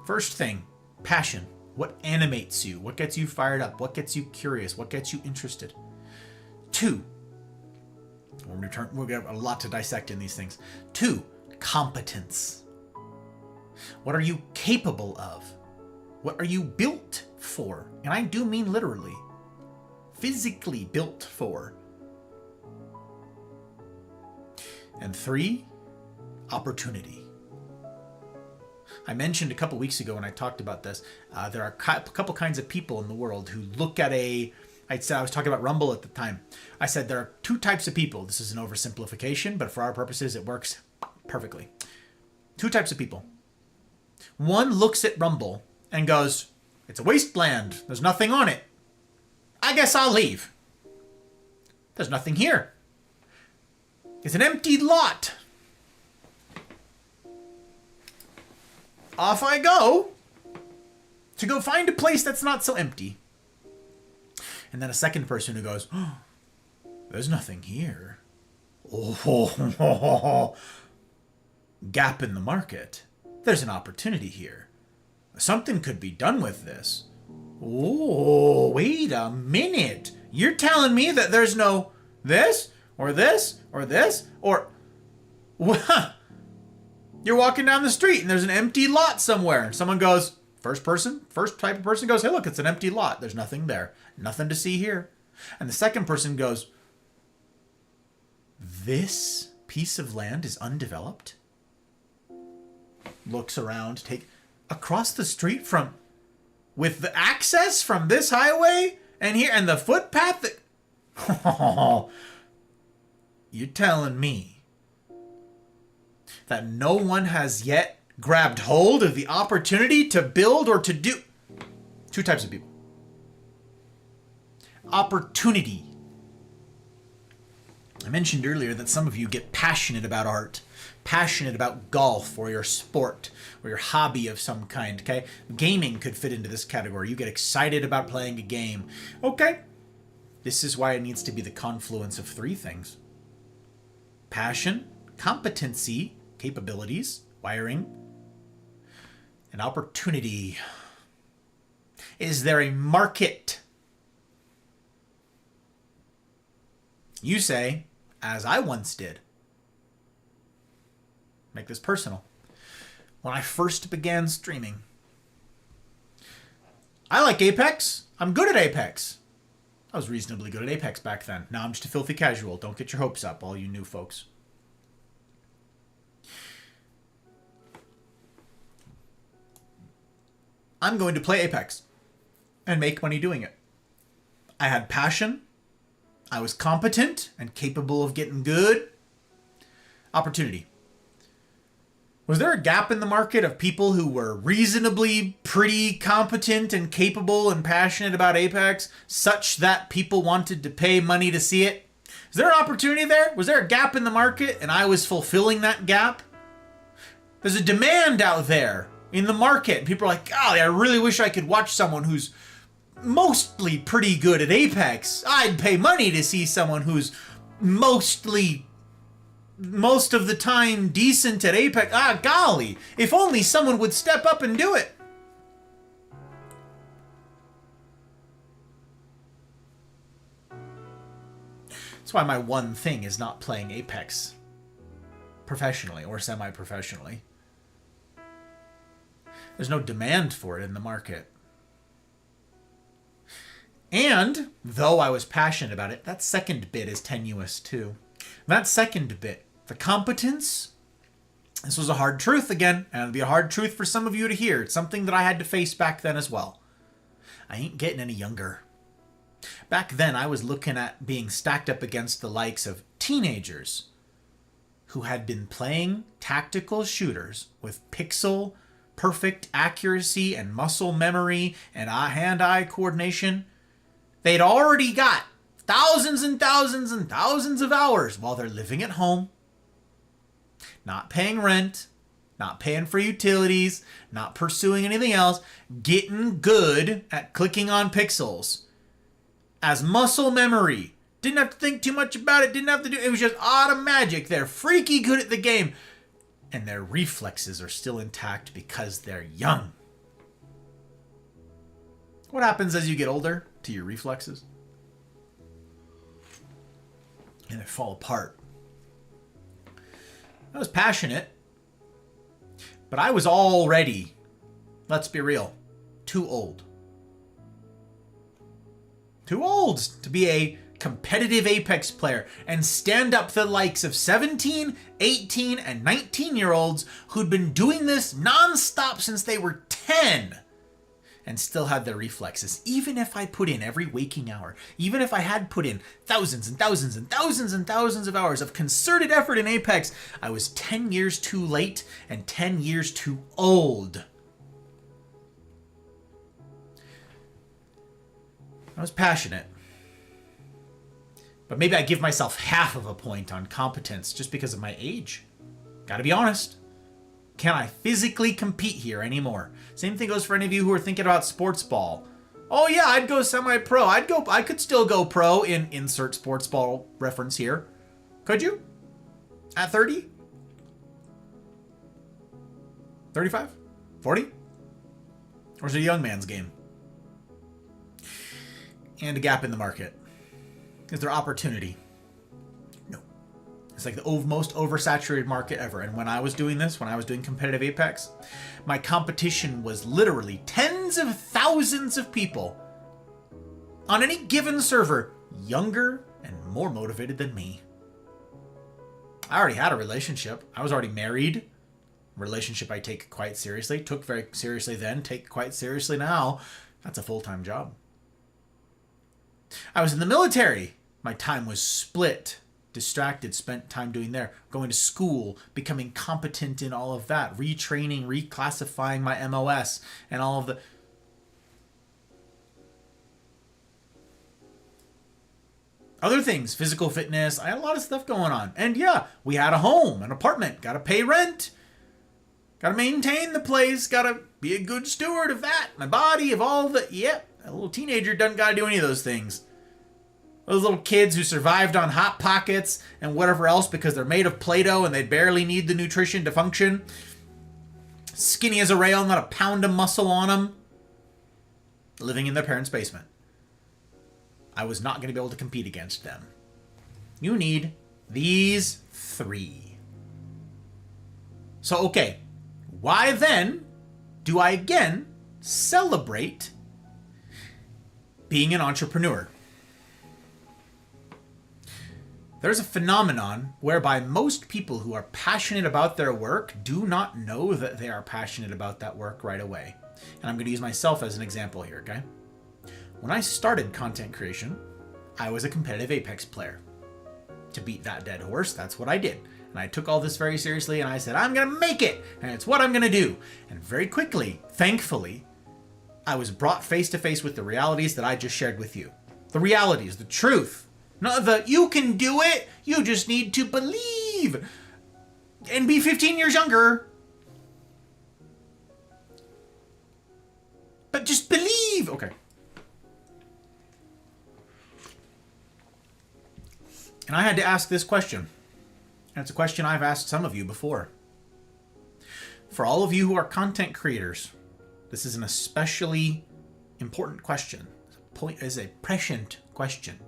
First thing, passion. What animates you? What gets you fired up? What gets you curious? What gets you interested? 2, we've got a lot to dissect in these things. 2, competence. What are you capable of? What are you built for? And I do mean literally. Physically built for. And 3, opportunity. I mentioned a couple weeks ago when I talked about this, there are a couple kinds of people in the world who look at I was talking about Rumble at the time. I said there are 2 types of people. This is an oversimplification, but for our purposes, it works perfectly. 2 types of people. One looks at Rumble and goes, it's a wasteland. There's nothing on it. I guess I'll leave. There's nothing here. It's an empty lot. Off I go. to go find a place that's not so empty. And then a second person who goes, oh, there's nothing here. Oh, gap in the market. There's an opportunity here. Something could be done with this. Oh, wait a minute. You're telling me that there's no this or this or this or... You're walking down the street and there's an empty lot somewhere. And someone goes, first type of person goes, hey, look, it's an empty lot. There's nothing there. Nothing to see here. And the second person goes, this piece of land is undeveloped? Looks around, across the street from, with the access from this highway and here and the footpath that, oh, you're telling me that no one has yet grabbed hold of the opportunity to build or to do. Two types of people. Opportunity. I mentioned earlier that some of you get passionate about art, passionate about golf or your sport or your hobby of some kind, okay? Gaming could fit into this category. You get excited about playing a game. Okay. This is why it needs to be the confluence of three things. Passion, competency, capabilities, wiring, and opportunity. Is there a market? You say, as I once did. Make this personal. When I first began streaming, I like Apex. I'm good at Apex. I was reasonably good at Apex back then. Now I'm just a filthy casual. Don't get your hopes up, all you new folks. I'm going to play Apex and make money doing it. I had passion. I was competent and capable of getting good. Opportunity. Was there a gap in the market of people who were reasonably pretty competent and capable and passionate about Apex such that people wanted to pay money to see it? Is there an opportunity there? Was there a gap in the market and I was fulfilling that gap? There's a demand out there in the market. People are like, golly, I really wish I could watch someone who's mostly pretty good at Apex. I'd pay money to see someone who's most of the time decent at Apex. Ah, golly, if only someone would step up and do it. That's why my one thing is not playing Apex professionally or semi-professionally. There's no demand for it in the market. And, though I was passionate about it, that second bit is tenuous too. That second bit, the competence, this was a hard truth again, and it'll be a hard truth for some of you to hear. It's something that I had to face back then as well. I ain't getting any younger. Back then, I was looking at being stacked up against the likes of teenagers who had been playing tactical shooters with pixel perfect accuracy and muscle memory and hand-eye coordination. They'd already got thousands and thousands and thousands of hours while they're living at home, not paying rent, not paying for utilities, not pursuing anything else, getting good at clicking on pixels. As muscle memory. Didn't have to think too much about it, didn't have to do it was just automatic. They're freaky good at the game. And their reflexes are still intact because they're young. What happens as you get older to your reflexes? And they fall apart. I was passionate, but I was already, let's be real, too old. Too old to be a competitive Apex player and stand up to the likes of 17, 18, and 19-year-olds who'd been doing this nonstop since they were 10 and still had their reflexes. Even if I put in every waking hour, even if I had put in thousands and thousands and thousands and thousands of hours of concerted effort in Apex, I was 10 years too late and 10 years too old. I was passionate. But maybe I give myself half of a point on competence just because of my age. Gotta be honest. Can I physically compete here anymore? Same thing goes for any of you who are thinking about sports ball. Oh yeah, I'd go semi-pro. I could still go pro in insert sports ball reference here. Could you? At 30? 35? 40? Or is it a young man's game? And a gap in the market. Is there opportunity? No. It's like the most oversaturated market ever. And when I was doing this, when I was doing competitive Apex, my competition was literally tens of thousands of people on any given server, younger and more motivated than me. I already had a relationship. I was already married. Relationship I take quite seriously. Took very seriously then. Take quite seriously now. That's a full-time job. I was in the military. My time was split. Distracted. Spent time doing there. Going to school. Becoming competent in all of that. Retraining. Reclassifying my MOS. And all of the... other things, physical fitness, I had a lot of stuff going on. And yeah, we had a home, an apartment, gotta pay rent, gotta maintain the place, gotta be a good steward of that, my body, of all the, yep, a little teenager doesn't gotta do any of those things. Those little kids who survived on Hot Pockets and whatever else because they're made of Play-Doh and they barely need the nutrition to function. Skinny as a rail, not a pound of muscle on them. Living in their parents' basement. I was not going to be able to compete against them. You need these 3. So, okay. Why then do I again celebrate being an entrepreneur? There's a phenomenon whereby most people who are passionate about their work do not know that they are passionate about that work right away. And I'm going to use myself as an example here, okay? When I started content creation, I was a competitive Apex player. To beat that dead horse, that's what I did. And I took all this very seriously and I said, I'm going to make it! And it's what I'm going to do. And very quickly, thankfully, I was brought face to face with the realities that I just shared with you. The realities, the truth. Not the, you can do it, you just need to believe. And be 15 years younger. But just believe! Okay. And I had to ask this question. And it's a question I've asked some of you before. For all of you who are content creators, this is an especially important question. It is a prescient question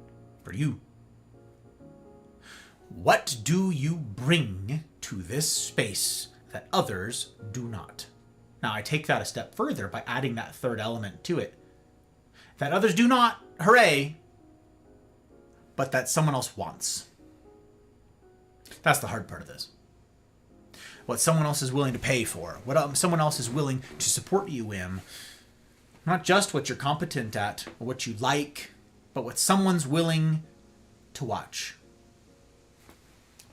for you. What do you bring to this space that others do not? Now, I take that a step further by adding that third element to it. That others do not, hooray, but that someone else wants. That's the hard part of this. What someone else is willing to pay for. What someone else is willing to support you in. Not just what you're competent at or what you like, but what someone's willing to watch.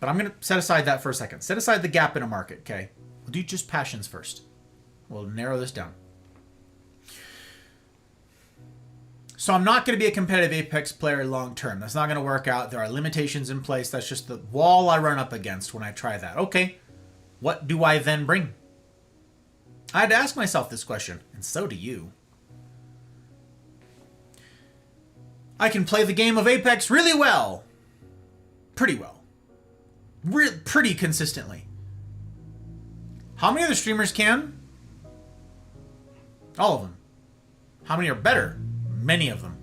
But I'm going to set aside that for a second. Set aside the gap in a market, okay? We'll do just passions first. We'll narrow this down. So I'm not going to be a competitive Apex player long term. That's not going to work out. There are limitations in place. That's just the wall I run up against when I try that. Okay, what do I then bring? I had to ask myself this question, and so do you. I can play the game of Apex really well. Pretty well. Pretty consistently. How many other streamers can? All of them. How many are better? Many of them.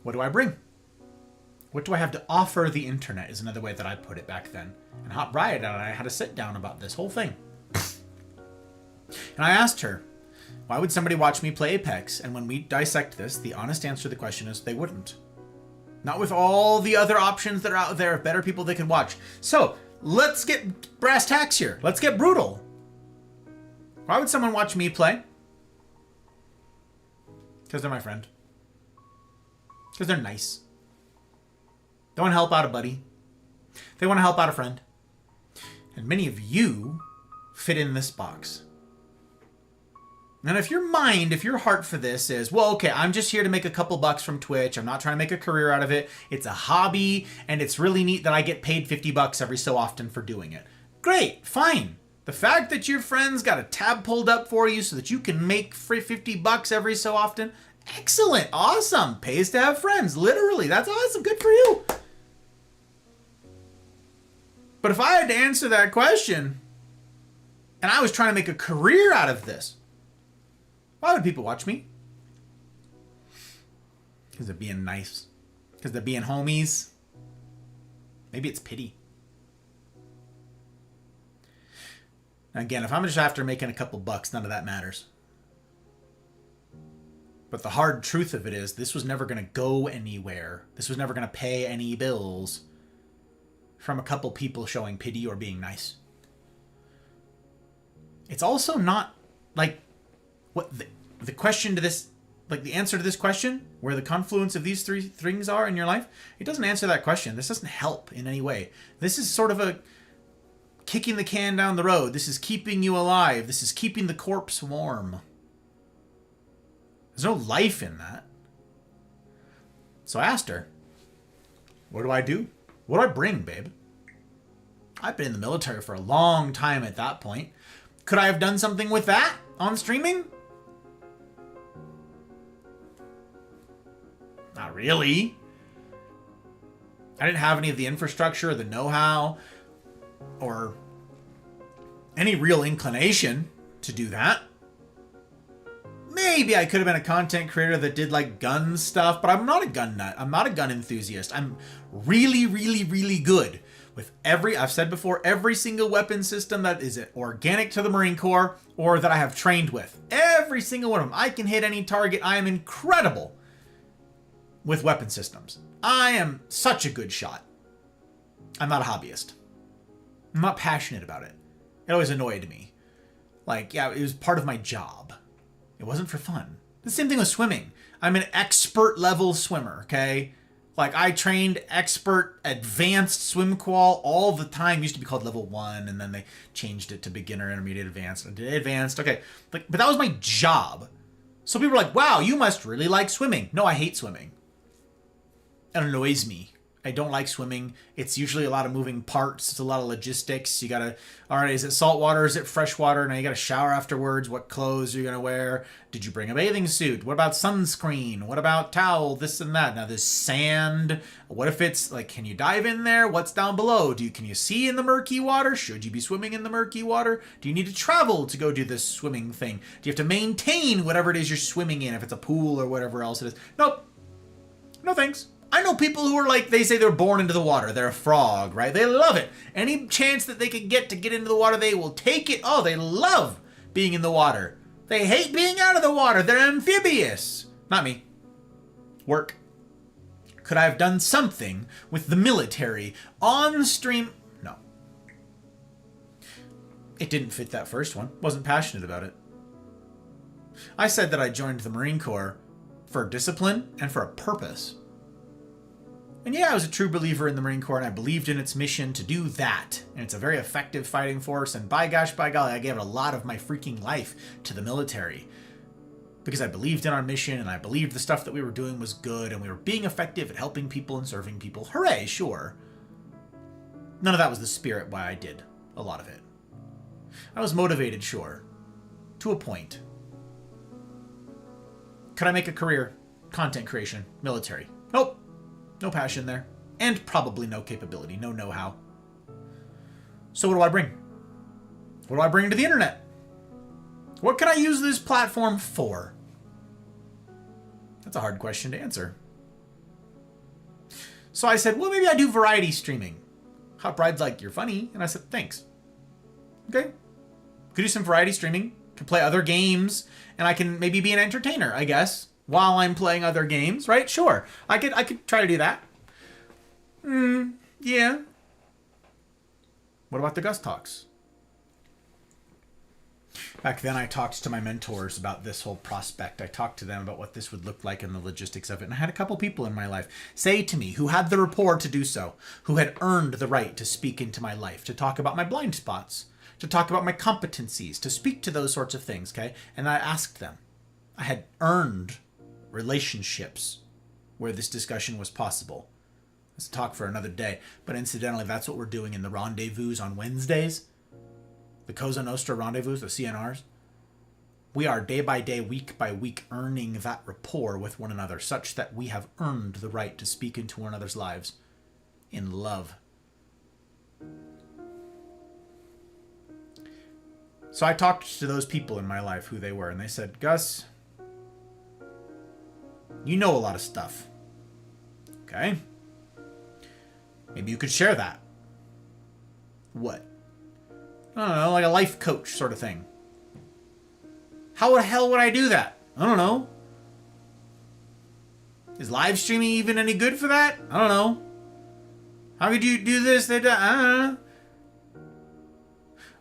What do I bring? What do I have to offer the internet is another way that I put it back then. And Hot Riot and I had a sit down about this whole thing. And I asked her, why would somebody watch me play Apex? And when we dissect this, the honest answer to the question is they wouldn't. Not with all the other options that are out there of better people they can watch. So, let's get brass tacks here. Let's get brutal. Why would someone watch me play? Because they're my friend. Because they're nice. They want to help out a buddy. They want to help out a friend. And many of you fit in this box. And if your heart for this is, well, okay, I'm just here to make a couple bucks from Twitch. I'm not trying to make a career out of it. It's a hobby, and it's really neat that I get paid 50 bucks every so often for doing it. Great, fine. The fact that your friends got a tab pulled up for you so that you can make free 50 bucks every so often, excellent, awesome. Pays to have friends, literally. That's awesome, good for you. But if I had to answer that question, and I was trying to make a career out of this, why would people watch me? Because they're being nice. Because they're being homies. Maybe it's pity. Again, if I'm just after making a couple bucks, none of that matters. But the hard truth of it is, this was never going to go anywhere. This was never going to pay any bills from a couple people showing pity or being nice. It's also not like what the question to this, like the answer to this question, where the confluence of these three things are in your life, it doesn't answer that question. This doesn't help in any way. This is sort of a kicking the can down the road. This is keeping you alive. This is keeping the corpse warm. There's no life in that. So I asked her, what do I do? What do I bring, babe? I've been in the military for a long time at that point. Could I have done something with that on streaming? Not really. I didn't have any of the infrastructure or the know-how or any real inclination to do that. Maybe I could have been a content creator that did like gun stuff, but I'm not a gun nut. I'm not a gun enthusiast. I'm really, really, really good with I've said before, every single weapon system that is organic to the Marine Corps or that I have trained with. Every single one of them. I can hit any target. I am incredible with weapon systems. I am such a good shot. I'm not a hobbyist. I'm not passionate about it. It always annoyed me. Like, yeah, it was part of my job. It wasn't for fun. The same thing with swimming. I'm an expert level swimmer, okay? Like, I trained expert advanced swim qual all the time. It used to be called level 1, and then they changed it to beginner, intermediate, advanced. I did advanced, okay. But that was my job. So people were like, wow, you must really like swimming. No, I hate swimming. It annoys me. I don't like swimming. It's usually a lot of moving parts. It's a lot of logistics. You gotta, all right, is it salt water? Is it fresh water? Now you gotta shower afterwards. What clothes are you gonna wear? Did you bring a bathing suit? What about sunscreen? What about towel? This and that. Now there's sand. What if it's like, can you dive in there? What's down below? Can you see in the murky water? Should you be swimming in the murky water? Do you need to travel to go do this swimming thing? Do you have to maintain whatever it is you're swimming in, if it's a pool or whatever else it is? Nope. No thanks. I know people who are like, they say they're born into the water. They're a frog, right? They love it. Any chance that they can get to get into the water, they will take it. Oh, they love being in the water. They hate being out of the water. They're amphibious. Not me. Work. Could I have done something with the military on stream? No. It didn't fit that first one. Wasn't passionate about it. I said that I joined the Marine Corps for discipline and for a purpose. And yeah, I was a true believer in the Marine Corps, and I believed in its mission to do that. And it's a very effective fighting force, and by gosh, by golly, I gave a lot of my freaking life to the military. Because I believed in our mission, and I believed the stuff that we were doing was good, and we were being effective at helping people and serving people. Hooray, sure. None of that was the spirit why I did a lot of it. I was motivated, sure. To a point. Could I make a career? Content creation. Military. Nope. No passion there. And probably no capability. No know-how. So what do I bring? What do I bring to the internet? What can I use this platform for? That's a hard question to answer. So I said, well, maybe I do variety streaming. Hot Bride's like, you're funny. And I said, thanks. Okay. Could do some variety streaming. Could play other games. And I can maybe be an entertainer, I guess. While I'm playing other games, right? Sure. I could try to do that. Yeah. What about the Gus Talks? Back then, I talked to my mentors about this whole prospect. I talked to them about what this would look like and the logistics of it. And I had a couple people in my life say to me, who had the rapport to do so, who had earned the right to speak into my life, to talk about my blind spots, to talk about my competencies, to speak to those sorts of things, okay? And I asked them. I had earned relationships where this discussion was possible. Let's talk for another day. But incidentally, that's what we're doing in the rendezvous on Wednesdays. The Cosa Nostra rendezvous, the CNRs. We are day by day, week by week, earning that rapport with one another such that we have earned the right to speak into one another's lives in love. So I talked to those people in my life, who they were, and they said, Gus, you know a lot of stuff. Okay? Maybe you could share that. What? I don't know, like a life coach sort of thing. How the hell would I do that? I don't know. Is live streaming even any good for that? I don't know. How could you do this? I don't know.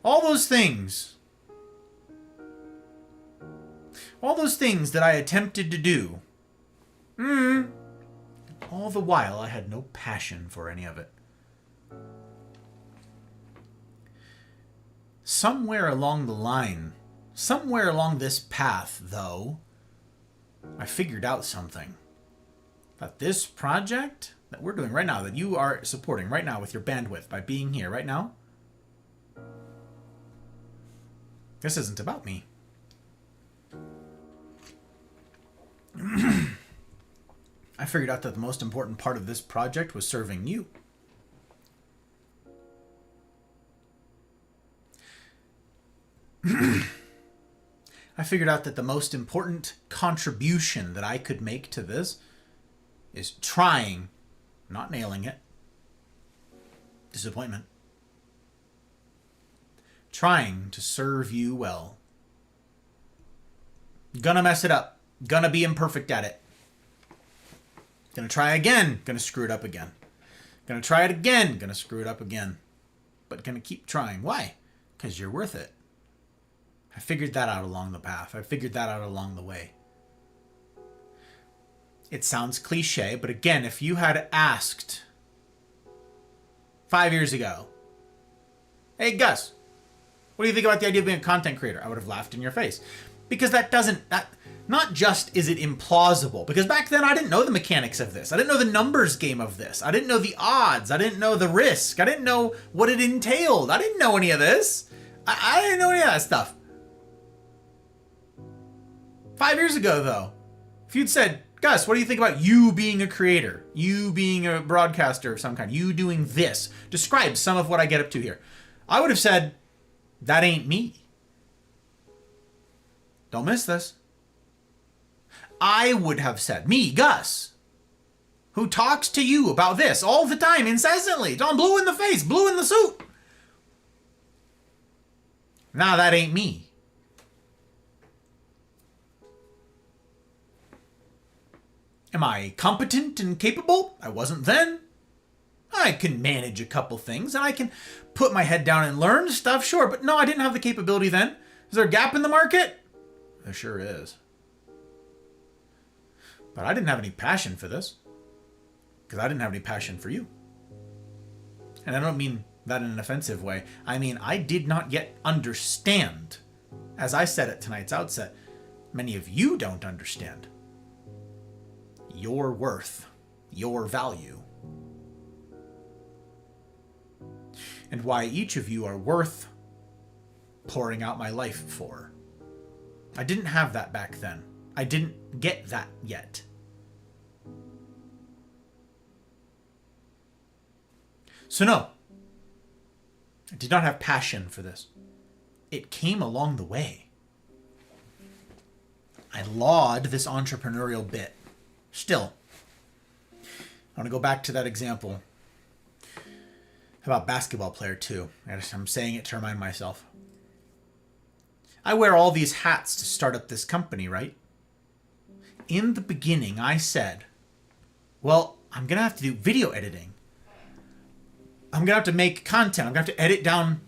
All those things. All those things that I attempted to do. All the while, I had no passion for any of it. Somewhere along the line, somewhere along this path, though, I figured out something. That this project that we're doing right now, that you are supporting right now with your bandwidth by being here right now, this isn't about me. I figured out that the most important part of this project was serving you. I figured out that the most important contribution that I could make to this is trying, not nailing it, disappointment, trying to serve you well. Gonna mess it up. Gonna be imperfect at it. Gonna try again. Gonna screw it up again. Gonna try it again. Gonna screw it up again. But gonna keep trying. Why? Because you're worth it. I figured that out along the path. I figured that out along the way. It sounds cliche, but again, if you had asked 5 years ago, hey Gus, what do you think about the idea of being a content creator? I would have laughed in your face. Because that not just is it implausible, because back then I didn't know the mechanics of this. I didn't know the numbers game of this. I didn't know the odds. I didn't know the risk. I didn't know what it entailed. I didn't know any of this. I didn't know any of that stuff. 5 years ago, though, if you'd said, Gus, what do you think about you being a creator? You being a broadcaster of some kind? You doing this? Describe some of what I get up to here. I would have said, that ain't me. Don't miss this. I would have said, me, Gus, who talks to you about this all the time, incessantly. John, blue in the face, blue in the suit. Nah, that ain't me. Am I competent and capable? I wasn't then. I can manage a couple things, and I can put my head down and learn stuff, sure. But no, I didn't have the capability then. Is there a gap in the market? There sure is. But I didn't have any passion for this. Because I didn't have any passion for you. And I don't mean that in an offensive way. I mean, I did not yet understand, as I said at tonight's outset, many of you don't understand your worth, your value, and why each of you are worth pouring out my life for. I didn't have that back then. I didn't get that yet. So no, I did not have passion for this. It came along the way. I laud this entrepreneurial bit. Still, I want to go back to that example about basketball player too. I'm saying it to remind myself. I wear all these hats to start up this company, right? In the beginning, I said, well, I'm going to have to do video editing. I'm going to have to make content. I'm going to have to edit down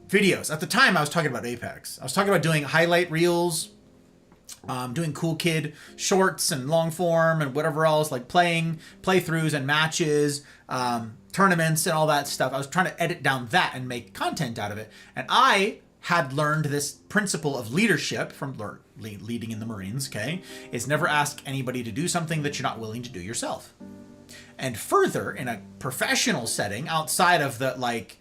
videos. At the time, I was talking about Apex. I was talking about doing highlight reels, doing cool kid shorts and long form and whatever else, like playthroughs and matches, tournaments and all that stuff. I was trying to edit down that and make content out of it. And I had learned this principle of leadership from leading in the Marines, okay, is never ask anybody to do something that you're not willing to do yourself. And further, in a professional setting, outside of the, like,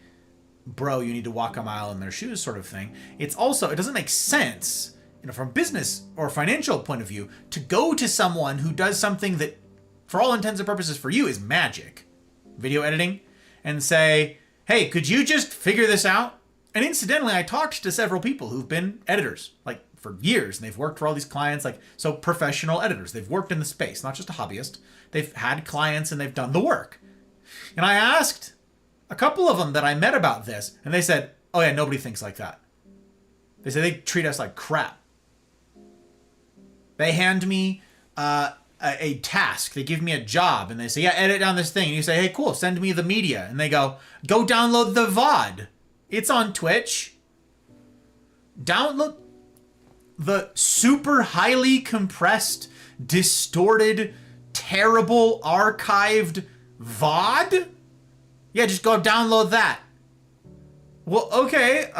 bro, you need to walk a mile in their shoes sort of thing, it doesn't make sense, from a business or financial point of view, to go to someone who does something that, for all intents and purposes for you, is magic, video editing, and say, hey, could you just figure this out? And incidentally, I talked to several people who've been editors, like, for years, and they've worked for all these clients, like, so professional editors. They've worked in the space, not just a hobbyist. They've had clients and they've done the work. And I asked a couple of them that I met about this, and they said, oh yeah, nobody thinks like that. They say they treat us like crap. They hand me a task. They give me a job, and they say, yeah, edit down this thing. And you say, hey, cool, send me the media. And they go download the VOD. It's on Twitch. Download the super highly compressed, distorted, terrible, archived VOD? Yeah, just go download that. Well, okay,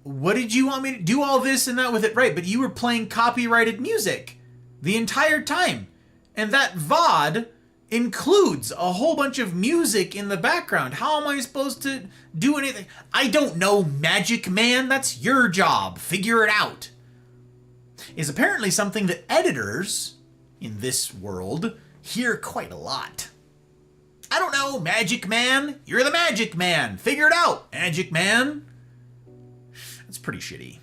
what did you want me to do all this and that with it? Right, but you were playing copyrighted music the entire time. And that VOD includes a whole bunch of music in the background. How am I supposed to do anything? I don't know, Magic Man. That's your job. Figure it out. Is apparently something that editors in this world hear quite a lot. I don't know, Magic Man. You're the Magic Man. Figure it out, Magic Man. That's pretty shitty.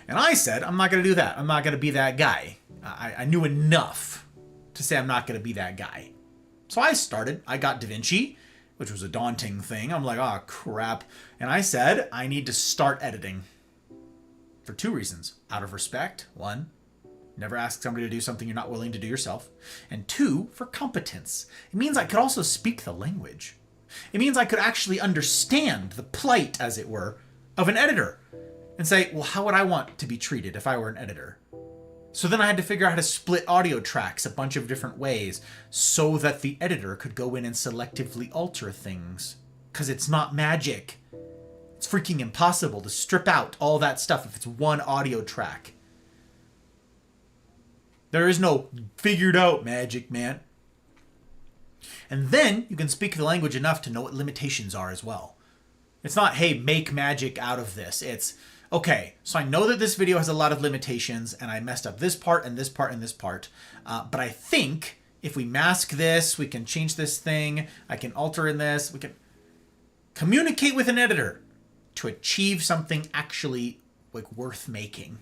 And I said, I'm not going to do that. I'm not going to be that guy. I knew enough to say I'm not going to be that guy. So I got DaVinci, which was a daunting thing. I'm like, oh, crap. And I said, I need to start editing. For two reasons. Out of respect. One, never ask somebody to do something you're not willing to do yourself. And two, for competence. It means I could also speak the language. It means I could actually understand the plight, as it were, of an editor. And say, well, how would I want to be treated if I were an editor? So then I had to figure out how to split audio tracks a bunch of different ways so that the editor could go in and selectively alter things. Because it's not magic. It's freaking impossible to strip out all that stuff if it's one audio track. There is no figured out Magic Man. And then you can speak the language enough to know what limitations are as well. It's not, hey, make magic out of this. It's, okay, so I know that this video has a lot of limitations and I messed up this part and this part and this part. But I think if we mask this, we can change this thing. I can alter in this. We can communicate with an editor to achieve something actually like worth making.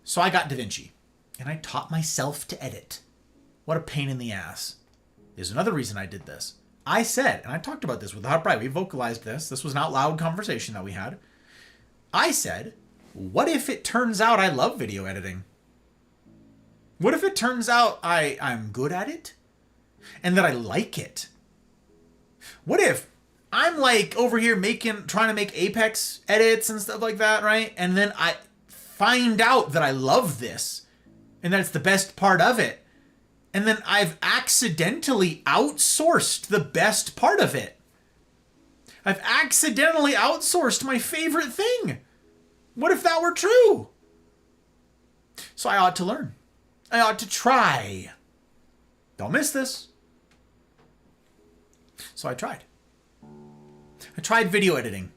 So I got DaVinci and I taught myself to edit. What a pain in the ass. There's another reason I did this. I said, and I talked about this with Hot Bride, we vocalized this. This was an out loud conversation that we had. I said, what if it turns out I love video editing? What if it turns out I'm good at it? And that I like it? What if I'm like over here trying to make Apex edits and stuff like that, right? And then I find out that I love this and that it's the best part of it. And then I've accidentally outsourced the best part of it. I've accidentally outsourced my favorite thing. What if that were true? So I ought to learn. I ought to try. Don't miss this. So I tried. I tried video editing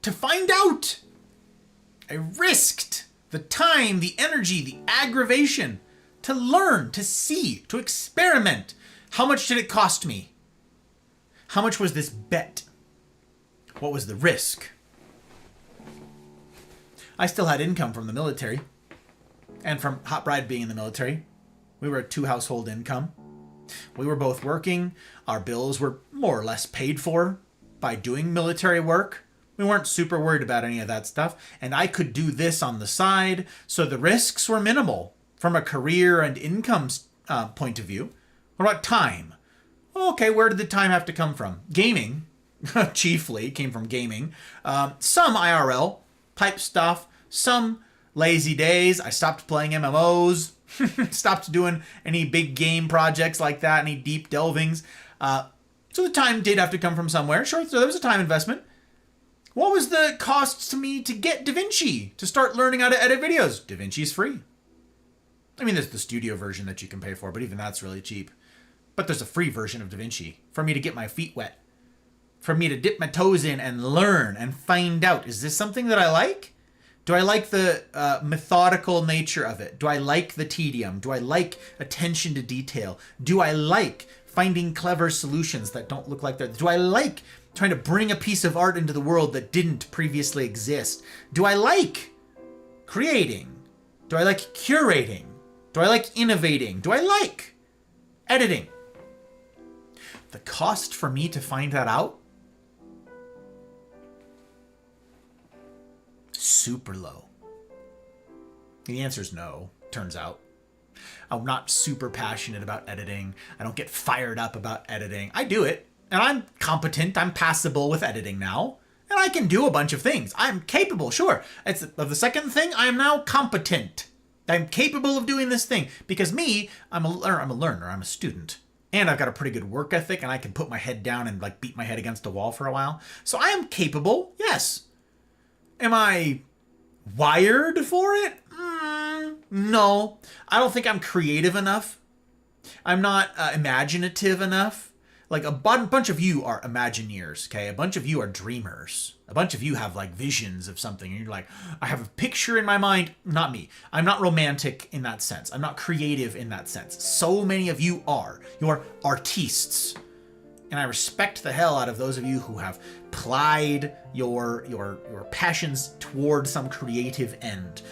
to find out. I risked the time, the energy, the aggravation to learn, to see, to experiment. How much did it cost me? How much was this bet? What was the risk? I still had income from the military and from Hot Bride being in the military. We were a 2-household income. We were both working. Our bills were more or less paid for by doing military work. We weren't super worried about any of that stuff. And I could do this on the side. So the risks were minimal from a career and income point of view. What about time? Okay, where did the time have to come from? Gaming, chiefly, came from gaming. Some IRL, type stuff. Some lazy days. I stopped playing MMOs. Stopped doing any big game projects like that, any deep delvings. So the time did have to come from somewhere. Sure, so there was a time investment. What was the cost to me to get DaVinci, to start learning how to edit videos? DaVinci's free. I mean, there's the studio version that you can pay for, but even that's really cheap. But there's a free version of DaVinci for me to get my feet wet, for me to dip my toes in and learn and find out, is this something that I like? Do I like the methodical nature of it? Do I like the tedium? Do I like attention to detail? Do I like finding clever solutions that don't look like that? Do I like trying to bring a piece of art into the world that didn't previously exist? Do I like creating? Do I like curating? Do I like innovating? Do I like editing? The cost for me to find that out? Super low. The answer is no, turns out. I'm not super passionate about editing. I don't get fired up about editing. I do it, and I'm competent. I'm passable with editing now, and I can do a bunch of things. I'm capable, sure. It's of the second thing, I am now competent. I'm capable of doing this thing because I'm a learner, I'm a student. And I've got a pretty good work ethic, and I can put my head down and like beat my head against a wall for a while. So I am capable, yes. Am I wired for it? No. I don't think I'm creative enough. I'm not imaginative enough. Like a bunch of you are Imagineers, okay? A bunch of you are dreamers. A bunch of you have like visions of something, and you're like, I have a picture in my mind. Not me. I'm not romantic in that sense. I'm not creative in that sense. So many of you are. You're artistes. And I respect the hell out of those of you who have plied your passions toward some creative end.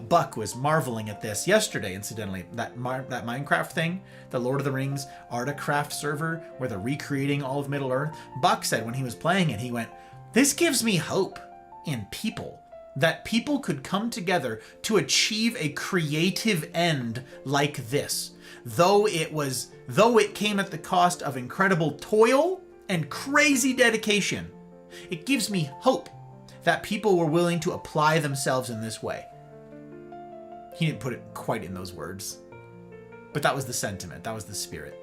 Buck was marveling at this yesterday, incidentally. That Minecraft thing, the Lord of the Rings Artcraft server, where they're recreating all of Middle-earth. Buck said when he was playing it, he went, "This gives me hope in people. That people could come together to achieve a creative end like this. Though it came at the cost of incredible toil and crazy dedication, it gives me hope that people were willing to apply themselves in this way." He didn't put it quite in those words, but that was the sentiment. That was the spirit.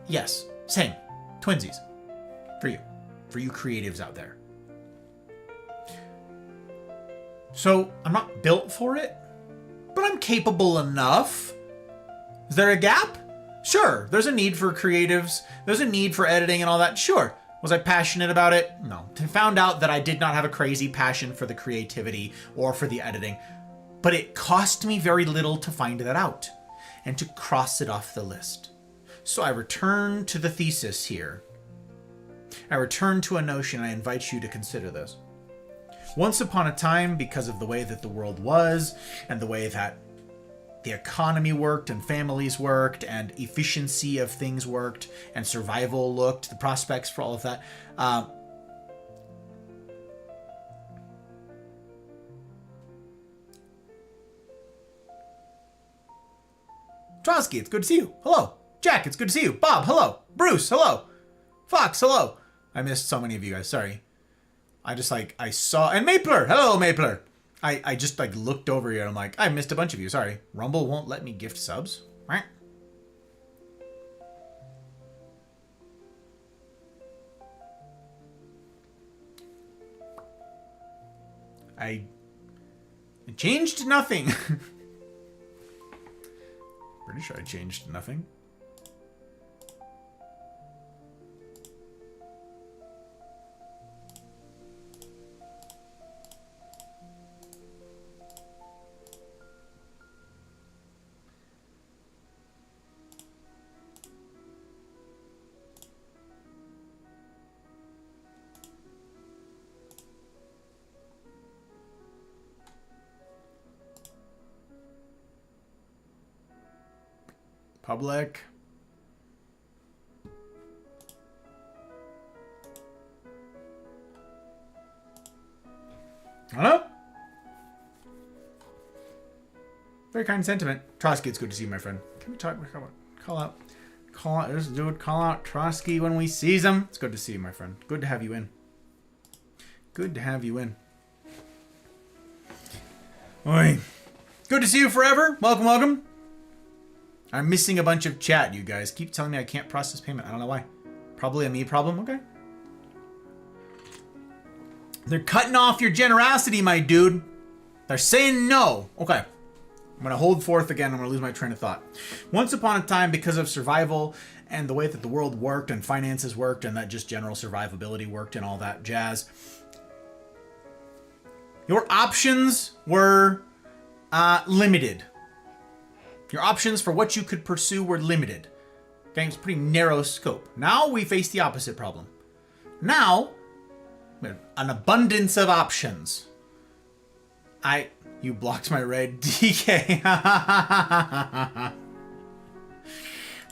Yes, same. Twinsies. For you creatives out there. So I'm not built for it, but I'm capable enough. Is there a gap? Sure. There's a need for creatives. There's a need for editing and all that. Sure. Was I passionate about it? No. I found out that I did not have a crazy passion for the creativity or for the editing, but it cost me very little to find that out and to cross it off the list. So I return to the thesis here. I return to a notion. I invite you to consider this. Once upon a time, because of the way that the world was and the way that the economy worked and families worked and efficiency of things worked and survival looked, the prospects for all of that. Trotsky, it's good to see you. Hello. Jack, it's good to see you. Bob, hello. Bruce, hello. Fox, hello. I missed so many of you guys. Sorry. I saw, and Mapler. Hello, Mapler. I just looked over here and I'm like, I missed a bunch of you. Sorry. Rumble won't let me gift subs. I changed nothing. Pretty sure I changed nothing. Public. Hello? Very kind sentiment. Trotsky, it's good to see you, my friend. Can we talk? Call out. Let's do it. Call out Trotsky when we sees him. It's good to see you, my friend. Good to have you in. Good to have you in. Oi. Good to see you forever. Welcome, welcome. I'm missing a bunch of chat, you guys. Keep telling me I can't process payment. I don't know why. Probably a me problem. Okay. They're cutting off your generosity, my dude. They're saying no. Okay. I'm going to hold forth again. I'm going to lose my train of thought. Once upon a time, because of survival and the way that the world worked and finances worked and that just general survivability worked and all that jazz, your options were limited. Your options for what you could pursue were limited. Okay, it's a pretty narrow scope. Now we face the opposite problem. Now, we have an abundance of options. You blocked my raid, DK.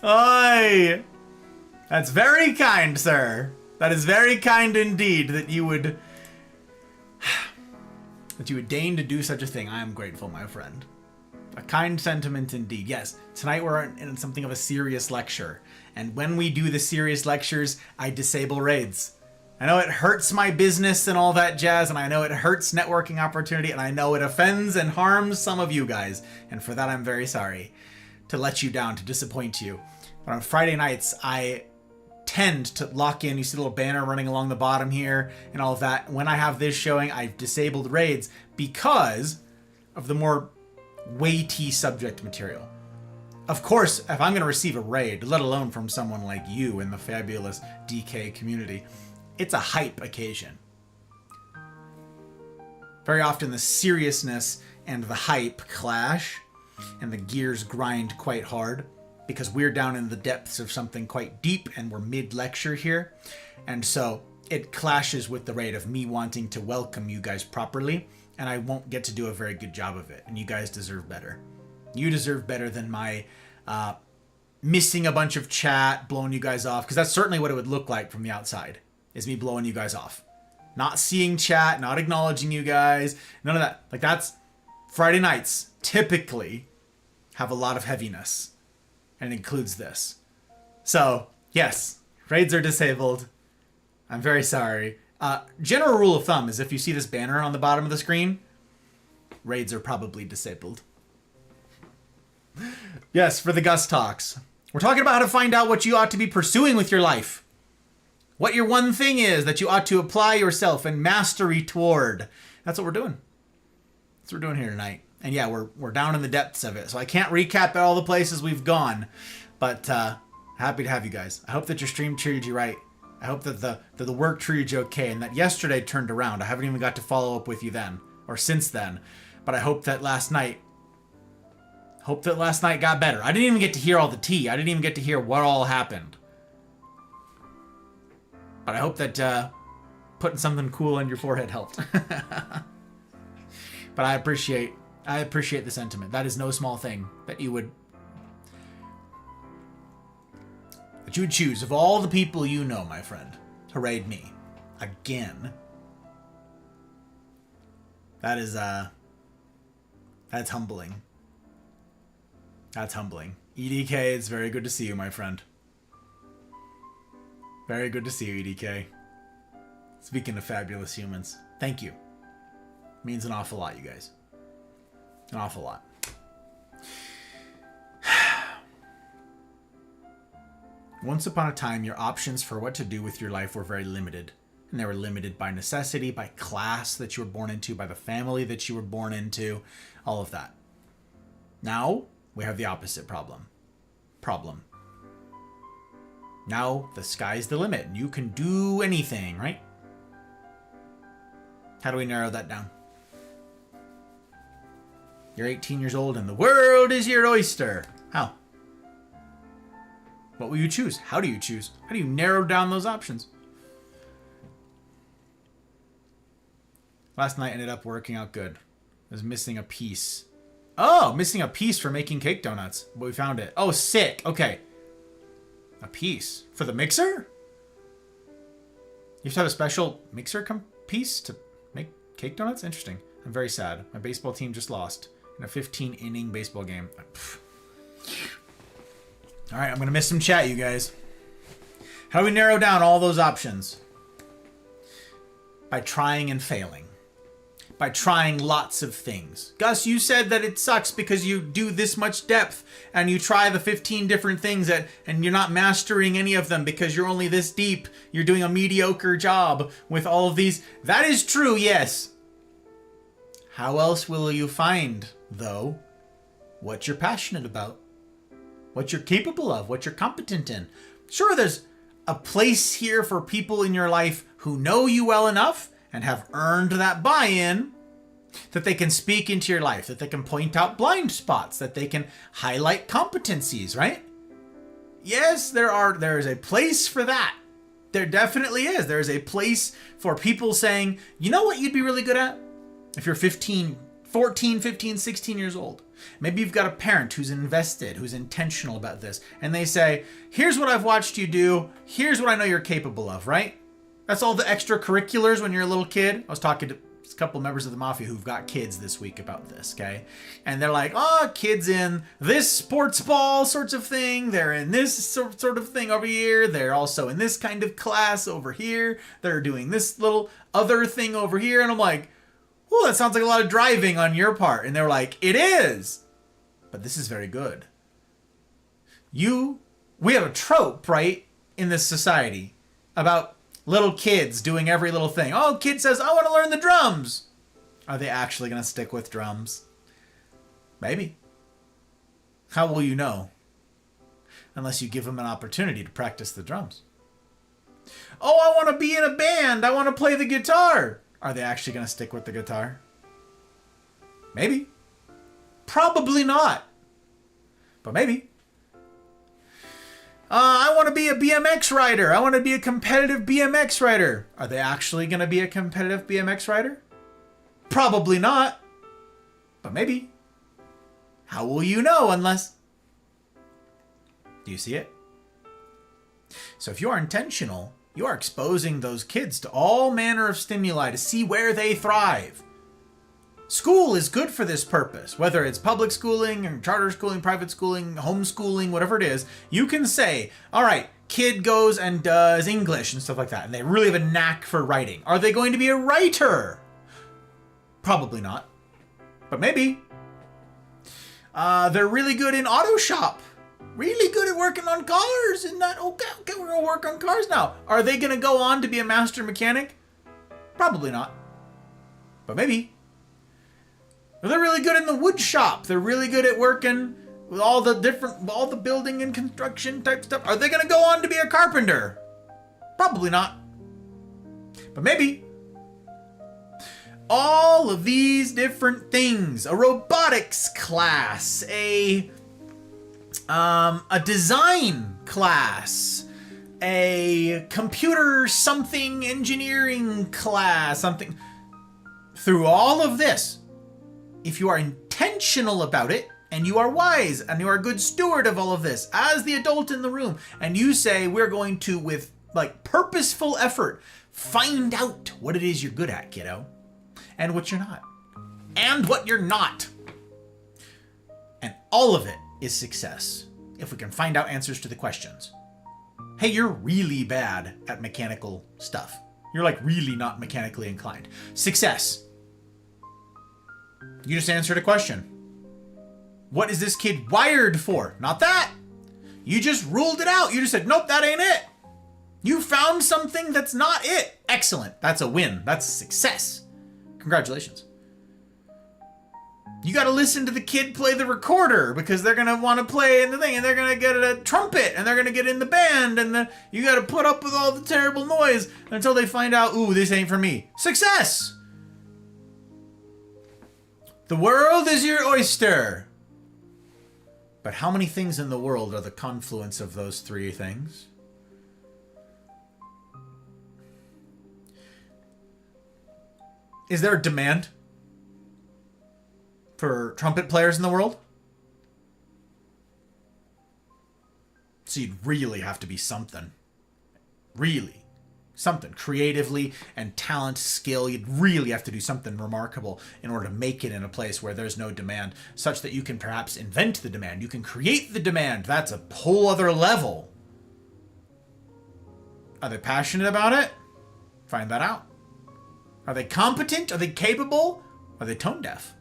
Oi! That's very kind, sir. That is very kind indeed that you would deign to do such a thing. I am grateful, my friend. A kind sentiment indeed. Yes, tonight we're in something of a serious lecture. And when we do the serious lectures, I disable raids. I know it hurts my business and all that jazz, and I know it hurts networking opportunity, and I know it offends and harms some of you guys. And for that, I'm very sorry to let you down, to disappoint you. But on Friday nights, I tend to lock in. You see the little banner running along the bottom here and all of that. When I have this showing, I've disabled raids because of the more weighty subject material. Of course, if I'm going to receive a raid, let alone from someone like you in the fabulous DK community, it's a hype occasion. Very often the seriousness and the hype clash, and the gears grind quite hard, because we're down in the depths of something quite deep, and we're mid-lecture here. And so it clashes with the rate of me wanting to welcome you guys properly, and I won't get to do a very good job of it, and you guys deserve better. You deserve better than my missing a bunch of chat, blowing you guys off, because that's certainly what it would look like from the outside. Is me blowing you guys off. Not seeing chat, not acknowledging you guys, none of that. Like, that's Friday nights typically have a lot of heaviness, and it includes this. So, yes, raids are disabled. I'm very sorry. General rule of thumb is if you see this banner on the bottom of the screen, raids are probably disabled. Yes, for the Gus Talks. We're talking about how to find out what you ought to be pursuing with your life. What your one thing is that you ought to apply yourself and mastery toward. That's what we're doing. That's what we're doing here tonight. And yeah, we're down in the depths of it. So I can't recap all the places we've gone. But happy to have you guys. I hope that your stream treated you right. I hope that the work treated you okay. And that yesterday turned around. I haven't even got to follow up with you then. Or since then. But I hope that last night got better. I didn't even get to hear all the tea. I didn't even get to hear what all happened. But I hope that putting something cool on your forehead helped. But I appreciate the sentiment. That is no small thing that you would choose of all the people you know, my friend, to raid me again. That's humbling. That's humbling. EDK, it's very good to see you, my friend. Very good to see you, EDK. Speaking of fabulous humans, thank you. Means an awful lot, you guys. An awful lot. Once upon a time, your options for what to do with your life were very limited. And they were limited by necessity, by class that you were born into, by the family that you were born into, all of that. Now, we have the opposite problem. Now, the sky's the limit. You can do anything, right? How do we narrow that down? You're 18 years old and the world is your oyster. How? What will you choose? How do you choose? How do you narrow down those options? Last night ended up working out good. I was missing a piece. Oh, missing a piece for making cake donuts. But we found it. Oh, sick. Okay. A piece. For the mixer? You have to have a special mixer piece to make cake donuts? Interesting. I'm very sad. My baseball team just lost in a 15-inning baseball game. All right, I'm going to miss some chat, you guys. How do we narrow down all those options? By trying and failing. by trying lots of things. Gus, you said that it sucks because you do this much depth and you try the 15 different things and you're not mastering any of them because you're only this deep. You're doing a mediocre job with all of these. That is true, yes. How else will you find, though, what you're passionate about? What you're capable of? What you're competent in? Sure, there's a place here for people in your life who know you well enough and have earned that buy-in that they can speak into your life, that they can point out blind spots, that they can highlight competencies, right? Yes, there is a place for that. There definitely is. There is a place for people saying, you know what you'd be really good at? If you're 14, 15, 16 years old. Maybe you've got a parent who's invested, who's intentional about this, and they say, here's what I've watched you do, here's what I know you're capable of, right? That's all the extracurriculars when you're a little kid. I was talking to a couple members of the Mafia who've got kids this week about this, okay? And they're like, oh, kids in this sports ball sorts of thing, they're in this sort of thing over here, they're also in this kind of class over here, they're doing this little other thing over here, and I'm like, oh, that sounds like a lot of driving on your part. And they were like, it is. But this is very good. We have a trope, right, in this society about little kids doing every little thing. Oh, kid says, I want to learn the drums. Are they actually going to stick with drums? Maybe. How will you know? Unless you give them an opportunity to practice the drums. Oh, I want to be in a band. I want to play the guitar. Are they actually going to stick with the guitar? Maybe. Probably not. But maybe. I want to be a BMX rider. I want to be a competitive BMX rider. Are they actually going to be a competitive BMX rider? Probably not. But maybe. How will you know unless... Do you see it? So if you are intentional, you are exposing those kids to all manner of stimuli to see where they thrive. School is good for this purpose, whether it's public schooling or charter schooling, private schooling, homeschooling, whatever it is. You can say, all right, kid goes and does English and stuff like that, and they really have a knack for writing. Are they going to be a writer? Probably not, but maybe. They're really good in auto shop. Really good at working on cars and that. Okay, we're gonna work on cars now. Are they gonna go on to be a master mechanic? Probably not, but maybe. They're really good in the wood shop. They're really good at working with all the building and construction type stuff. Are they gonna go on to be a carpenter? Probably not, but maybe. All of these different things, a robotics class, a design class, a computer something engineering class, something. Through all of this, if you are intentional about it, and you are wise, and you are a good steward of all of this, as the adult in the room, and you say, we're going to, with like purposeful effort, find out what it is you're good at, kiddo, and what you're not, and what you're not. And all of it is success if we can find out answers to the questions. Hey, you're really bad at mechanical stuff. You're like really not mechanically inclined. Success. You just answered a question. What is this kid wired for? Not that. You just ruled it out. You just said, nope, that ain't it. You found something that's not it. Excellent. That's a win. That's a success. Congratulations. You got to listen to the kid play the recorder because they're going to want to play in the thing, and they're going to get a trumpet, and they're going to get in the band, and you got to put up with all the terrible noise until they find out, ooh, this ain't for me. Success! The world is your oyster. But how many things in the world are the confluence of those three things? Is there a demand for trumpet players in the world? So you'd really have to be something. Really. Something. Creatively and talent, skill. You'd really have to do something remarkable in order to make it in a place where there's no demand, such that you can perhaps invent the demand. You can create the demand. That's a whole other level. Are they passionate about it? Find that out. Are they competent? Are they capable? Are they tone deaf?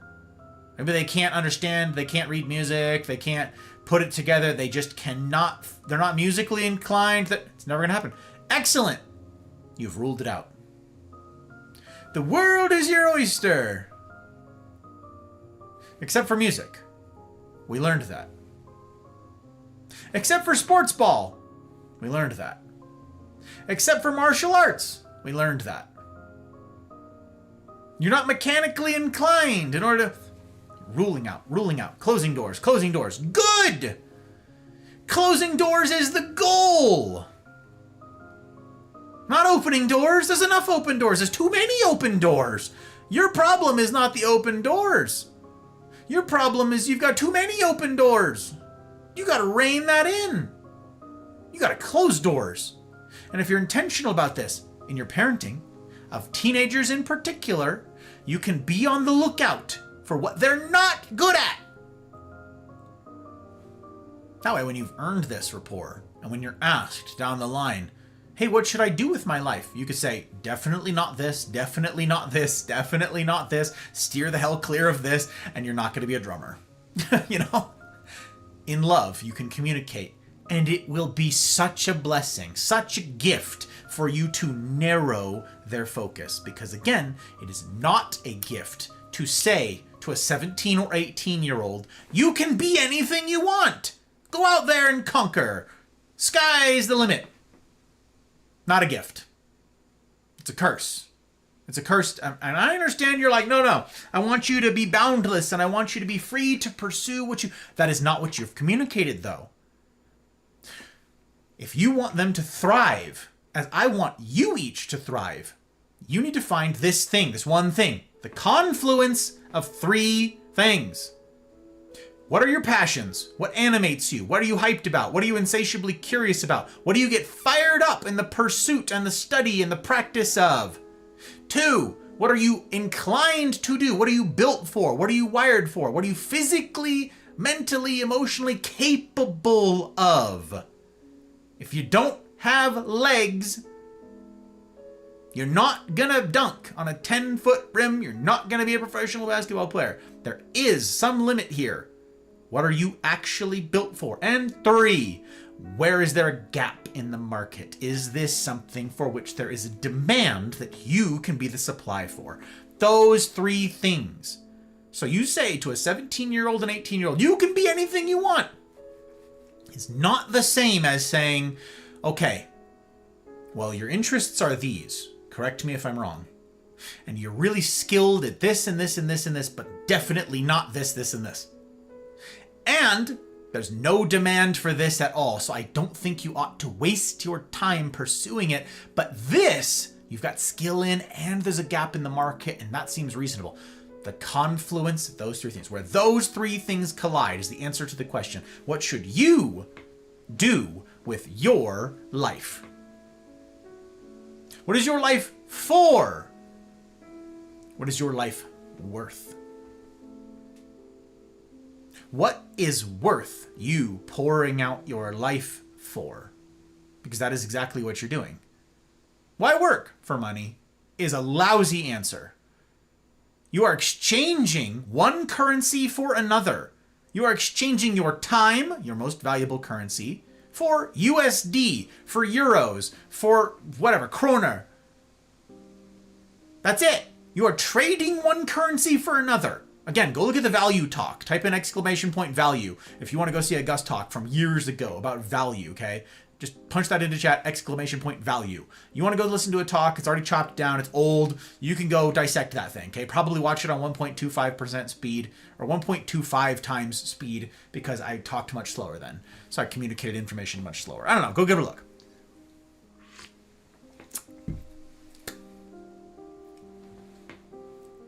Maybe they can't understand, they can't read music, they can't put it together, they just cannot, they're not musically inclined. It's never going to happen. Excellent. You've ruled it out. The world is your oyster. Except for music. We learned that. Except for sports ball. We learned that. Except for martial arts. We learned that. You're not mechanically inclined in order to... Ruling out, closing doors. Good! Closing doors is the goal! Not opening doors. There's enough open doors. There's too many open doors. Your problem is not the open doors. Your problem is you've got too many open doors. You got to rein that in. You got to close doors. And if you're intentional about this in your parenting, of teenagers in particular, you can be on the lookout for what they're not good at. That way, when you've earned this rapport, and when you're asked down the line, hey, what should I do with my life? You could say, definitely not this, definitely not this, definitely not this, steer the hell clear of this, and you're not going to be a drummer. You know? In love, you can communicate, and it will be such a blessing, such a gift for you to narrow their focus. Because again, it is not a gift to say to a 17 or 18-year-old, you can be anything you want. Go out there and conquer. Sky's the limit. Not a gift. It's a curse. It's a curse. And I understand you're like, no, I want you to be boundless and I want you to be free to pursue what you... That is not what you've communicated, though. If you want them to thrive, as I want you each to thrive, you need to find this thing, this one thing, the confluence of three things. What are your passions? What animates you? What are you hyped about? What are you insatiably curious about? What do you get fired up in the pursuit and the study and the practice of? 2, what are you inclined to do? What are you built for? What are you wired for? What are you physically, mentally, emotionally capable of? If you don't have legs, you're not gonna dunk on a 10-foot rim. You're not gonna be a professional basketball player. There is some limit here. What are you actually built for? And 3, where is there a gap in the market? Is this something for which there is a demand that you can be the supply for? Those 3 things. So you say to a 17-year-old and 18-year-old, you can be anything you want. It's not the same as saying, okay, well, your interests are these. Correct me if I'm wrong. And you're really skilled at this and this and this and this, but definitely not this, this, and this. And there's no demand for this at all, so I don't think you ought to waste your time pursuing it. But this, you've got skill in, and there's a gap in the market, and that seems reasonable. The confluence of those 3 things, where those 3 things collide, is the answer to the question, what should you do with your life? What is your life for? What is your life worth? What is worth you pouring out your life for? Because that is exactly what you're doing. Why work for money is a lousy answer. You are exchanging one currency for another. You are exchanging your time, your most valuable currency, for USD, for euros, for whatever, kroner. That's it. You are trading one currency for another. Again, go look at the value talk. Type in !value if you want to go see a Gus talk from years ago about value, okay? Just punch that into chat, !value. You want to go listen to a talk, it's already chopped down, it's old, you can go dissect that thing, okay? Probably watch it on 1.25% speed, or 1.25 times speed, because I talked much slower then. So I communicated information much slower. I don't know, go give it a look.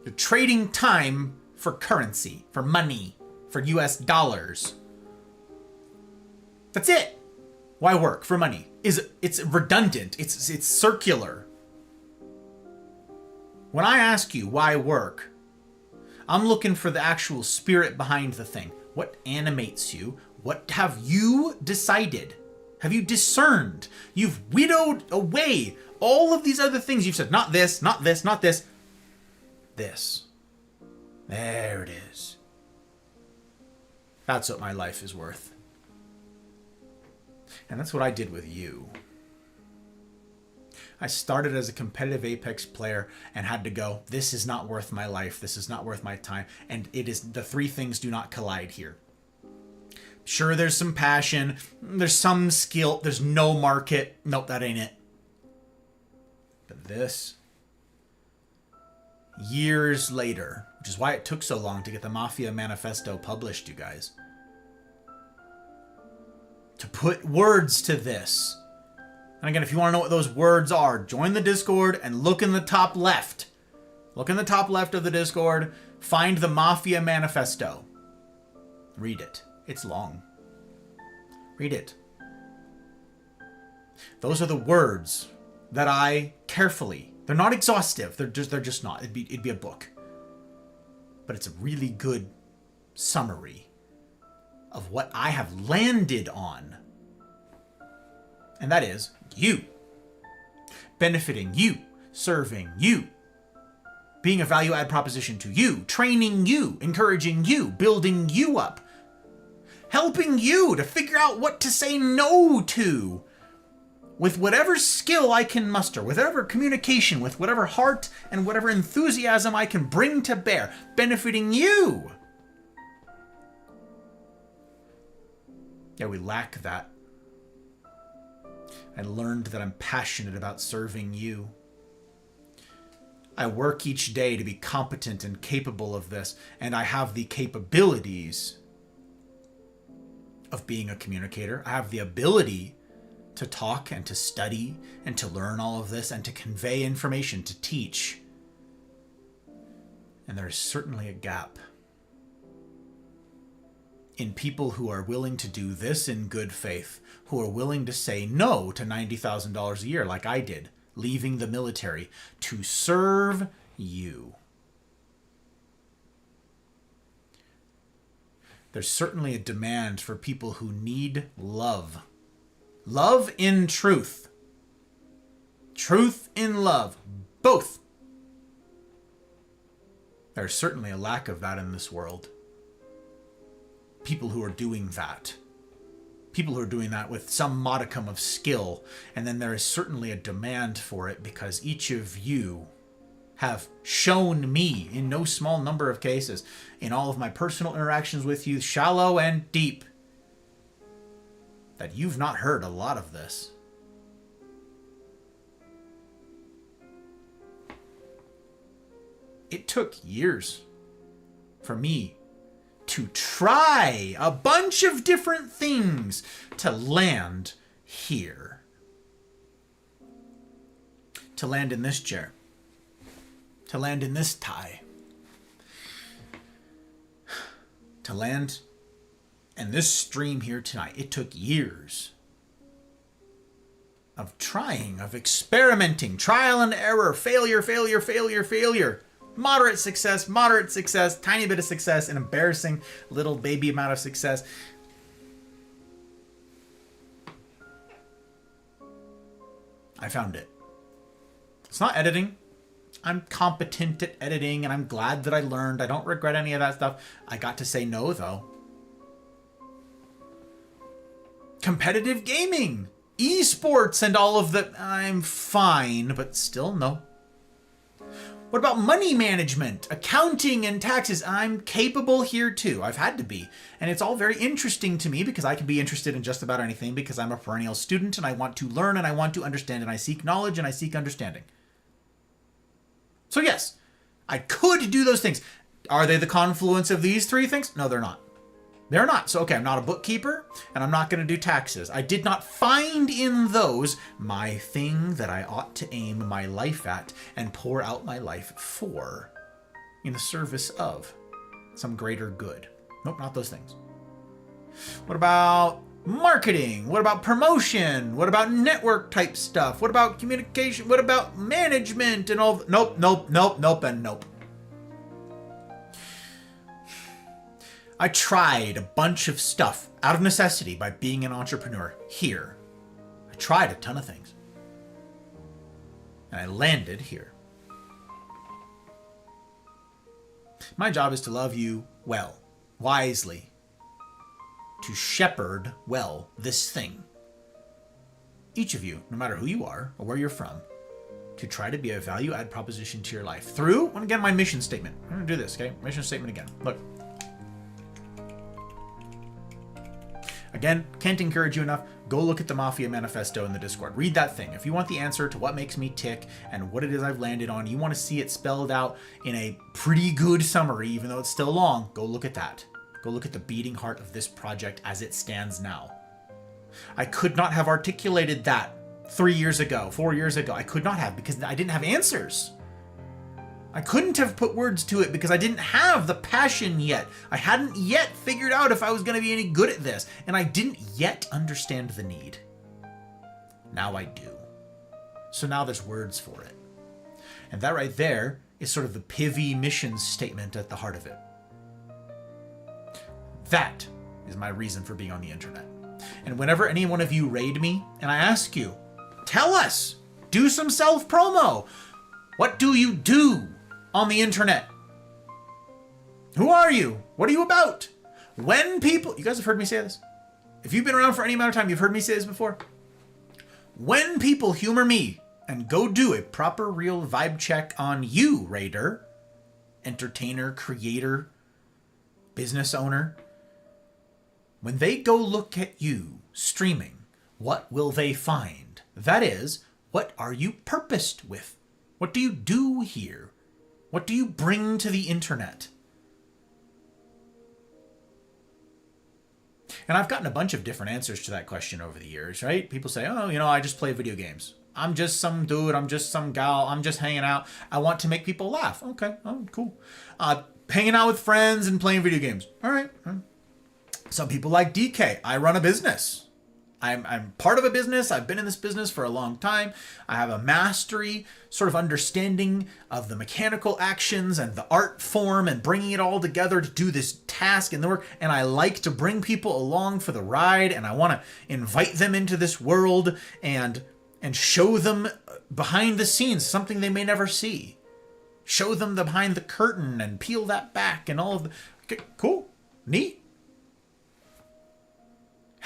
You're trading time for currency, for money, for US dollars. That's it. Why work for money? It's redundant. It's circular. When I ask you why work, I'm looking for the actual spirit behind the thing. What animates you? What have you decided? Have you discerned? You've widowed away all of these other things. You've said, not this, not this, not this. this. There it is. That's what my life is worth. And that's what I did with you. I started as a competitive Apex player and had to go, this is not worth my life. This is not worth my time. And it is, the three things do not collide here. Sure, there's some passion. There's some skill. There's no market. Nope, that ain't it. But this, years later, which is why it took so long to get the Mafia Manifesto published, you guys. To put words to this. And again, if you want to know what those words are, join the Discord and look in the top left. Look in the top left of the Discord. Find the Mafia Manifesto. Read it. It's long. Read it. Those are the words that I carefully, they're not exhaustive. They're just not. It'd be a book. But it's a really good summary of what I have landed on. And that is you. Benefiting you. Serving you. Being a value add proposition to you. Training you. Encouraging you. Building you up. Helping you to figure out what to say no to. With whatever skill I can muster. With whatever communication. With whatever heart and whatever enthusiasm I can bring to bear. Benefiting you. Yeah, we lack that. I learned that I'm passionate about serving you. I work each day to be competent and capable of this, and I have the capabilities of being a communicator. I have the ability to talk and to study and to learn all of this and to convey information, to teach. And there is certainly a gap in people who are willing to do this in good faith, who are willing to say no to $90,000 a year like I did, leaving the military to serve you. There's certainly a demand for people who need love. Love in truth. Truth in love. Both. There's certainly a lack of that in this world. People who are doing that. People who are doing that with some modicum of skill. And then there is certainly a demand for it because each of you have shown me, in no small number of cases, in all of my personal interactions with you, shallow and deep, that you've not heard a lot of this. It took years for me to try a bunch of different things to land here. To land in this chair. To land in this tie. To land in this stream here tonight. It took years of trying, of experimenting, trial and error, failure, failure, failure, failure. Moderate success, tiny bit of success, an embarrassing little baby amount of success. I found it. It's not editing. I'm competent at editing, and I'm glad that I learned. I don't regret any of that stuff. I got to say no, though. Competitive gaming, esports, and all of that. I'm fine, but still no. What about money management, accounting, and taxes? I'm capable here too. I've had to be. And it's all very interesting to me because I can be interested in just about anything because I'm a perennial student and I want to learn and I want to understand and I seek knowledge and I seek understanding. So yes, I could do those things. Are they the confluence of these three things? No, they're not. They're not. So, okay, I'm not a bookkeeper, and I'm not going to do taxes. I did not find in those my thing that I ought to aim my life at and pour out my life for in the service of some greater good. Nope, not those things. What about marketing? What about promotion? What about network type stuff? What about communication? What about management and all? Nope, nope, nope, nope, and nope. I tried a bunch of stuff out of necessity by being an entrepreneur here. I tried a ton of things. And I landed here. My job is to love you well, wisely, to shepherd well this thing. Each of you, no matter who you are or where you're from, to try to be a value-add proposition to your life through, and again, my mission statement. I'm going to do this, okay? Mission statement again. Look. Again, can't encourage you enough. Go look at the Mafia Manifesto in the Discord. Read that thing. If you want the answer to what makes me tick and what it is I've landed on, you want to see it spelled out in a pretty good summary, even though it's still long, go look at that. Go look at the beating heart of this project as it stands now. I could not have articulated that 3 years ago, 4 years ago. I could not have, because I didn't have answers. I couldn't have put words to it because I didn't have the passion yet. I hadn't yet figured out if I was going to be any good at this, and I didn't yet understand the need. Now I do. So now there's words for it. And that right there is sort of the PIVY mission statement at the heart of it. That is my reason for being on the internet. And whenever any one of you raid me and I ask you, tell us, do some self-promo. What do you do on the internet? Who are you? What are you about? When people... You guys have heard me say this. If you've been around for any amount of time, you've heard me say this before. When people humor me and go do a proper real vibe check on you, raider, entertainer, creator, business owner, when they go look at you streaming, what will they find? That is, what are you purposed with? What do you do here? What do you bring to the internet? And I've gotten a bunch of different answers to that question over the years, right? People say, oh, I just play video games. I'm just some dude. I'm just some gal. I'm just hanging out. I want to make people laugh. Okay. Oh, cool. Hanging out with friends and playing video games. All right. Some people like DK. I run a business. I'm part of a business. I've been in this business for a long time. I have a mastery, sort of understanding of the mechanical actions and the art form and bringing it all together to do this task and the work. And I like to bring people along for the ride, and I want to invite them into this world and show them behind the scenes, something they may never see. Show them the behind the curtain and peel that back and all of the... Okay, cool. Neat.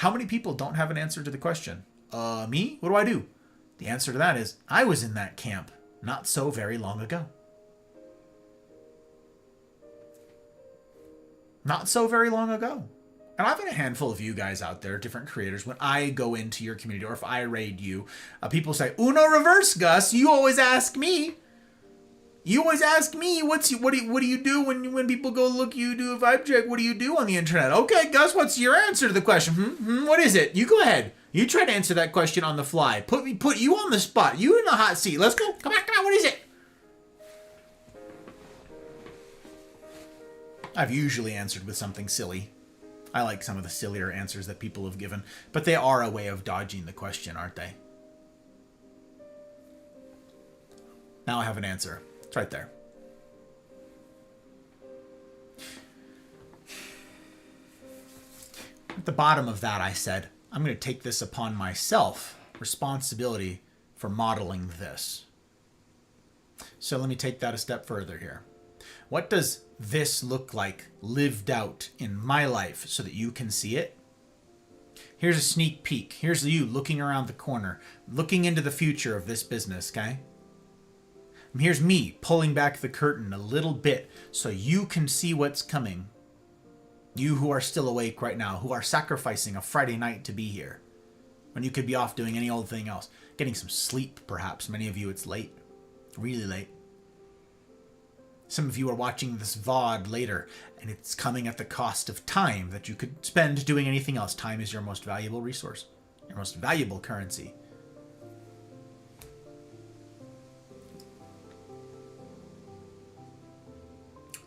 How many people don't have an answer to the question? Me? What do I do? The answer to that is, I was in that camp not so very long ago. Not so very long ago. And I've got a handful of you guys out there, different creators. When I go into your community or if I raid you, people say, Uno reverse, Gus. You always ask me. You always ask me, what do you do when people go look you do a vibe check? What do you do on the internet? Okay, Gus, what's your answer to the question? What is it? You go ahead. You try to answer that question on the fly. Put you on the spot. You in the hot seat. Let's go. Come on. What is it? I've usually answered with something silly. I like some of the sillier answers that people have given, but they are a way of dodging the question, aren't they? Now I have an answer. It's right there. At the bottom of that, I said, I'm going to take this upon myself, responsibility for modeling this. So let me take that a step further here. What does this look like lived out in my life so that you can see it? Here's a sneak peek. Here's you looking around the corner, looking into the future of this business, okay? And here's me pulling back the curtain a little bit so you can see what's coming. You who are still awake right now, who are sacrificing a Friday night to be here, when you could be off doing any old thing else. Getting some sleep, perhaps. Many of you, it's late. Really late. Some of you are watching this VOD later, and it's coming at the cost of time that you could spend doing anything else. Time is your most valuable resource, your most valuable currency.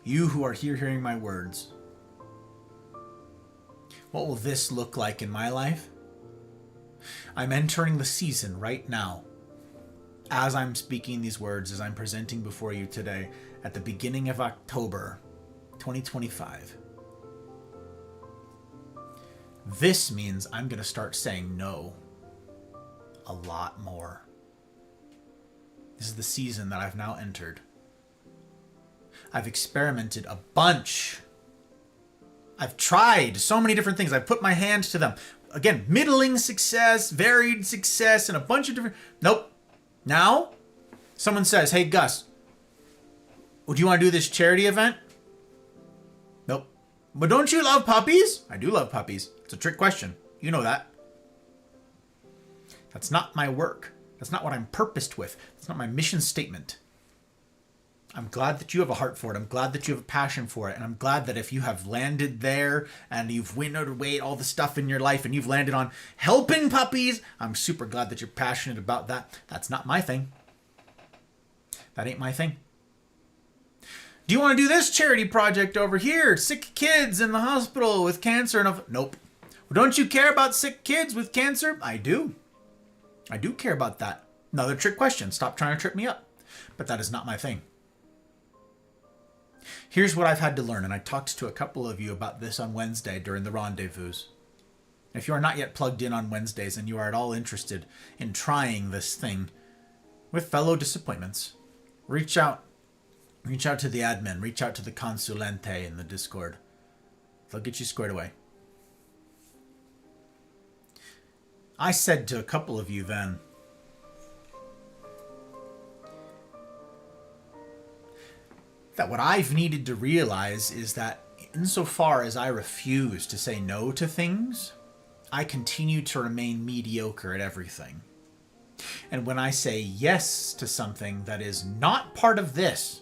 You who are here hearing my words, what will this look like in my life? I'm entering the season right now. As I'm speaking these words, as I'm presenting before you today, at the beginning of October 2025. This means I'm going to start saying no a lot more. This is the season that I've now entered. I've experimented a bunch. I've tried so many different things. I've put my hand to them. Again, middling success, varied success, and a bunch of different... Nope. Now, someone says, hey, Gus, would you want to do this charity event? Nope. But don't you love puppies? I do love puppies. It's a trick question. You know that. That's not my work. That's not what I'm purposed with. That's not my mission statement. I'm glad that you have a heart for it. I'm glad that you have a passion for it. And I'm glad that if you have landed there and you've winnowed away all the stuff in your life and you've landed on helping puppies, I'm super glad that you're passionate about that. That's not my thing. That ain't my thing. Do you want to do this charity project over here? Sick kids in the hospital with cancer and... Nope. Well, don't you care about sick kids with cancer? I do. I do care about that. Another trick question. Stop trying to trip me up. But that is not my thing. Here's what I've had to learn, and I talked to a couple of you about this on Wednesday during the rendezvous. If you are not yet plugged in on Wednesdays and you are at all interested in trying this thing with fellow disappointments, reach out. Reach out to the admin. Reach out to the consulente in the Discord. They'll get you squared away. I said to a couple of you then, that what I've needed to realize is that insofar as I refuse to say no to things, I continue to remain mediocre at everything. And when I say yes to something that is not part of this,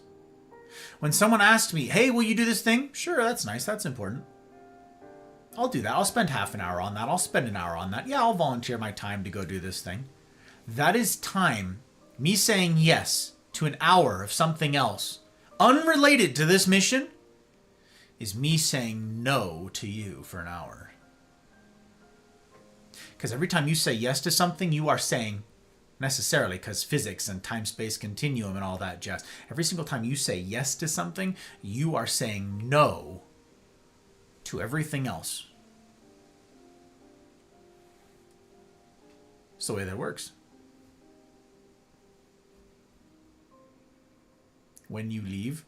when someone asks me, hey, will you do this thing? Sure, that's nice. That's important. I'll do that. I'll spend half an hour on that. I'll spend an hour on that. Yeah, I'll volunteer my time to go do this thing. That is time, me saying yes to an hour of something else, unrelated to this mission, is me saying no to you for an hour. Because every time you say yes to something, you are saying, necessarily, because physics and time-space continuum and all that jazz, every single time you say yes to something, you are saying no to everything else. It's the way that works. When you leave.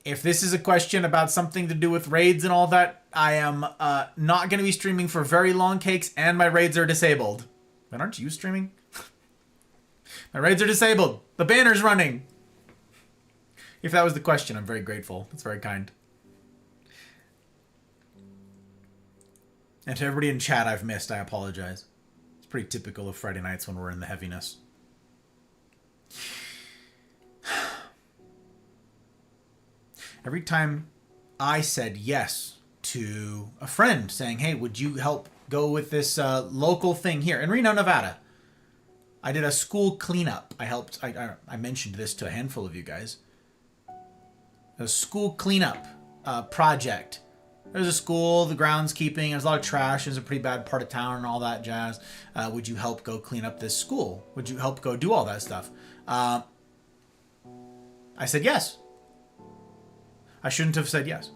If this is a question about something to do with raids and all that, I am not going to be streaming for very long, Cakes, and my raids are disabled. But aren't you streaming? My raids are disabled. The banner's running. If that was the question, I'm very grateful. That's very kind. And to everybody in chat I've missed, I apologize. It's pretty typical of Friday nights when we're in the heaviness. Every time I said yes to a friend saying, hey, would you help go with this local thing here in Reno, Nevada? I did a school cleanup. I mentioned this to a handful of you guys. A school cleanup project. There's a school, the groundskeeping, there's a lot of trash, there's a pretty bad part of town and all that jazz. Would you help go clean up this school? Would you help go do all that stuff? I said yes. I shouldn't have said yes.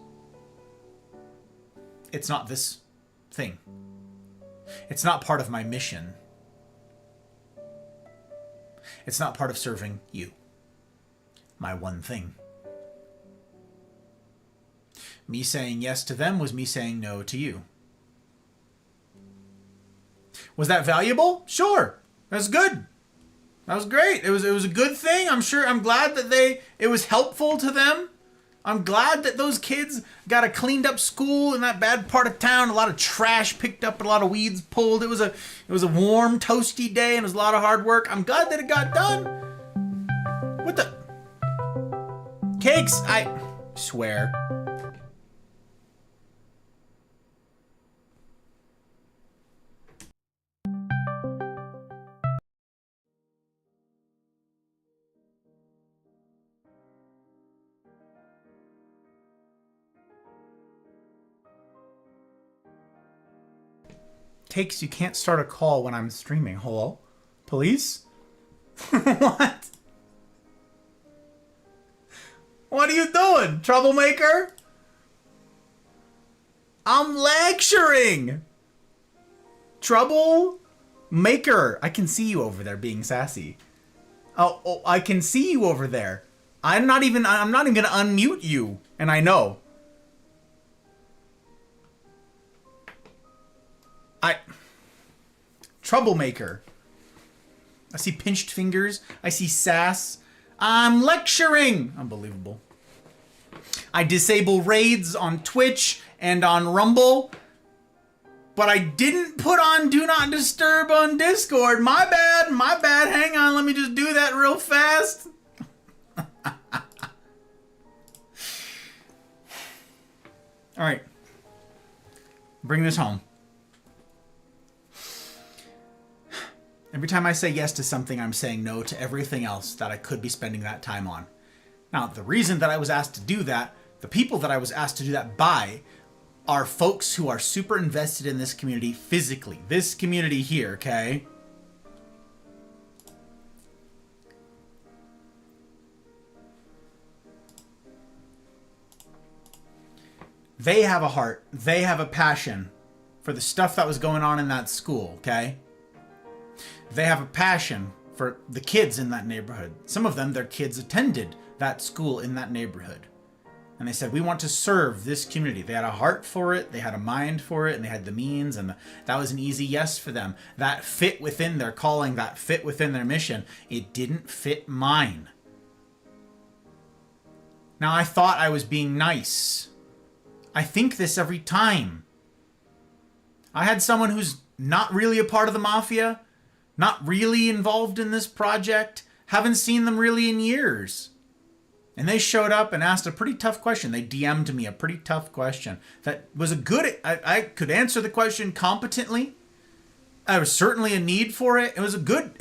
It's not this thing. It's not part of my mission. It's not part of serving you. My one thing. Me saying yes to them was me saying no to you. Was that valuable? Sure. That's good. That was great. It was a good thing. I'm glad that it was helpful to them. I'm glad that those kids got a cleaned up school in that bad part of town. A lot of trash picked up and a lot of weeds pulled. It was a warm, toasty day and it was a lot of hard work. I'm glad that it got done. What the? Cakes, I swear. Cakes, you can't start a call when I'm streaming. Hello? Police? What? What are you doing, troublemaker? I'm lecturing! Troublemaker. I can see you over there being sassy. Oh, I can see you over there. I'm not even going to unmute you. And I know. Troublemaker. I see pinched fingers. I see sass. I'm lecturing. Unbelievable. I disable raids on Twitch and on Rumble. But I didn't put on Do Not Disturb on Discord. My bad. My bad. Hang on. Let me just do that real fast. All right. Bring this home. Every time I say yes to something, I'm saying no to everything else that I could be spending that time on. Now, the reason that I was asked to do that, the people that I was asked to do that by, are folks who are super invested in this community physically. This community here, okay? They have a heart. They have a passion for the stuff that was going on in that school, okay? They have a passion for the kids in that neighborhood. Some of them, their kids attended that school in that neighborhood. And they said, we want to serve this community. They had a heart for it, they had a mind for it, and they had the means, and that was an easy yes for them. That fit within their calling, that fit within their mission. It didn't fit mine. Now, I thought I was being nice. I think this every time. I had someone who's not really a part of the mafia, not really involved in this project, haven't seen them really in years. And they showed up and asked a pretty tough question. They DM'd me a pretty tough question. That was a good... I could answer the question competently. There was certainly a need for it. It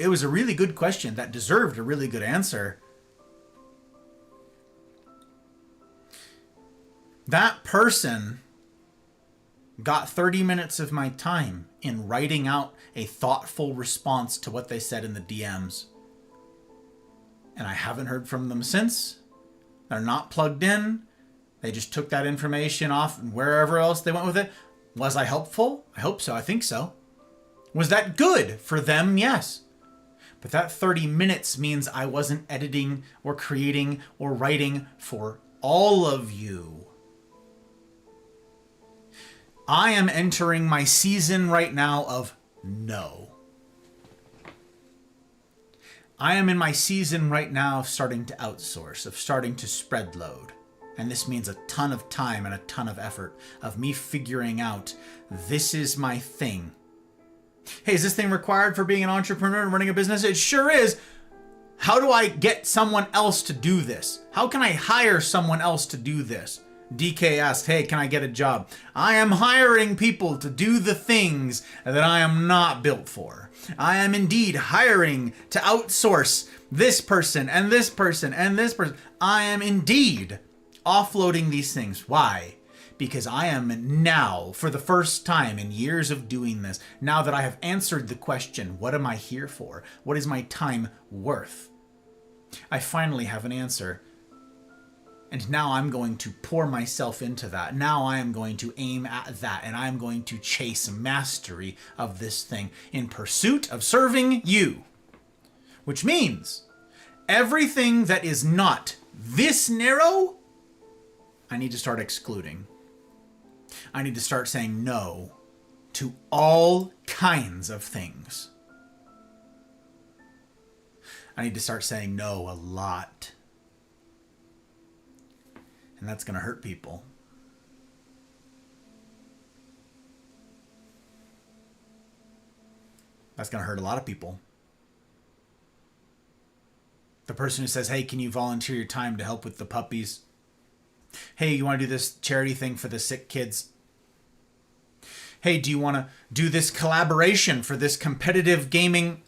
was a really good question that deserved a really good answer. That person got 30 minutes of my time in writing out a thoughtful response to what they said in the DMs. And I haven't heard from them since. They're not plugged in. They just took that information off and wherever else they went with it. Was I helpful? I hope so. I think so. Was that good for them? Yes. But that 30 minutes means I wasn't editing or creating or writing for all of you. I am entering my season right now of no. I am in my season right now of starting to outsource, of starting to spread load. And this means a ton of time and a ton of effort of me figuring out this is my thing. Hey, is this thing required for being an entrepreneur and running a business? It sure is. How do I get someone else to do this? How can I hire someone else to do this? DK asked, hey, can I get a job? I am hiring people to do the things that I am not built for. I am indeed hiring to outsource this person and this person and this person. I am indeed offloading these things. Why? Because I am now, for the first time in years of doing this, now that I have answered the question, what am I here for? What is my time worth? I finally have an answer. And now I'm going to pour myself into that. Now I am going to aim at that, and I'm going to chase mastery of this thing in pursuit of serving you. Which means everything that is not this narrow, I need to start excluding. I need to start saying no to all kinds of things. I need to start saying no a lot. And that's going to hurt people. That's going to hurt a lot of people. The person who says, hey, can you volunteer your time to help with the puppies? Hey, you want to do this charity thing for the sick kids? Hey, do you want to do this collaboration for this competitive gaming?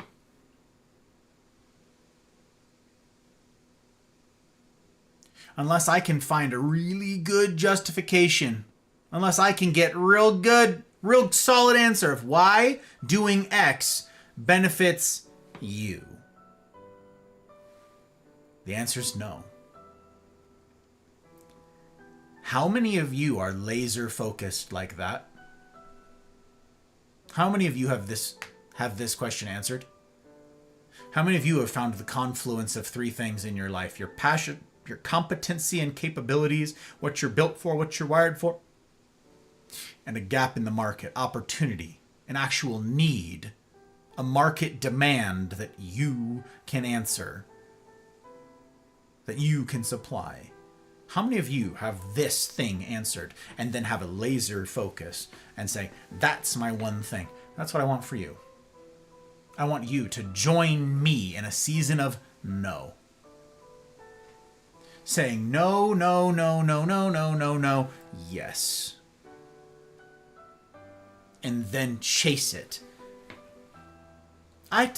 Unless I can find a really good justification, unless I can get real good, real solid answer of why doing X benefits you. The answer is no. How many of you are laser focused like that? How many of you have this question answered? How many of you have found the confluence of three things in your life? Your passion, your competency and capabilities, what you're built for, what you're wired for, and a gap in the market, opportunity, an actual need, a market demand that you can answer, that you can supply. How many of you have this thing answered and then have a laser focus and say, that's my one thing? That's what I want for you. I want you to join me in a season of no. Saying no, no, no, no, no, no, no, no, yes. And then chase it.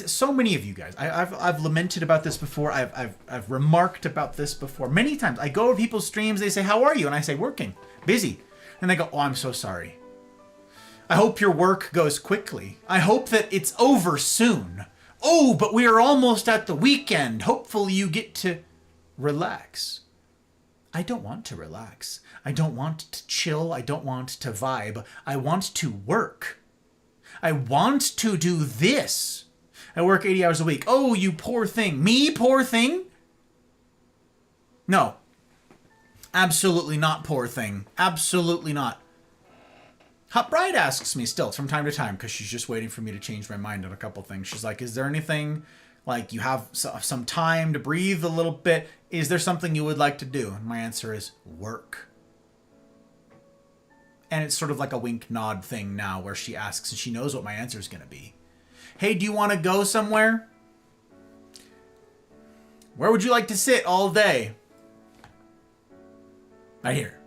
So many of you guys, I've lamented about this before. I've remarked about this before many times. I go to people's streams, they say, how are you? And I say, working, busy. And they go, oh, I'm so sorry. I hope your work goes quickly. I hope that it's over soon. Oh, but we are almost at the weekend. Hopefully you get to relax. I don't want to relax. I don't want to chill. I don't want to vibe. I want to work. I want to do this. I work 80 hours a week. Oh, you poor thing. Me, poor thing? No. Absolutely not, poor thing. Absolutely not. Hot Bride asks me still from time to time, because she's just waiting for me to change my mind on a couple things. She's like, is there anything, like you have some time to breathe a little bit? Is there something you would like to do? And my answer is work. And it's sort of like a wink nod thing now where she asks and she knows what my answer is going to be. Hey, do you want to go somewhere? Where would you like to sit all day? Right here.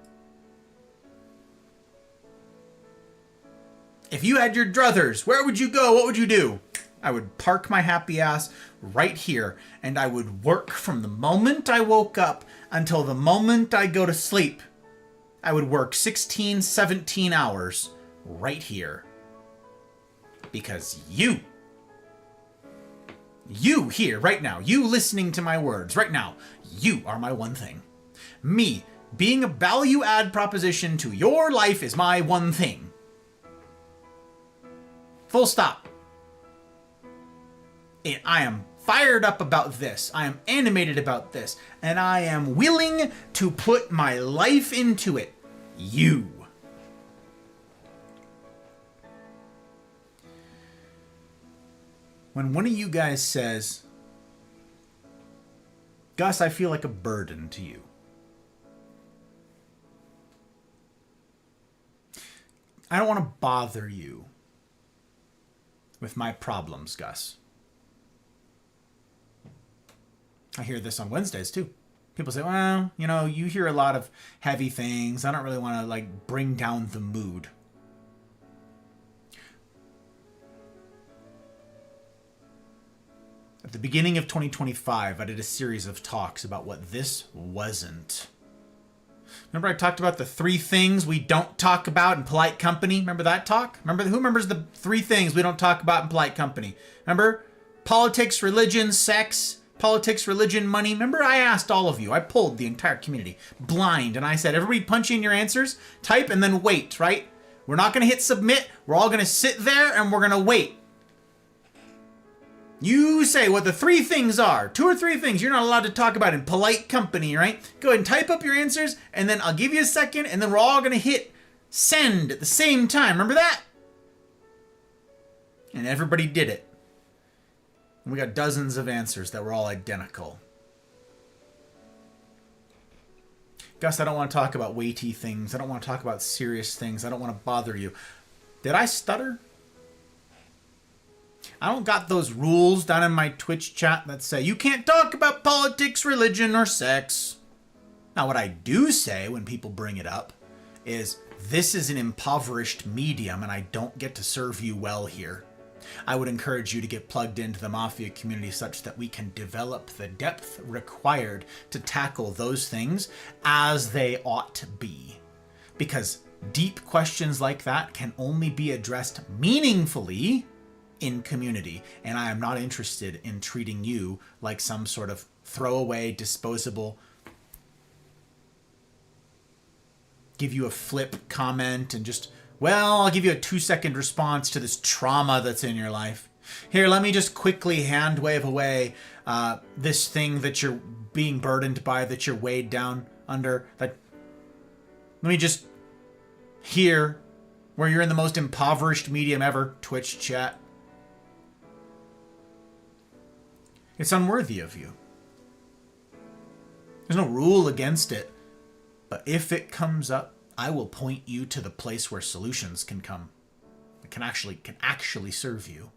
If you had your druthers, where would you go? What would you do? I would park my happy ass right here, and I would work from the moment I woke up until the moment I go to sleep. I would work 16, 17 hours right here. Because you here right now, you listening to my words right now, you are my one thing. Me being a value add proposition to your life is my one thing. Full stop. And I am fired up about this. I am animated about this. And I am willing to put my life into it. You. When one of you guys says, Gus, I feel like a burden to you. I don't want to bother you with my problems, Gus. I hear this on Wednesdays too. People say, well, you know, you hear a lot of heavy things. I don't really want to like bring down the mood. At the beginning of 2025, I did a series of talks about what this wasn't. Remember I talked about the 3 things we don't talk about in polite company? Remember that talk? Who remembers the 3 things we don't talk about in polite company? Remember? Politics, religion, sex, politics, religion, money. Remember I asked all of you, I polled the entire community blind, and I said, everybody punch in your answers, type, and then wait, right? We're not going to hit submit. We're all going to sit there and we're going to wait. You say what the 3 things are. 2 or 3 things you're not allowed to talk about in polite company, right? Go ahead and type up your answers, and then I'll give you a second, and then we're all going to hit send at the same time. Remember that? And everybody did it. And we got dozens of answers that were all identical. Gus, I don't want to talk about weighty things. I don't want to talk about serious things. I don't want to bother you. Did I stutter? I don't got those rules down in my Twitch chat that say you can't talk about politics, religion, or sex. Now, what I do say when people bring it up is this is an impoverished medium and I don't get to serve you well here. I would encourage you to get plugged into the Mafia community such that we can develop the depth required to tackle those things as they ought to be. Because deep questions like that can only be addressed meaningfully in community, and I am not interested in treating you like some sort of throwaway, disposable, give you a flip comment and just, well, I'll give you a 2-second response to this trauma that's in your life. Here, let me just quickly hand wave away this thing that you're being burdened by, that you're weighed down under. That, let me just hear where you're in the most impoverished medium ever, Twitch chat. It's unworthy of you. There's no rule against it, but if it comes up, I will point you to the place where solutions can come. It can actually serve you.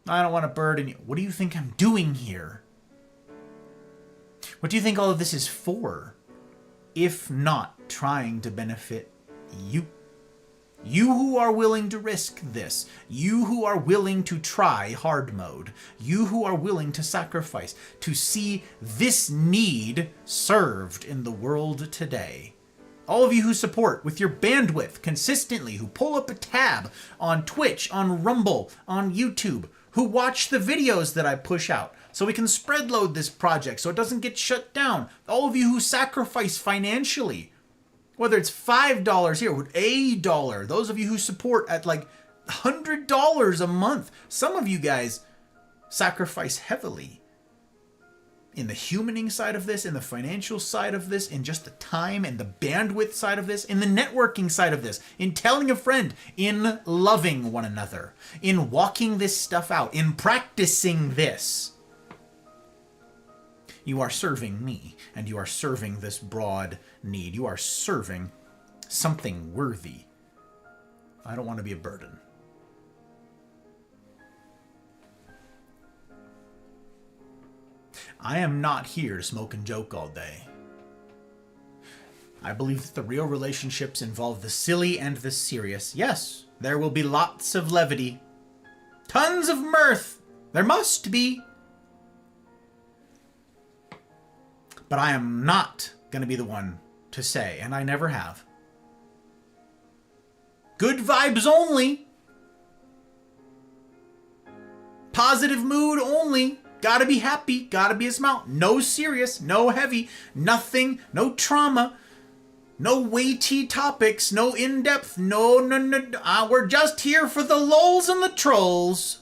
I don't want to burden you. What do you think I'm doing here? What do you think all of this is for? If not trying to benefit you. You who are willing to risk this. You who are willing to try hard mode. You who are willing to sacrifice to see this need served in the world today. All of you who support with your bandwidth consistently, who pull up a tab on Twitch, on Rumble, on YouTube, who watch the videos that I push out so we can spread load this project so it doesn't get shut down. All of you who sacrifice financially, whether it's $5 here or $1, those of you who support at like $100 a month, some of you guys sacrifice heavily in the humaning side of this, in the financial side of this, in just the time and the bandwidth side of this, in the networking side of this, in telling a friend, in loving one another, in walking this stuff out, in practicing this. You are serving me, and you are serving this broad need. You are serving something worthy. I don't want to be a burden. I am not here to smoke and joke all day. I believe that the real relationships involve the silly and the serious. Yes, there will be lots of levity. Tons of mirth. There must be. But I am not going to be the one to say, and I never have, good vibes only. Positive mood only. Gotta be happy, gotta be a smile. No serious, no heavy, nothing, no trauma, no weighty topics, no in-depth, no. We're just here for the lulz and the trolls.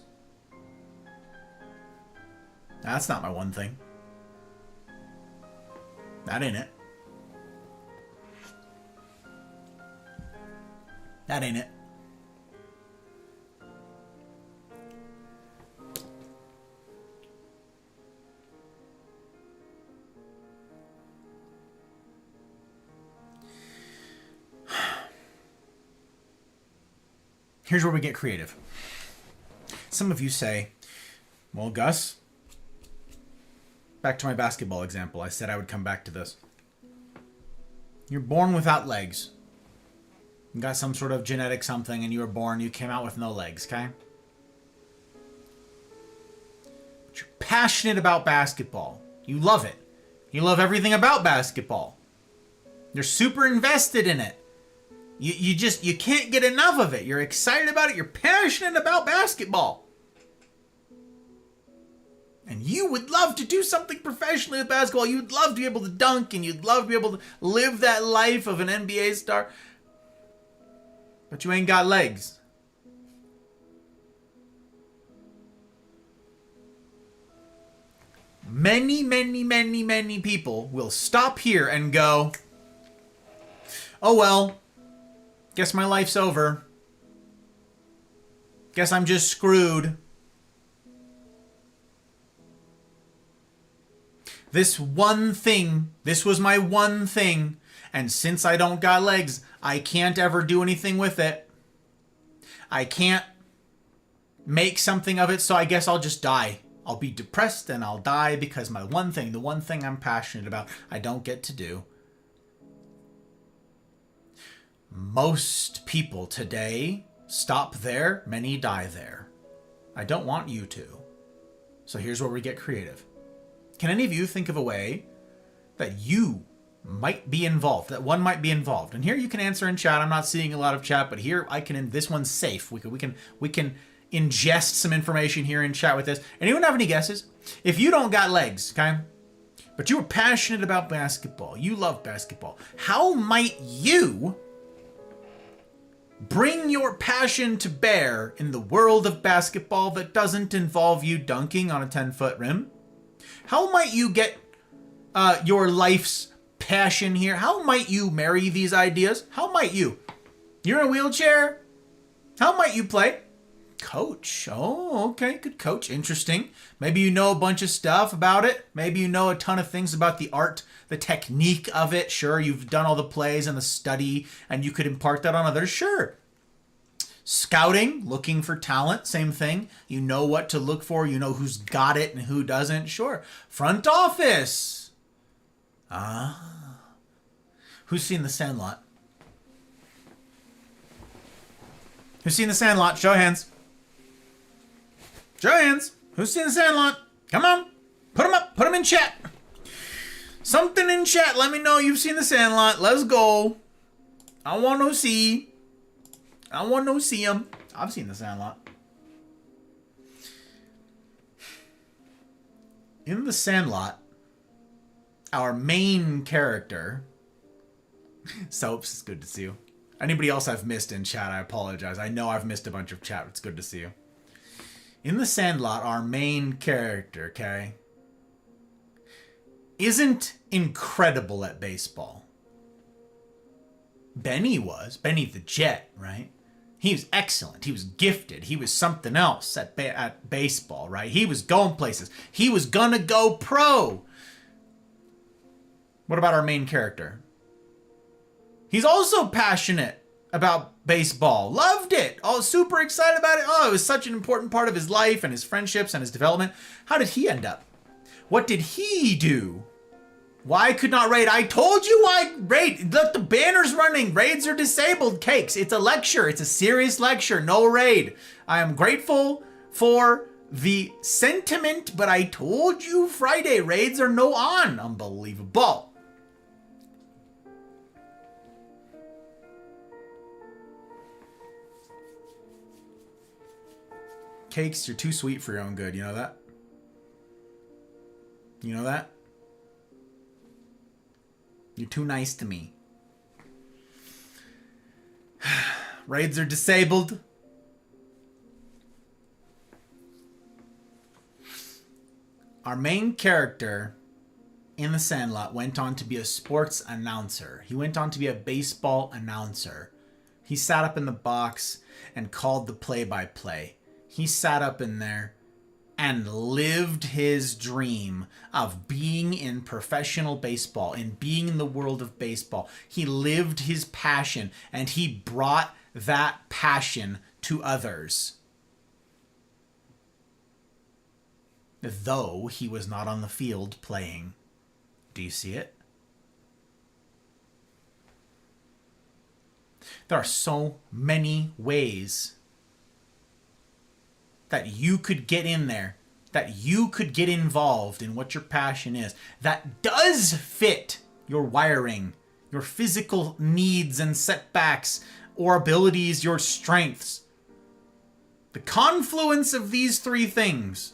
That's not my one thing. That ain't it. That ain't it. Here's where we get creative. Some of you say, well, Gus, back to my basketball example. I said I would come back to this. You're born without legs. You got some sort of genetic something and you were born, you came out with no legs, okay? But you're passionate about basketball. You love it. You love everything about basketball. You're super invested in it. You can't get enough of it. You're excited about it. You're passionate about basketball. And you would love to do something professionally with basketball. You'd love to be able to dunk, and you'd love to be able to live that life of an NBA star. But you ain't got legs. Many, many, many, many people will stop here and go, oh well, guess my life's over. Guess I'm just screwed. This one thing, this was my one thing, and since I don't got legs, I can't ever do anything with it. I can't make something of it, so I guess I'll just die. I'll be depressed and I'll die because my one thing, the one thing I'm passionate about, I don't get to do. Most people today stop there, many die there. I don't want you to. So here's where we get creative. Can any of you think of a way that you might be involved, that one might be involved? And here you can answer in chat. I'm not seeing a lot of chat, but here I can, this one's safe. We can ingest some information here in chat with this. Anyone have any guesses? If you don't got legs, okay, but you are passionate about basketball, you love basketball, how might you Bring your passion to bear in the world of basketball that doesn't involve you dunking on a 10-foot rim. How might you get your life's passion here? How might you marry these ideas? How might you? You're in a wheelchair? How might you play? Coach. Oh, okay. Good coach. Interesting. Maybe you know a bunch of stuff about it. Maybe you know a ton of things about the art, the technique of it. Sure, you've done all the plays and the study, and you could impart that on others. Sure. Scouting, looking for talent, same thing. You know what to look for. You know who's got it and who doesn't. Sure. Front office. Who's seen The Sandlot? Who's seen The Sandlot? Show of hands. Show of hands. Who's seen The Sandlot? Come on. Put them up. Put them in chat. Something in chat. Let me know you've seen The Sandlot. Let's go. I want to see. I want to see them. I've seen The Sandlot. In The Sandlot, our main character... Soaps, it's good to see you. Anybody else I've missed in chat, I apologize. I know I've missed a bunch of chat. It's good to see you. In The Sandlot, our main character, okay, isn't incredible at baseball. Benny was. Benny the Jet, right? He was excellent. He was gifted. He was something else at baseball, right? He was going places. He was gonna go pro. What about our main character? He's also passionate about baseball. Loved it. Oh, super excited about it. Oh, it was such an important part of his life and his friendships and his development. How did he end up? What did he do? Why could not raid? I told you why raid. Look, the banner's running. Raids are disabled. Cakes. It's a lecture. It's a serious lecture. No raid. I am grateful for the sentiment, but I told you Friday raids are no on. Unbelievable. Cakes, you're too sweet for your own good. You know that? You know that? You're too nice to me. Raids are disabled. Our main character in The Sandlot went on to be a sports announcer. He went on to be a baseball announcer. He sat up in the box and called the play-by-play. He sat up in there and lived his dream of being in professional baseball and being in the world of baseball. He lived his passion and he brought that passion to others. Though he was not on the field playing. Do you see it? There are so many ways that you could get in there, that you could get involved in what your passion is, that does fit your wiring, your physical needs and setbacks, or abilities, your strengths. The confluence of these three things.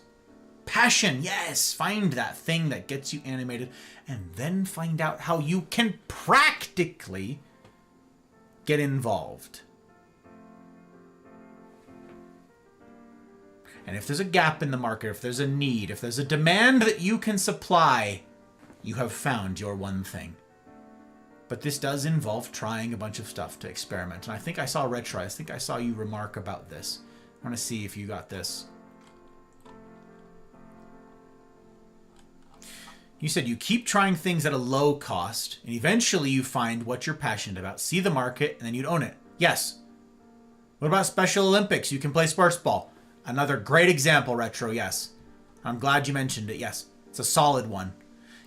Passion, yes, find that thing that gets you animated, and then find out how you can practically get involved. And if there's a gap in the market, if there's a need, if there's a demand that you can supply, you have found your one thing. But this does involve trying a bunch of stuff to experiment. And I think I saw Retro. I think I saw you remark about this. I want to see if you got this. You said you keep trying things at a low cost, and eventually you find what you're passionate about, see the market, and then you'd own it. Yes. What about Special Olympics? You can play sports ball. Another great example, Retro, yes. I'm glad you mentioned it, yes. It's a solid one.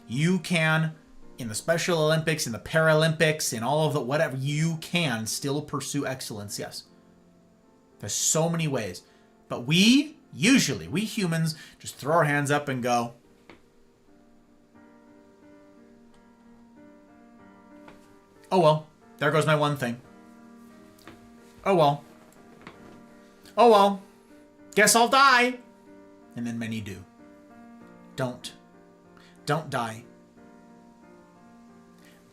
You can, in the Special Olympics, in the Paralympics, in all of the whatever, you can still pursue excellence, yes. There's so many ways. But we humans, just throw our hands up and go, oh well, there goes my one thing. Oh well. Oh well. Guess I'll die. And then many do. Don't die.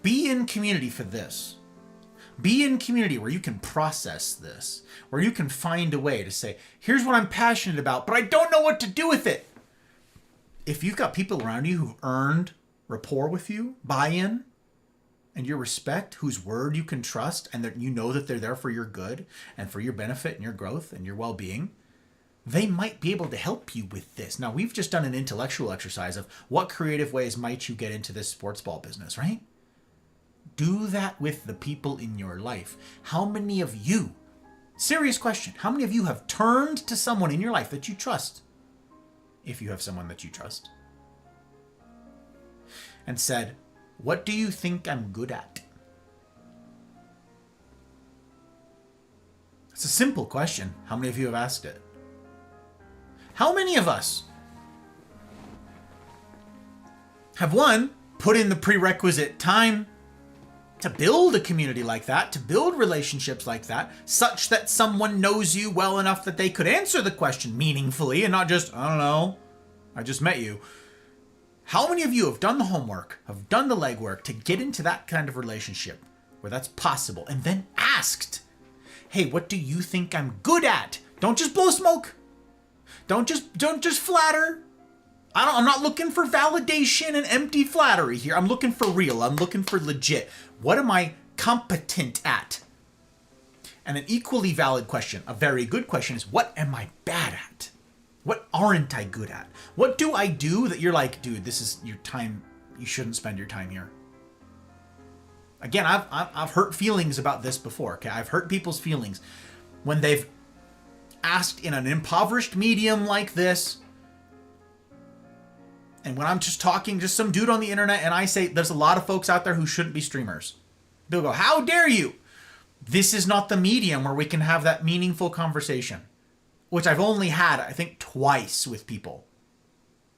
Be in community for this. Be in community where you can process this, where you can find a way to say, here's what I'm passionate about, but I don't know what to do with it. If you've got people around you who've earned rapport with you, buy-in, and your respect, whose word you can trust, and that you know that they're there for your good and for your benefit and your growth and your well-being, they might be able to help you with this. Now, we've just done an intellectual exercise of what creative ways might you get into this sports ball business, right? Do that with the people in your life. How many of you, serious question, how many of you have turned to someone in your life that you trust, if you have someone that you trust, and said, what do you think I'm good at? It's a simple question. How many of you have asked it? How many of us have, one, put in the prerequisite time to build a community like that, to build relationships like that, such that someone knows you well enough that they could answer the question meaningfully and not just, I don't know, I just met you. How many of you have done the homework, have done the legwork to get into that kind of relationship where that's possible, and then asked, hey, what do you think I'm good at? Don't just blow smoke. Don't just flatter. I'm not looking for validation and empty flattery here. I'm looking for real. I'm looking for legit. What am I competent at? And an equally valid question, a very good question, is what am I bad at? What aren't I good at? What do I do that you're like, dude, this is your time. You shouldn't spend your time here. Again, I've hurt feelings about this before. Okay, I've hurt people's feelings when they've asked in an impoverished medium like this. And when I'm just talking, just some dude on the internet, and I say, there's a lot of folks out there who shouldn't be streamers. They'll go, how dare you? This is not the medium where we can have that meaningful conversation. Which I've only had, I think, twice with people.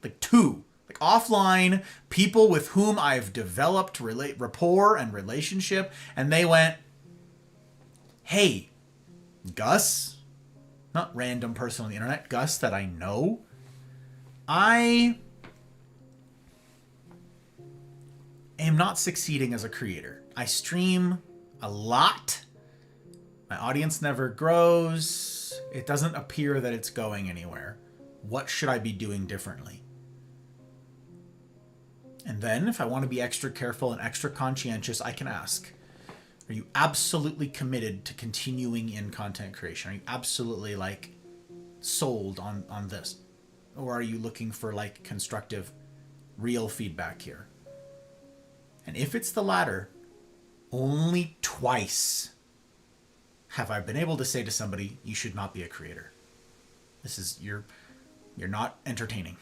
Like two. Like offline, people with whom I've developed rapport and relationship. And they went, hey, Gus, not random person on the internet, Gus that I know, I am not succeeding as a creator. I stream a lot. My audience never grows. It doesn't appear that it's going anywhere. What should I be doing differently? And then if I want to be extra careful and extra conscientious, I can ask, are you absolutely committed to continuing in content creation? Are you absolutely like sold on this? Or are you looking for like constructive, real feedback here? And if it's the latter, only twice have I been able to say to somebody, you should not be a creator. This is, you're not entertaining.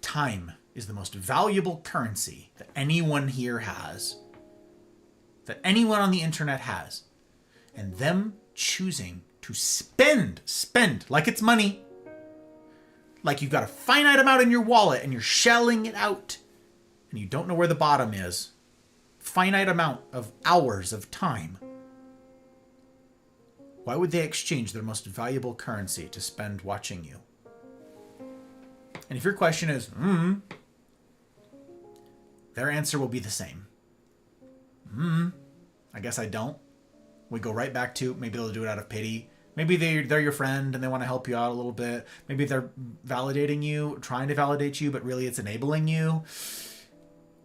Time is the most valuable currency that anyone here has, that anyone on the internet has. And them choosing to spend like it's money, like you've got a finite amount in your wallet and you're shelling it out and you don't know where the bottom is. Finite amount of hours of time. Why would they exchange their most valuable currency to spend watching you? And if your question is, their answer will be the same. I guess I don't. We go right back to, maybe they'll do it out of pity. Maybe they're your friend and they want to help you out a little bit. Maybe they're validating you, trying to validate you, but really it's enabling you.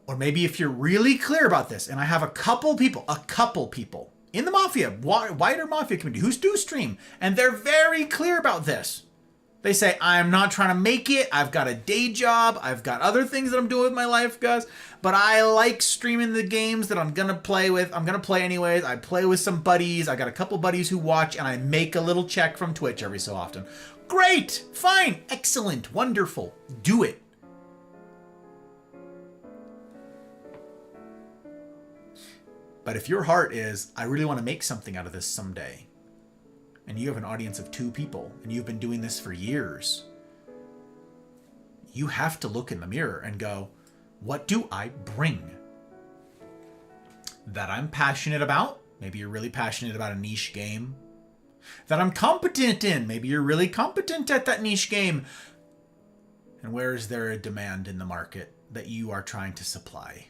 Or maybe if you're really clear about this, and I have a couple people in the Mafia, wider Mafia community who do stream, and they're very clear about this. They say, I'm not trying to make it. I've got a day job. I've got other things that I'm doing with my life, guys. But I like streaming the games that I'm going to play with. I'm going to play anyways. I play with some buddies. I got a couple buddies who watch, and I make a little check from Twitch every so often. Great. Fine. Excellent. Wonderful. Do it. But if your heart is, I really want to make something out of this someday, and you have an audience of 2 people, and you've been doing this for years, you have to look in the mirror and go, what do I bring that I'm passionate about? Maybe you're really passionate about a niche game. That I'm competent in. Maybe you're really competent at that niche game. And where is there a demand in the market that you are trying to supply?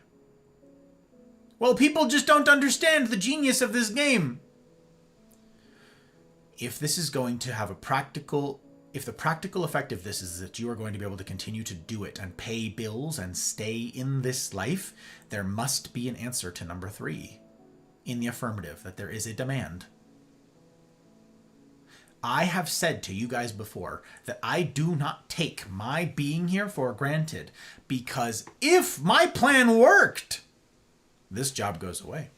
Well, people just don't understand the genius of this game. If this is going to have a practical... If the practical effect of this is that you are going to be able to continue to do it and pay bills and stay in this life, there must be an answer to number 3 in the affirmative, that there is a demand. I have said to you guys before that I do not take my being here for granted, because if my plan worked, this job goes away.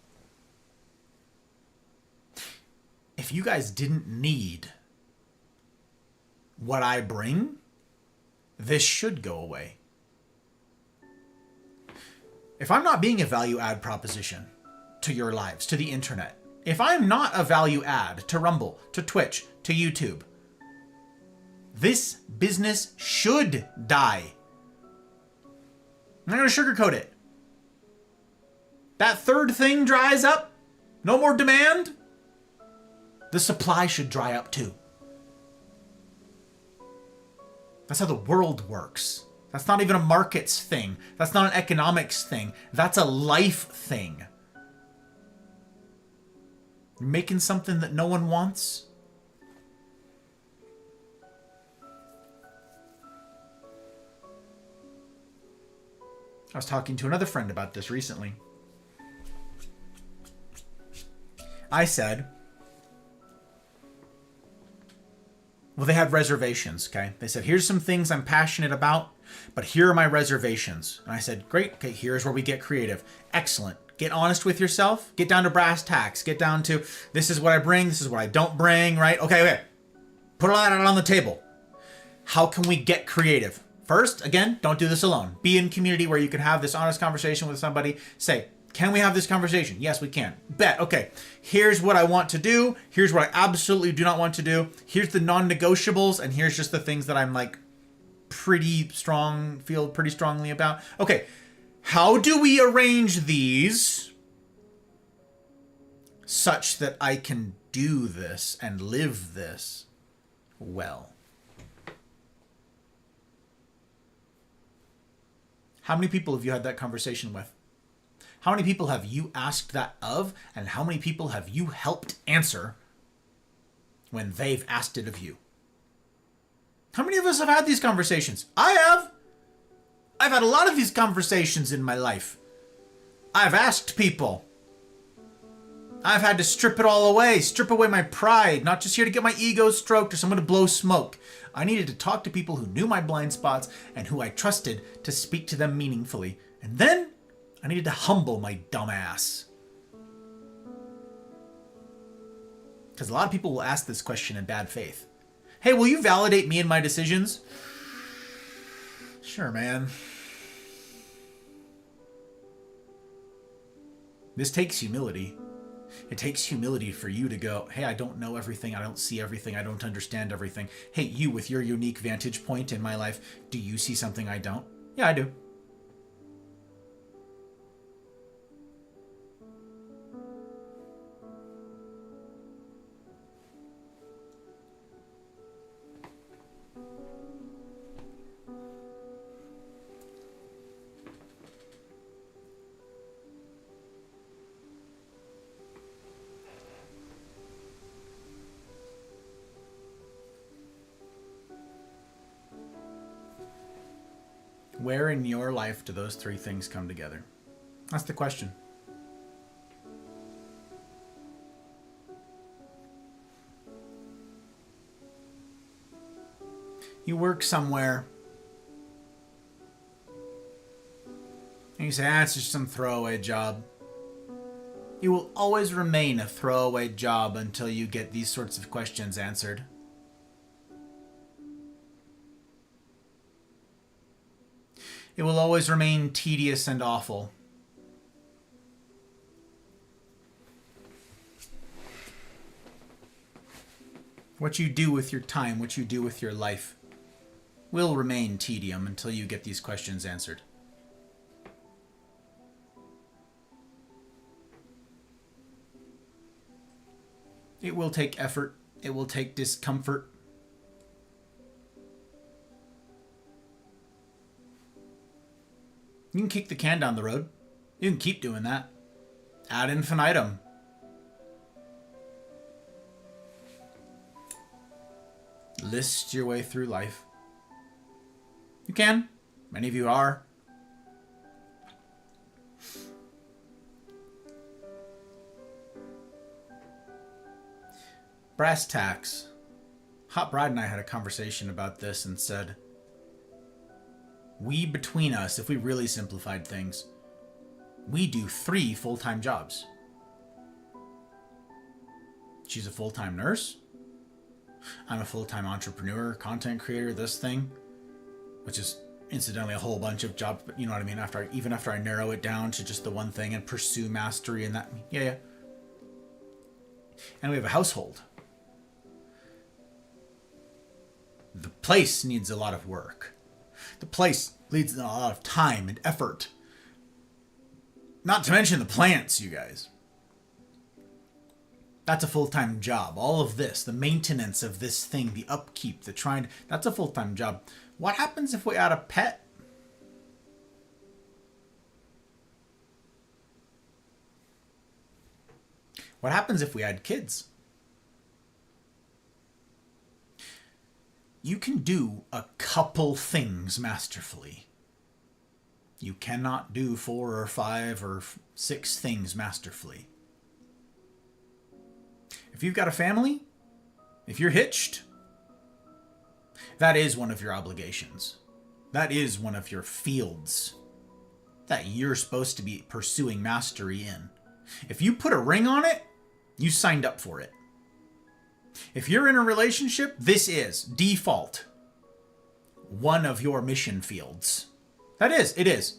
If you guys didn't need what I bring, this should go away. If I'm not being a value add proposition to your lives, to the internet, if I'm not a value add to Rumble, to Twitch, to YouTube, this business should die. I'm not going to sugarcoat it. That third thing dries up, no more demand, the supply should dry up too. That's how the world works. That's not even a markets thing. That's not an economics thing. That's a life thing. You're making something that no one wants. I was talking to another friend about this recently. I said, well, they had reservations, okay? They said, here's some things I'm passionate about, but here are my reservations. And I said, great, okay, here's where we get creative. Excellent. Get honest with yourself. Get down to brass tacks. Get down to, this is what I bring, this is what I don't bring, right? Okay. Put all that out on the table. How can we get creative? First, again, don't do this alone. Be in community where you can have this honest conversation with somebody. Say, can we have this conversation? Yes, we can. Bet. Okay. Here's what I want to do. Here's what I absolutely do not want to do. Here's the non-negotiables. And here's just the things that I'm like feel pretty strongly about. Okay. How do we arrange these such that I can do this and live this well? How many people have you had that conversation with? How many people have you asked that of, and how many people have you helped answer when they've asked it of you? How many of us have had these conversations? I have. I've had a lot of these conversations in my life. I've asked people. I've had to strip it all away, strip away my pride, not just here to get my ego stroked or someone to blow smoke. I needed to talk to people who knew my blind spots and who I trusted to speak to them meaningfully. And then I needed to humble my dumb ass. Because a lot of people will ask this question in bad faith. Hey, will you validate me and my decisions? Sure, man. This takes humility. It takes humility for you to go, hey, I don't know everything. I don't see everything. I don't understand everything. Hey, you with your unique vantage point in my life, do you see something I don't? Yeah, I do. Where in your life do those three things come together? That's the question. You work somewhere and you say, it's just some throwaway job. You will always remain a throwaway job until you get these sorts of questions answered. It will always remain tedious and awful. What you do with your time, what you do with your life, will remain tedium until you get these questions answered. It will take effort. It will take discomfort. You can kick the can down the road. You can keep doing that. Ad infinitum. List your way through life. You can. Many of you are. Brass tacks. Hot Bride and I had a conversation about this and said, we between us, if we really simplified things, we do 3 full-time jobs. She's a full-time nurse. I'm a full-time entrepreneur, content creator, this thing, which is incidentally a whole bunch of jobs, but you know what I mean? Even after I narrow it down to just the one thing and pursue mastery in that. Yeah. And we have a household. The place needs a lot of work. The place needs a lot of time and effort. Not to mention the plants, you guys. That's a full-time job. All of this, the maintenance of this thing, the upkeep, the trying, that's a full-time job. What happens if we add a pet? What happens if we add kids? You can do a couple things masterfully. You cannot do 4 or 5 or 6 things masterfully. If you've got a family, if you're hitched, that is one of your obligations. That is one of your fields that you're supposed to be pursuing mastery in. If you put a ring on it, you signed up for it. If you're in a relationship, this is default one of your mission fields. It is.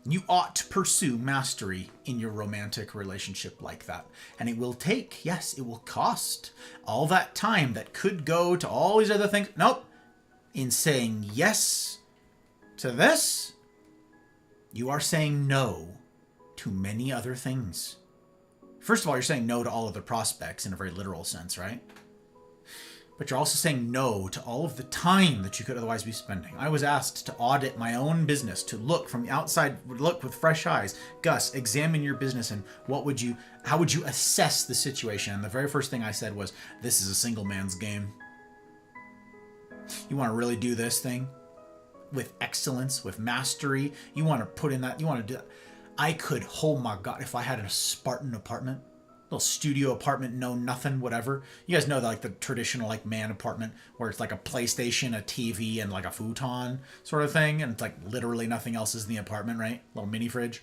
You ought to pursue mastery in your romantic relationship like that. And it will take, yes, it will cost all that time that could go to all these other things. Nope. In saying yes to this, you are saying no to many other things. First of all, you're saying no to all of the prospects in a very literal sense, right? But you're also saying no to all of the time that you could otherwise be spending. I was asked to audit my own business, to look from the outside, look with fresh eyes. Gus, examine your business and how would you assess the situation? And the very first thing I said was, this is a single man's game. You want to really do this thing with excellence, with mastery. You want to put in that, you want to do that. I could, oh my God, if I had a Spartan apartment, little studio apartment, no nothing, whatever. You guys know that, like the traditional like man apartment where it's like a PlayStation, a TV, and like a futon sort of thing, and it's like literally nothing else is in the apartment, right? Little mini fridge.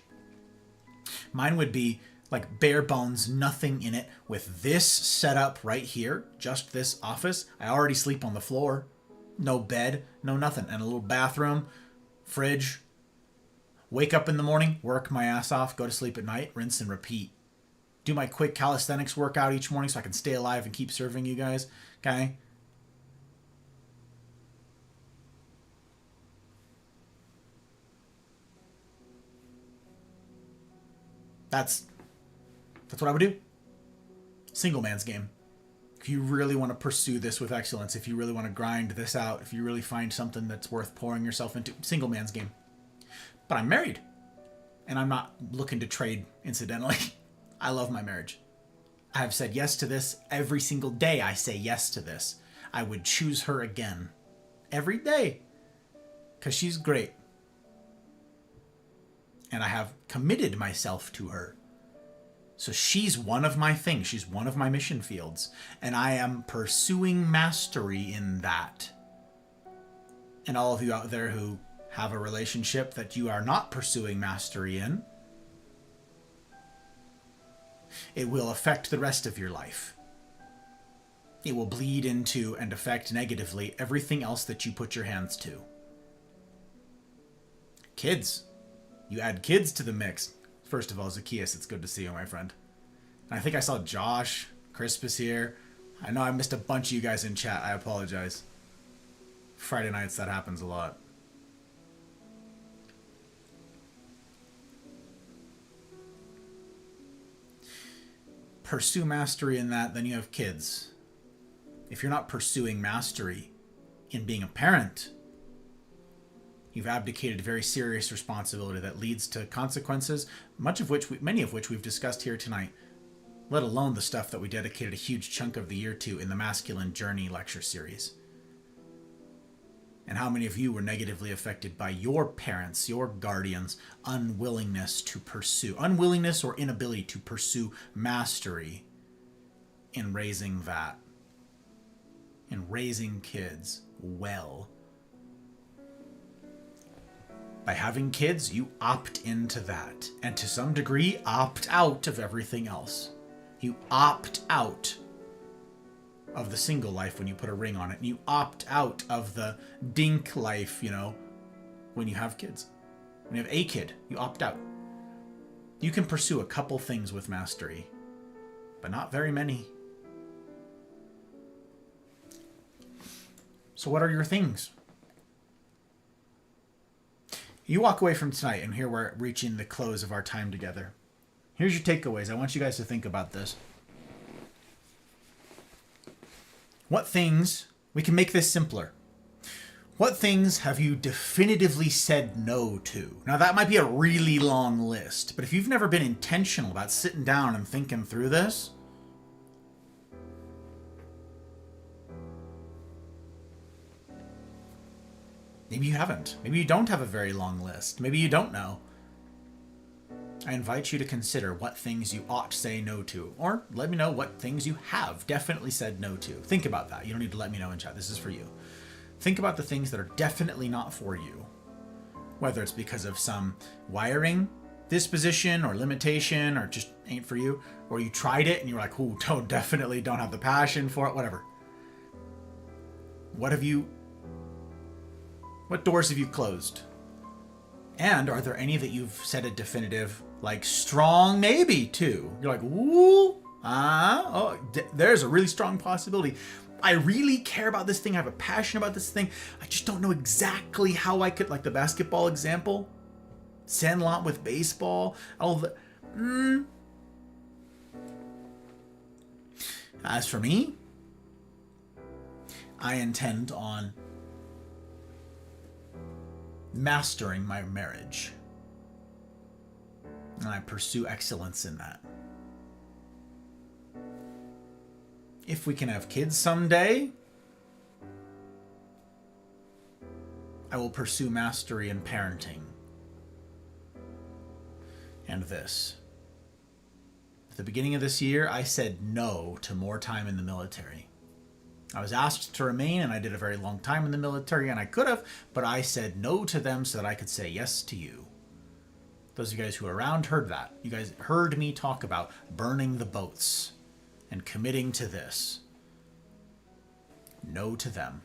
Mine would be like bare bones, nothing in it, with this setup right here, just this office. I already sleep on the floor, no bed, no nothing, and a little bathroom, fridge. Wake up in the morning, work my ass off, go to sleep at night, rinse and repeat. Do my quick calisthenics workout each morning so I can stay alive and keep serving you guys. Okay? That's what I would do. Single man's game. If you really want to pursue this with excellence, if you really want to grind this out, if you really find something that's worth pouring yourself into, single man's game. But I'm married, and I'm not looking to trade, incidentally. I love my marriage. I have said yes to this every single day. I say yes to this. I would choose her again every day because she's great. And I have committed myself to her. So she's one of my things. She's one of my mission fields. And I am pursuing mastery in that. And all of you out there who have a relationship that you are not pursuing mastery in, it will affect the rest of your life. It will bleed into and affect negatively everything else that you put your hands to. Kids. You add kids to the mix. First of all, Zacchaeus, it's good to see you, my friend. And I think I saw Josh. Crispus here. I know I missed a bunch of you guys in chat. I apologize. Friday nights, that happens a lot. Pursue mastery in that, then you have kids. If you're not pursuing mastery in being a parent, You've abdicated very serious responsibility that leads to consequences, many of which we've discussed here tonight, let alone the stuff that we dedicated a huge chunk of the year to in the Masculine Journey lecture series. And how many of you were negatively affected by your parents, your guardians' unwillingness or inability to pursue mastery in raising kids well. By having kids, you opt into that, and to some degree, opt out of everything else. You opt out of the single life when you put a ring on it, and you opt out of the dink life, when you have kids. When you have a kid, you opt out. You can pursue a couple things with mastery, but not very many. So what are your things? You walk away from tonight, and here we're reaching the close of our time together. Here's your takeaways. I want you guys to think about this. What things, we can make this simpler. What things have you definitively said no to? Now that might be a really long list, but if you've never been intentional about sitting down and thinking through this, maybe you haven't. Maybe you don't have a very long list. Maybe you don't know. I invite you to consider what things you ought to say no to, or let me know what things you have definitely said no to. Think about that. You don't need to let me know in chat. This is for you. Think about the things that are definitely not for you, whether it's because of some wiring, disposition, or limitation, or just ain't for you, or you tried it and you're like, ooh, definitely don't have the passion for it, whatever. What doors have you closed? And are there any that you've said a definitive, strong maybe to? You're like, ooh, there's a really strong possibility. I really care about this thing. I have a passion about this thing. I just don't know exactly how I could, like the basketball example, Sandlot with baseball, all the. As for me, I intend on mastering my marriage, and I pursue excellence in that. If we can have kids someday, I will pursue mastery in parenting. And this. At the beginning of this year, I said no to more time in the military. I was asked to remain, and I did a very long time in the military, and I could have, but I said no to them so that I could say yes to you. Those of you guys who are around heard that. You guys heard me talk about burning the boats and committing to this. No to them.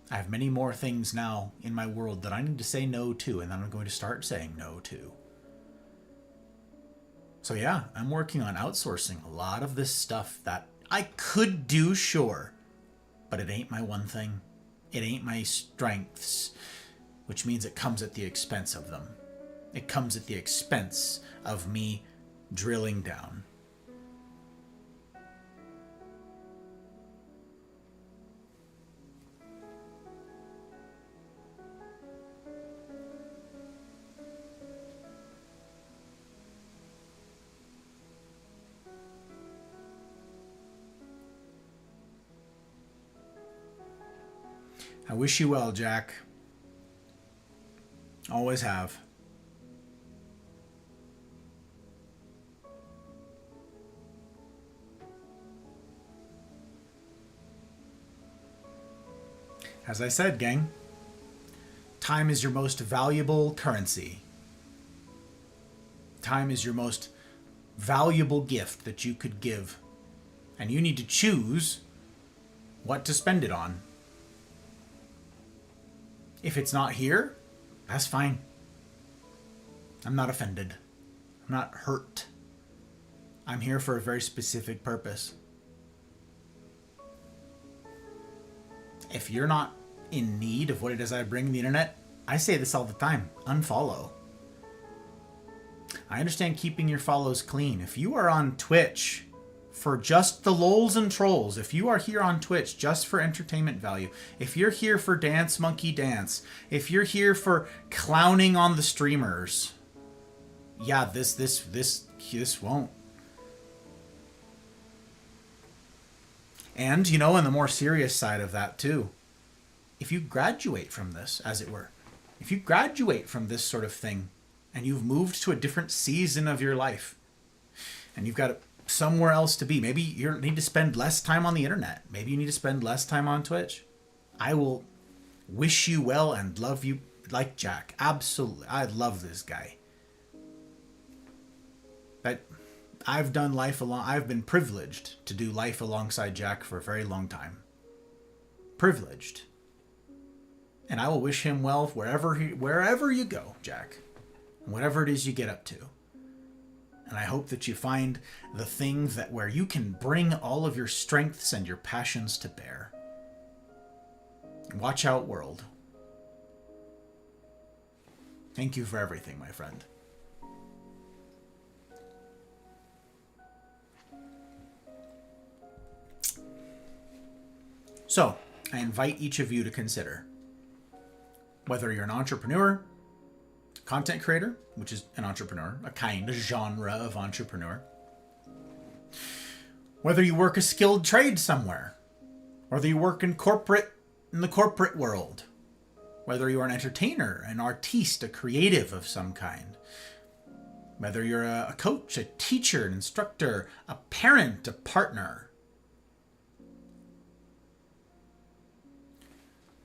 I have many more things now in my world that I need to say no to, and that I'm going to start saying no to. So yeah, I'm working on outsourcing a lot of this stuff that I could do, sure, but it ain't my one thing. It ain't my strengths, which means it comes at the expense of them. It comes at the expense of me drilling down. I wish you well, Jack. Always have. As I said, gang, time is your most valuable currency. Time is your most valuable gift that you could give. And you need to choose what to spend it on. If it's not here, that's fine. I'm not offended. I'm not hurt. I'm here for a very specific purpose. If you're not in need of what it is I bring to the internet, I say this all the time, unfollow. I understand keeping your follows clean. If you are on Twitch for just the lols and trolls, if you are here on Twitch just for entertainment value, if you're here for Dance Monkey Dance, if you're here for clowning on the streamers, yeah, this won't. And, you know, on the more serious side of that too, if you graduate from this, as it were, if you graduate from this sort of thing and you've moved to a different season of your life and you've got somewhere else to be, maybe you need to spend less time on the internet, maybe you need to spend less time on Twitch, I will wish you well and love you like Jack. Absolutely. I love this guy. But I've done life I've been privileged to do life alongside Jack for a very long time. Privileged. And I will wish him well wherever you go, Jack. Whatever it is you get up to. And I hope that you find the thing where you can bring all of your strengths and your passions to bear. Watch out, world. Thank you for everything, my friend. So, I invite each of you to consider whether you're an entrepreneur, content creator, which is an entrepreneur, a genre of entrepreneur, whether you work a skilled trade somewhere, whether you work in the corporate world, whether you're an entertainer, an artiste, a creative of some kind, whether you're a coach, a teacher, an instructor, a parent, a partner.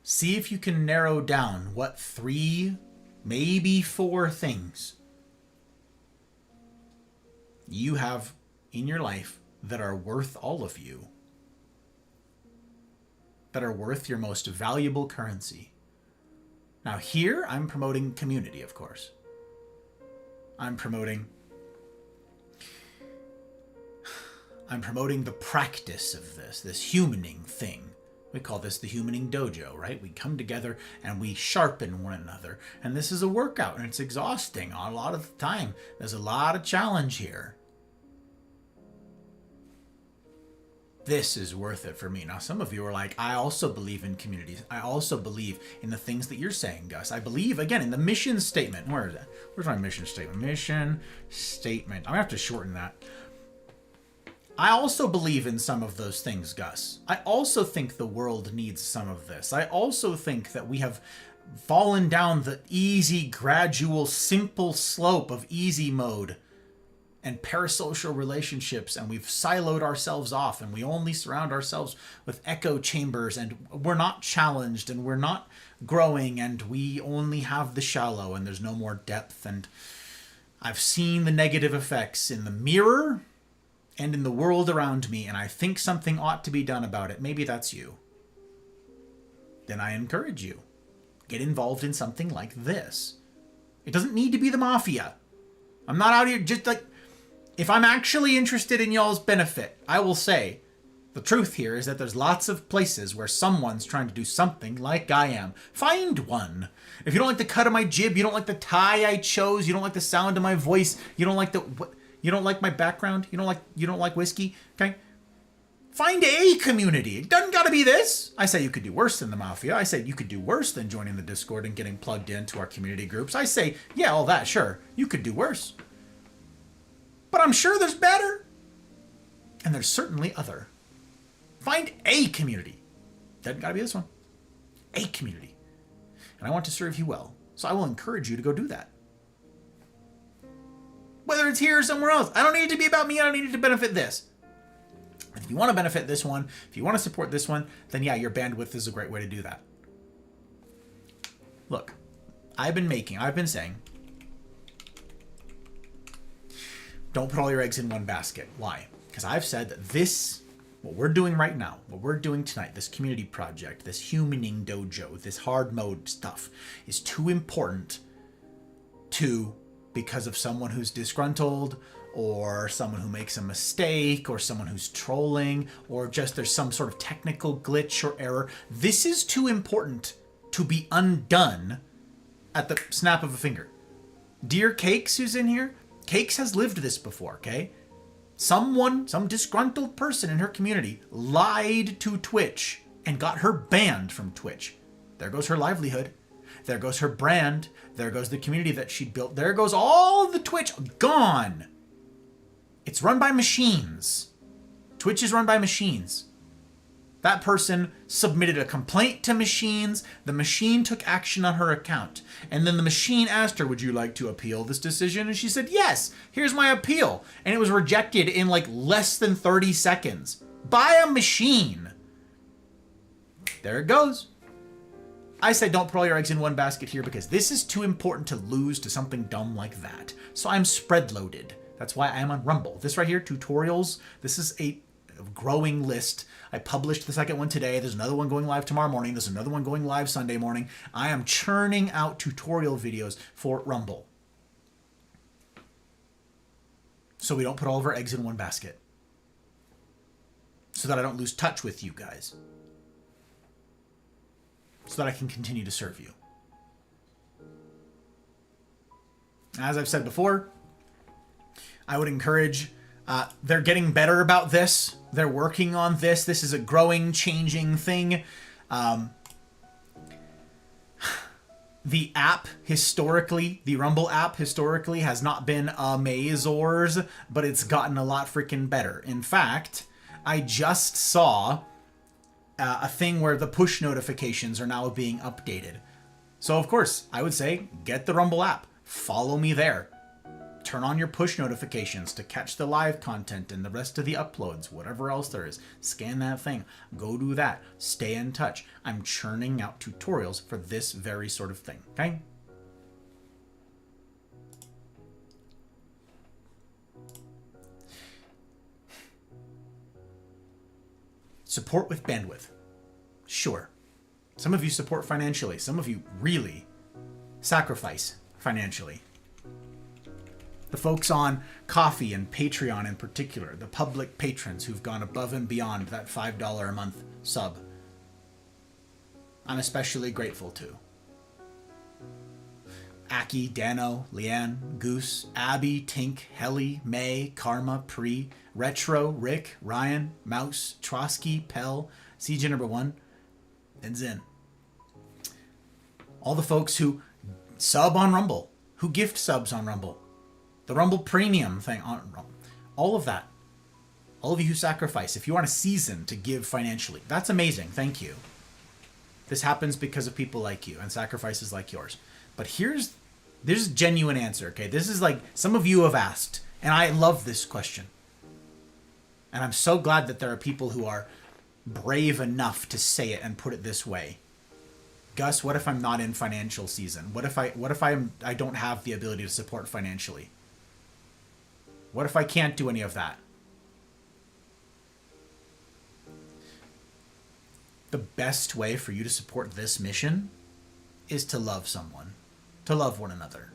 See if you can narrow down what 3, maybe 4 things you have in your life that are worth all of you, that are worth your most valuable currency. Now here, I'm promoting community, of course. I'm promoting the practice of this humaning thing. We call this the humaning dojo, right? We come together and we sharpen one another. And this is a workout and it's exhausting a lot of the time. There's a lot of challenge here. This is worth it for me. Now, some of you are like, I also believe in communities. I also believe in the things that you're saying, Gus. I believe, again, in the mission statement. Where is that? Where's my mission statement? Mission statement. I'm going to have to shorten that. I also believe in some of those things, Gus. I also think the world needs some of this. I also think that we have fallen down the easy, gradual, simple slope of easy mode and parasocial relationships, and we've siloed ourselves off, and we only surround ourselves with echo chambers, and we're not challenged, and we're not growing, and we only have the shallow, and there's no more depth. And I've seen the negative effects in the mirror and in the world around me, and I think something ought to be done about it. Maybe that's you. Then I encourage you. Get involved in something like this. It doesn't need to be the mafia. I'm not out here just like... If I'm actually interested in y'all's benefit, I will say, the truth here is that there's lots of places where someone's trying to do something like I am. Find one. If you don't like the cut of my jib, you don't like the tie I chose, you don't like the sound of my voice, you don't like you don't like my background, you don't like whiskey, okay? Find a community. It doesn't gotta be this. I say you could do worse than the mafia. I say you could do worse than joining the Discord and getting plugged into our community groups. I say, yeah, all that, sure. You could do worse. But I'm sure there's better. And there's certainly other. Find a community. Doesn't gotta be this one. A community. And I want to serve you well. So I will encourage you to go do that. Whether it's here or somewhere else. I don't need it to be about me. I don't need it to benefit this. If you want to benefit this one, if you want to support this one, then yeah, your bandwidth is a great way to do that. Look, I've been saying, don't put all your eggs in one basket. Why? Because I've said that what we're doing right now, what we're doing tonight, this community project, this humaning dojo, this hard mode stuff, is too important because of someone who's disgruntled, or someone who makes a mistake, or someone who's trolling, or just there's some sort of technical glitch or error. This is too important to be undone at the snap of a finger. Dear Cakes, who's in here, Cakes has lived this before, okay? Someone, some disgruntled person in her community lied to Twitch and got her banned from Twitch. There goes her livelihood. There goes her brand. There goes the community that she built. There goes all the Twitch. Gone. It's run by machines. Twitch is run by machines. That person submitted a complaint to machines. The machine took action on her account. And then the machine asked her, would you like to appeal this decision? And she said, yes, here's my appeal. And it was rejected in like less than 30 seconds by a machine. There it goes. I say don't put all your eggs in one basket here because this is too important to lose to something dumb like that. So I'm spread loaded. That's why I'm on Rumble. This right here, tutorials, this is a growing list. I published the second one today. There's another one going live tomorrow morning. There's another one going live Sunday morning. I am churning out tutorial videos for Rumble. So we don't put all of our eggs in one basket. So that I don't lose touch with you guys. So that I can continue to serve you. As I've said before, I would encourage, they're getting better about this. They're working on this. This is a growing, changing thing. The app historically, the Rumble app historically has not been amazors, but it's gotten a lot freaking better. In fact, I just saw a thing where the push notifications are now being updated. So of course, I would say get the Rumble app. Follow me there. Turn on your push notifications to catch the live content and the rest of the uploads, whatever else there is. Scan that thing. Go do that. Stay in touch. I'm churning out tutorials for this very sort of thing, okay? Support with bandwidth. Sure. Some of you support financially. Some of you really sacrifice financially. The folks on Coffee and Patreon in particular, the public patrons who've gone above and beyond that $5 a month sub, I'm especially grateful to. Aki, Dano, Leanne, Goose, Abby, Tink, Helly, May, Karma, Pre, Retro, Rick, Ryan, Mouse, Trotsky, Pell, CJ number 1, and Zen. All the folks who sub on Rumble, who gift subs on Rumble, the Rumble Premium thing on Rumble, all of that. All of you who sacrifice. If you want a season to give financially, that's amazing. Thank you. This happens because of people like you and sacrifices like yours. But there's a genuine answer, okay? This is like some of you have asked, and I love this question. And I'm so glad that there are people who are brave enough to say it and put it this way. Gus, what if I'm not in financial season? What if I don't have the ability to support financially? What if I can't do any of that? The best way for you to support this mission is to love someone, to love one another,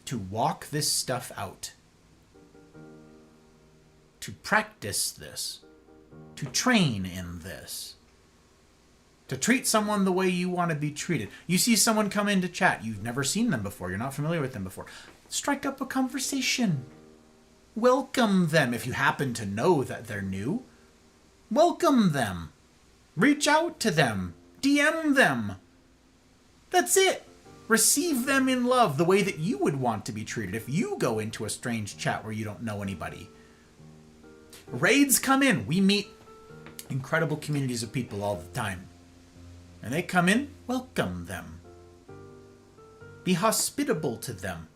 to walk this stuff out, to practice this, to train in this, to treat someone the way you want to be treated. You see someone come into chat, you've never seen them before, you're not familiar with them before. Strike up a conversation. Welcome them. If you happen to know that they're new, welcome them. Reach out to them. DM them. That's it. Receive them in love the way that you would want to be treated if you go into a strange chat where you don't know anybody. Raids come in. We meet incredible communities of people all the time. And they come in, welcome them. Be hospitable to them.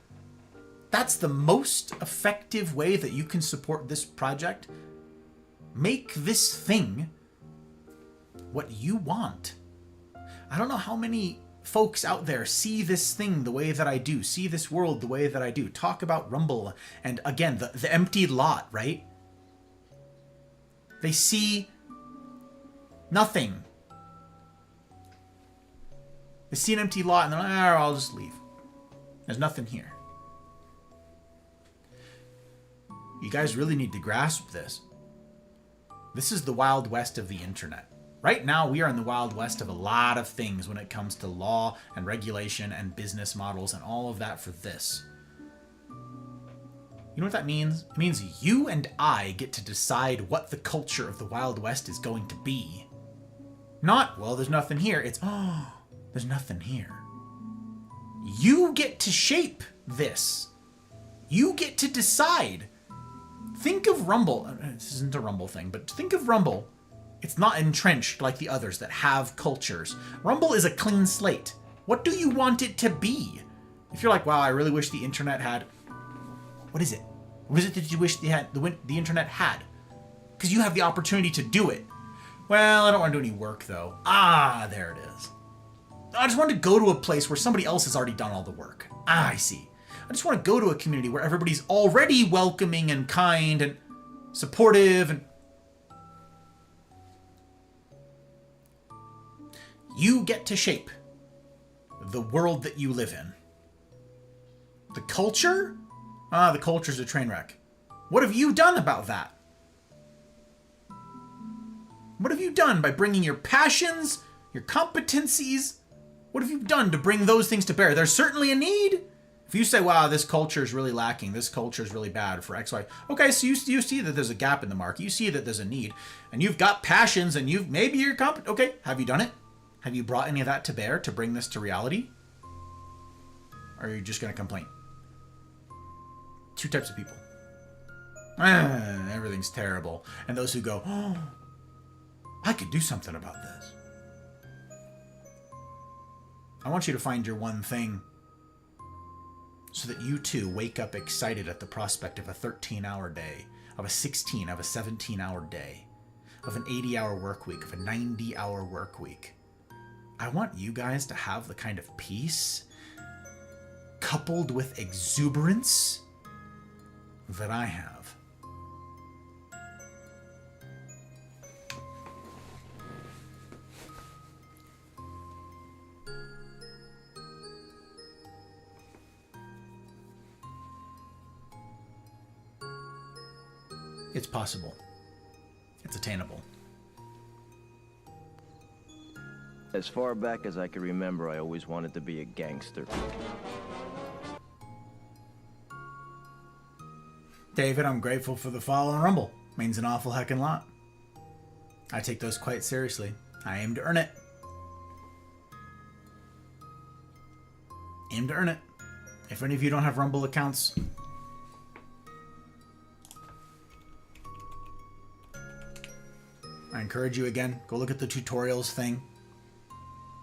That's the most effective way that you can support this project. Make this thing what you want. I don't know how many folks out there see this thing the way that I do, see this world the way that I do, talk about Rumble, and again, the empty lot, right? They see nothing. They see an empty lot and they're like, oh, I'll just leave. There's nothing here. You guys really need to grasp this. This is the Wild West of the internet. Right now, we are in the Wild West of a lot of things when it comes to law and regulation and business models and all of that for this. You know what that means? It means you and I get to decide what the culture of the Wild West is going to be. Not, well, there's nothing here. It's, oh, there's nothing here. You get to shape this. You get to decide. Think of Rumble. This isn't a Rumble thing, but think of Rumble. It's not entrenched like the others that have cultures. Rumble is a clean slate. What do you want it to be? If you're like, wow, I really wish the internet had... What is it? What is it that you wish the internet had? Because you have the opportunity to do it. Well, I don't want to do any work, though. Ah, there it is. I just want to go to a place where somebody else has already done all the work. Ah, I see. I just want to go to a community where everybody's already welcoming and kind and supportive and... You get to shape the world that you live in. The culture? Ah, the culture's a train wreck. What have you done about that? What have you done by bringing your passions, your competencies? What have you done to bring those things to bear? There's certainly a need. If you say, wow, this culture is really lacking, this culture is really bad for X, Y. Okay, so you see that there's a gap in the market. You see that there's a need. And you've got passions and maybe you're competent. Okay, have you done it? Have you brought any of that to bear to bring this to reality? Or are you just going to complain? Two types of people. Everything's terrible. And those who go, oh, I could do something about this. I want you to find your one thing so that you too wake up excited at the prospect of a 13-hour day, of a 16, of a 17-hour day, of an 80-hour work week, of a 90-hour work week. I want you guys to have the kind of peace coupled with exuberance that I have. It's possible. It's attainable. As far back as I can remember, I always wanted to be a gangster. David, I'm grateful for the follow on Rumble. Means an awful heckin' lot. I take those quite seriously. I aim to earn it. Aim to earn it. If any of you don't have Rumble accounts, I encourage you again, go look at the tutorials thing.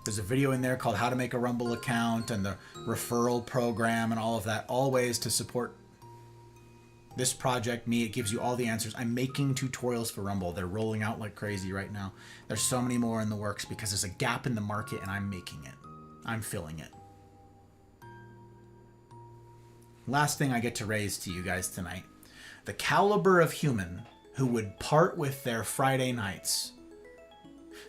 There's a video in there called How to Make a Rumble Account and the referral program and all of that. All ways to support this project, me. It gives you all the answers. I'm making tutorials for Rumble. They're rolling out like crazy right now. There's so many more in the works because there's a gap in the market and I'm making it. I'm filling it. Last thing I get to raise to you guys tonight. The caliber of human who would part with their Friday nights.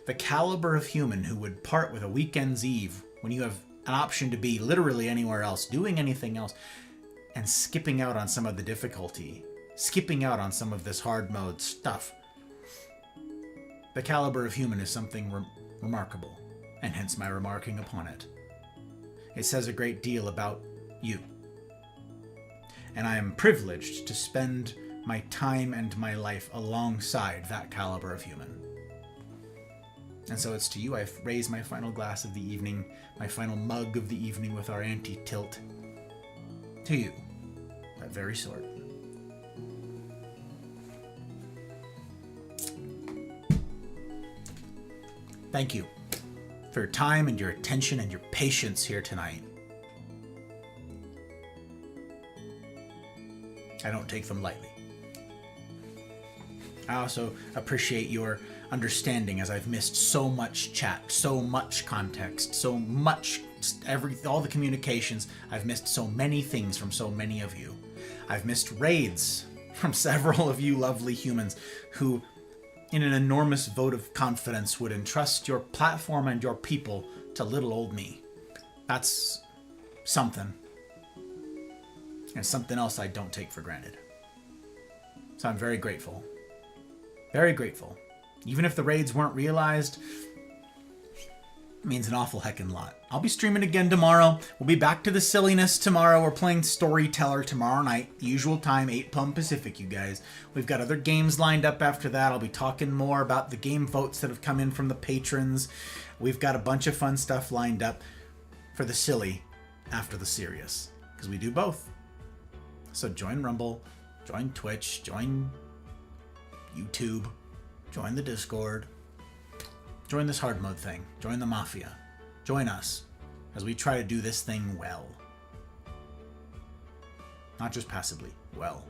The caliber of human who would part with a weekend's eve when you have an option to be literally anywhere else, doing anything else, and skipping out on some of the difficulty, skipping out on some of this hard mode stuff. The caliber of human is something remarkable, and hence my remarking upon it. It says a great deal about you. And I am privileged to spend my time and my life alongside that caliber of human. And so it's to you I raise my final glass of the evening, my final mug of the evening with our anti-tilt. To you, that very sort. Thank you for your time and your attention and your patience here tonight. I don't take them lightly. I also appreciate your understanding as I've missed so much chat, so much context, so much, all the communications. I've missed so many things from so many of you. I've missed raids from several of you lovely humans who, in an enormous vote of confidence, would entrust your platform and your people to little old me. That's something. And something else I don't take for granted. So I'm very grateful. Very grateful. Even if the raids weren't realized, It means an awful heckin' lot. I'll be streaming again tomorrow. We'll be back to the silliness tomorrow. We're playing Storyteller tomorrow night. Usual time, 8 p.m. Pacific, you guys. We've got other games lined up after that. I'll be talking more about the game votes that have come in from the patrons. We've got a bunch of fun stuff lined up for the silly after the serious. Because we do both. So join Rumble, join Twitch, join YouTube, join the Discord. Join this hard mode thing. Join the Mafia. Join us as we try to do this thing well. Not just passively, well.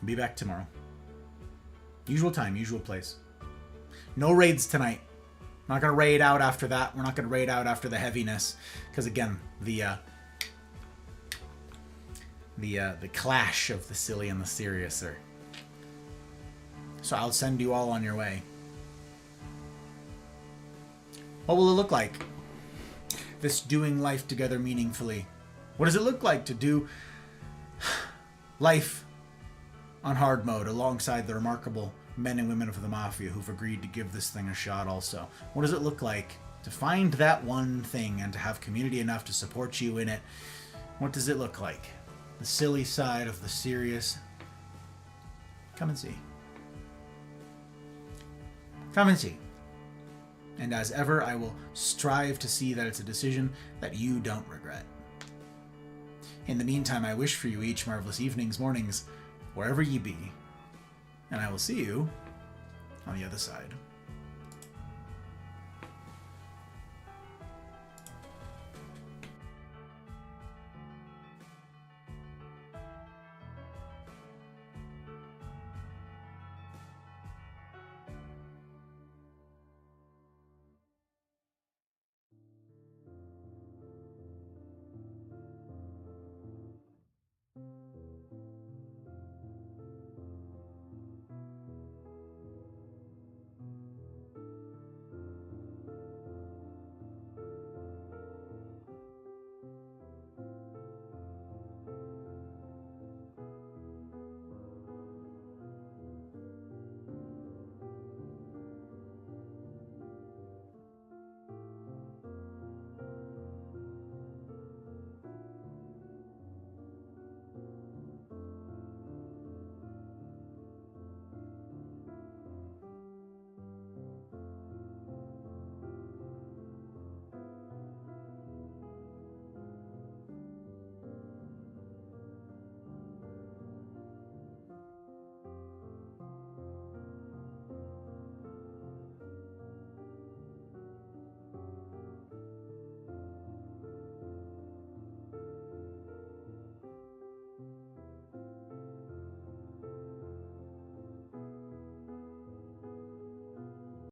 Be back tomorrow. Usual time, usual place. No raids tonight. Not gonna raid out after that. We're not gonna raid out after the heaviness, because again, the clash of the silly and the serious are. So I'll send you all on your way. What will it look like? This doing life together meaningfully. What does it look like to do life on hard mode alongside the remarkable men and women of the Mafia who've agreed to give this thing a shot also? What does it look like to find that one thing and to have community enough to support you in it? What does it look like? The silly side of the serious. Come and see. Come and see. And as ever, I will strive to see that it's a decision that you don't regret. In the meantime, I wish for you each marvelous evenings, mornings, wherever ye be. And I will see you on the other side.